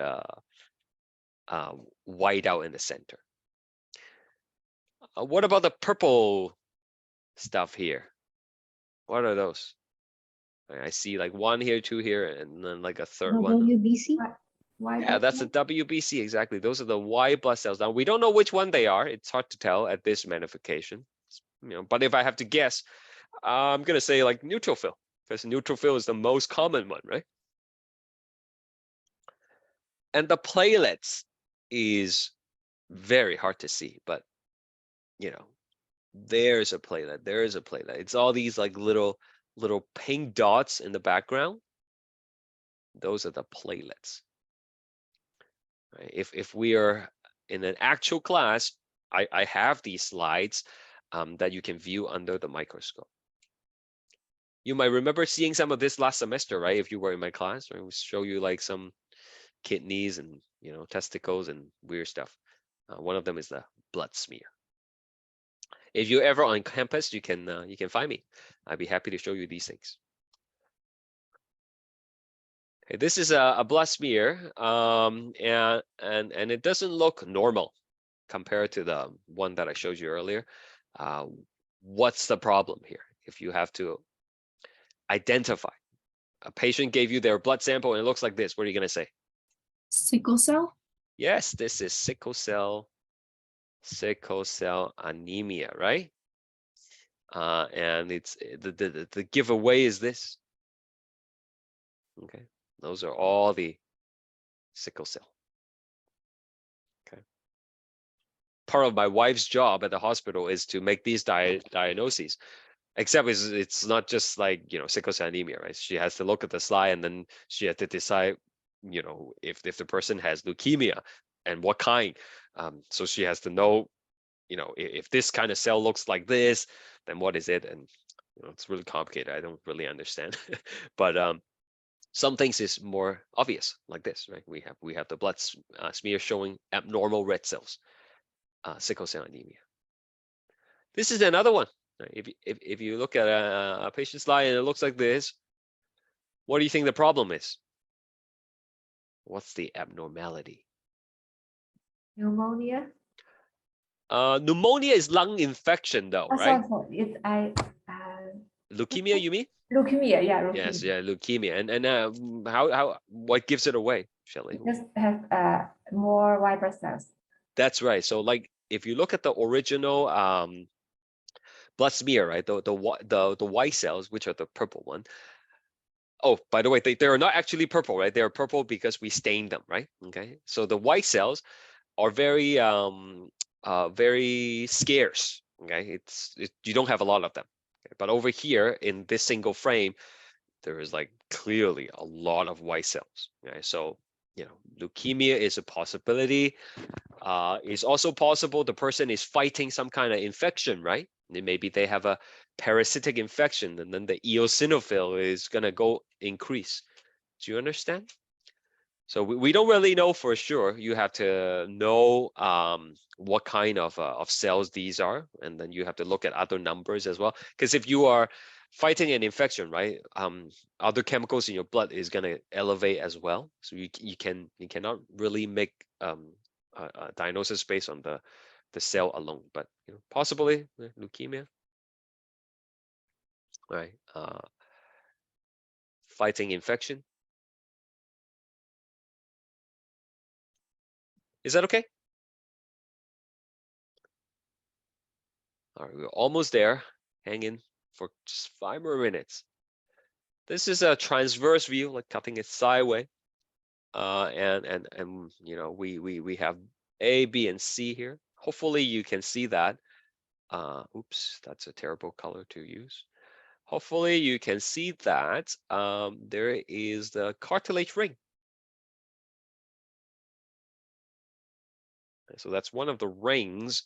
Speaker 1: white out in the center. What about the purple stuff here? What are those? I see like 1 here, 2 here, and then like a third one.
Speaker 5: WBC?
Speaker 4: Why
Speaker 1: Yeah, that's the WBC, exactly. Those are the white blood cells. Now, we don't know which one they are. It's hard to tell at this magnification. You know, but if I have to guess, I'm gonna say like neutrophil, because neutrophil is the most common one, right? And the platelets is very hard to see, but you know, there's a platelet, there is a platelet. It's all these like little pink dots in the background. Those are the platelets. Right? If we are in an actual class, I have these slides that you can view under the microscope. You might remember seeing some of this last semester, right? If you were in my class, right? We show you like some kidneys and, you know, testicles and weird stuff. One of them is the blood smear. If you're ever on campus, you can find me. I'd be happy to show you these things. Okay, this is a blood smear, and it doesn't look normal compared to the one that I showed you earlier. What's the problem here? If you have to identify, a patient gave you their blood sample and it looks like this, what are you going to say?
Speaker 3: Sickle cell?
Speaker 1: Yes, this is sickle cell anemia, right? And it's the giveaway is this. Okay, those are all the sickle cell. Okay. Part of my wife's job at the hospital is to make these diagnoses. Except it's not just like, you know, sickle cell anemia, right? She has to look at the slide and then she has to decide, you know, if the person has leukemia and what kind. So she has to know, you know, if this kind of cell looks like this, then what is it? And you know, it's really complicated. I don't really understand. But some things is more obvious, like this, right? We have the blood smear showing abnormal red cells, sickle cell anemia. This is another one. If you look at a patient slide and it looks like this, what do you think the problem is? What's the abnormality?
Speaker 4: Pneumonia.
Speaker 1: Pneumonia is lung infection, though,
Speaker 4: Oh,
Speaker 1: right?
Speaker 4: sorry, it's
Speaker 1: Leukemia, you mean?
Speaker 4: leukemia. Yeah, leukemia.
Speaker 1: Yes, yeah, leukemia. And how what gives it away, Shelley?
Speaker 4: It just have more white blood cells.
Speaker 1: That's right. So like if you look at the original blood smear, right? The white cells, which are the purple one. Oh, by the way, they are not actually purple, right? They are purple because we stained them, right? Okay. So the white cells are very very scarce. Okay, you don't have a lot of them. Okay? But over here in this single frame, there is like clearly a lot of white cells. Okay, so you know, leukemia is a possibility. It's also possible the person is fighting some kind of infection, right? Maybe they have a parasitic infection, and then the eosinophil is gonna go increase. Do you understand? So we don't really know for sure. You have to know what kind of cells these are, and then you have to look at other numbers as well. Because if you are fighting an infection, right, other chemicals in your blood is gonna elevate as well. So you cannot really make a diagnosis based on the cell alone, but you know, possibly leukemia, right? Fighting infection. Is that okay? All right, we're almost there. Hang in for just 5 more minutes. This is a transverse view, like cutting it sideways. And you know, we have A, B, and C here. Hopefully you can see that. Oops, that's a terrible color to use. Hopefully you can see that there is the cartilage ring. So that's one of the rings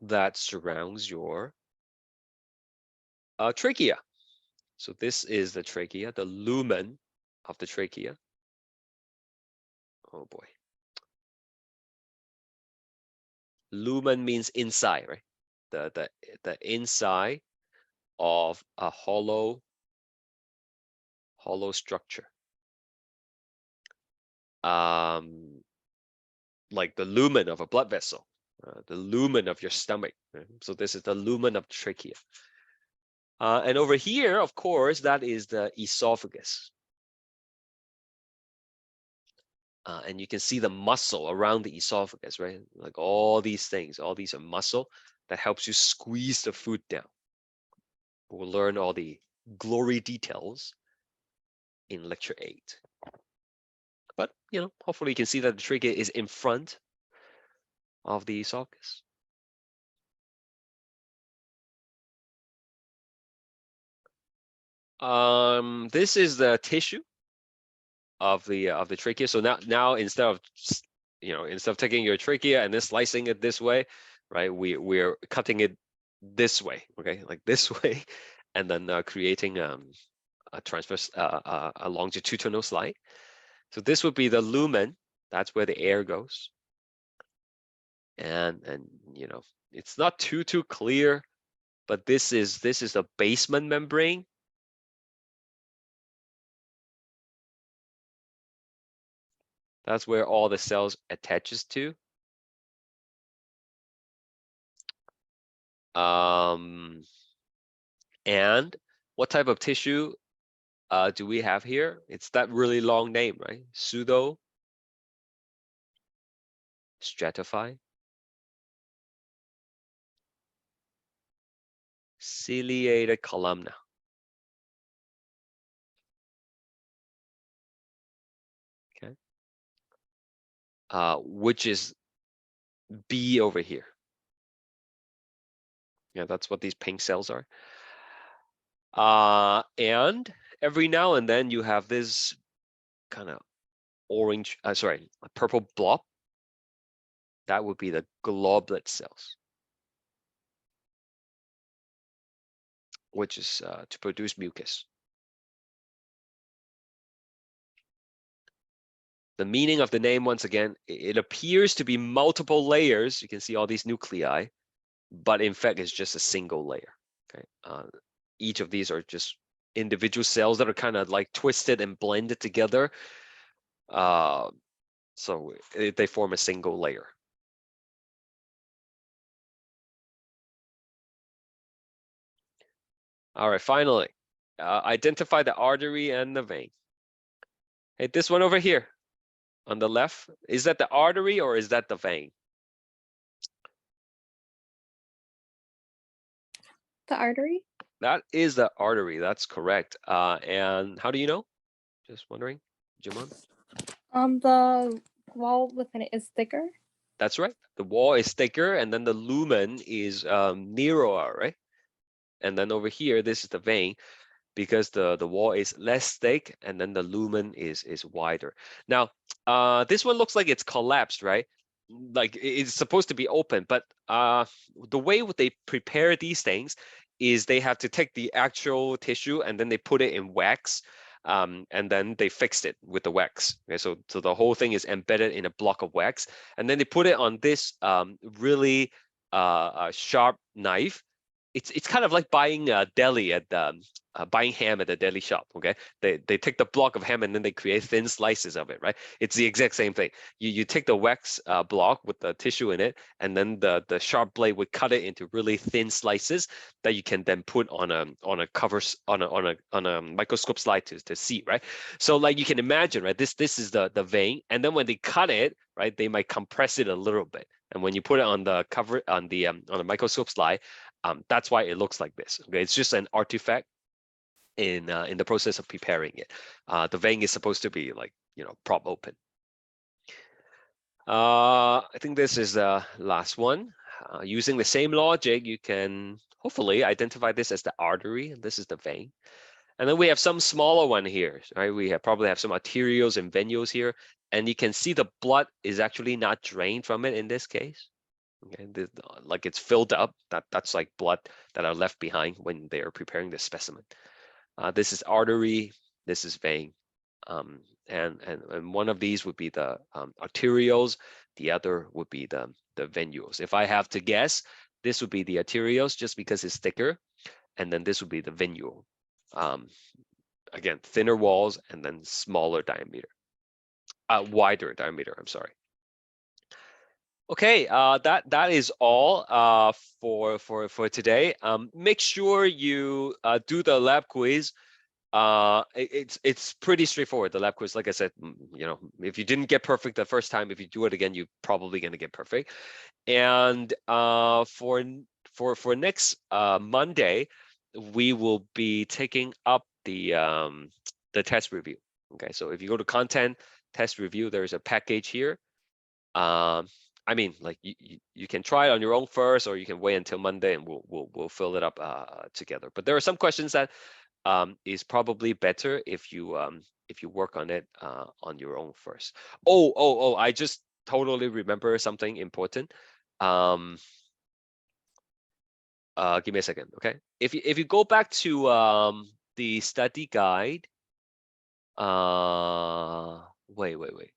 Speaker 1: that surrounds your trachea. So this is the trachea, the lumen of the trachea. Oh boy. Lumen means inside, right? The inside of a hollow structure. Like the lumen of a blood vessel, the lumen of your stomach. Right? So this is the lumen of the trachea. And over here, of course, that is the esophagus. And you can see the muscle around the esophagus, right? Like all these things, all these are muscle that helps you squeeze the food down. We'll learn all the glory details in lecture 8. But, you know, hopefully you can see that the trachea is in front of the esophagus. This is the tissue of the trachea. So now instead of, you know, instead of taking your trachea and then slicing it this way, right? We're cutting it this way, okay, like this way, and then creating a transverse, a longitudinal slide. So this would be the lumen. That's where the air goes. And you know, it's not too clear, but this is a basement membrane. That's where all the cells attaches to. And what type of tissue do we have here? It's that really long name, right? Pseudo stratify ciliated columna. Okay. Which is B over here. Yeah, that's what these pink cells are. And every now and then you have this kind of orange, sorry, a purple blob. That would be the globlet cells, which is to produce mucus. The meaning of the name, once again, it appears to be multiple layers. You can see all these nuclei, but in fact, it's just a single layer. Okay, each of these are just individual cells that are kind of like twisted and blended together. So they form a single layer. All right, finally, identify the artery and the vein. Hey, this one over here on the left, is that the artery or is that the vein?
Speaker 5: The artery?
Speaker 1: That is the artery, that's correct. And how do you know? Just wondering, Jimon?
Speaker 5: The wall within it is thicker.
Speaker 1: That's right. The wall is thicker and then the lumen is narrower, right? And then over here, this is the vein because the wall is less thick and then the lumen is wider. Now, this one looks like it's collapsed, right? Like it's supposed to be open, but the way they prepare these things is they have to take the actual tissue and then they put it in wax, and then they fixed it with the wax. Okay, so the whole thing is embedded in a block of wax, and then they put it on this really sharp knife. It's kind of like buying a deli at buying ham at the deli shop. Okay, they take the block of ham and then they create thin slices of it, right? It's the exact same thing. You take the wax block with the tissue in it, and then the sharp blade would cut it into really thin slices that you can then put on a cover on a microscope slide to see, right? So like you can imagine, right? This is the vein, and then when they cut it, right, they might compress it a little bit, and when you put it on the cover on the microscope slide. That's why it looks like this. Okay, it's just an artifact in the process of preparing it. The vein is supposed to be like, you know, prop open. I think this is the last one. Using the same logic, you can hopefully identify this as the artery, and this is the vein. And then we have some smaller one here, right? We probably have some arterioles and venules here, and you can see the blood is actually not drained from it in this case. Okay, like it's filled up. That's like blood that are left behind when they are preparing the specimen. This is artery. This is vein. And one of these would be the arterioles. The other would be the venules. If I have to guess, this would be the arterioles just because it's thicker, and then this would be the venule. Again, thinner walls and then smaller diameter, wider diameter. I'm sorry. Okay, that is all for today. Make sure you do the lab quiz. It's pretty straightforward. The lab quiz, like I said, you know, if you didn't get perfect the first time, if you do it again, you're probably going to get perfect. And for next Monday, we will be taking up the test review. Okay, so if you go to content test review, there's a package here. I mean, like you can try it on your own first, or you can wait until Monday and we'll fill it up together. But there are some questions that is probably better if you work on it on your own first. Oh, I just totally remember something important. Give me a second, okay? If you go back to the study guide, wait.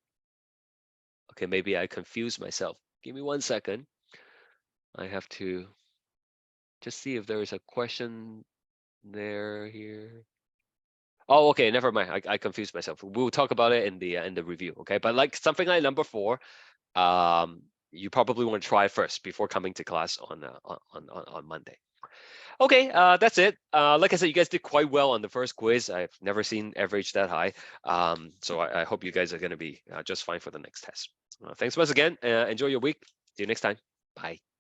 Speaker 1: Okay, maybe I confused myself. Give me 1 second. I have to just see if there is a question there here. Oh, okay, never mind. I confused myself. We'll talk about it in the review, okay? But like something like number 4, you probably want to try first before coming to class on Monday. Okay, that's it. Like I said, you guys did quite well on the first quiz. I've never seen average that high. So I hope you guys are going to be just fine for the next test. Thanks once again. Enjoy your week. See you next time. Bye.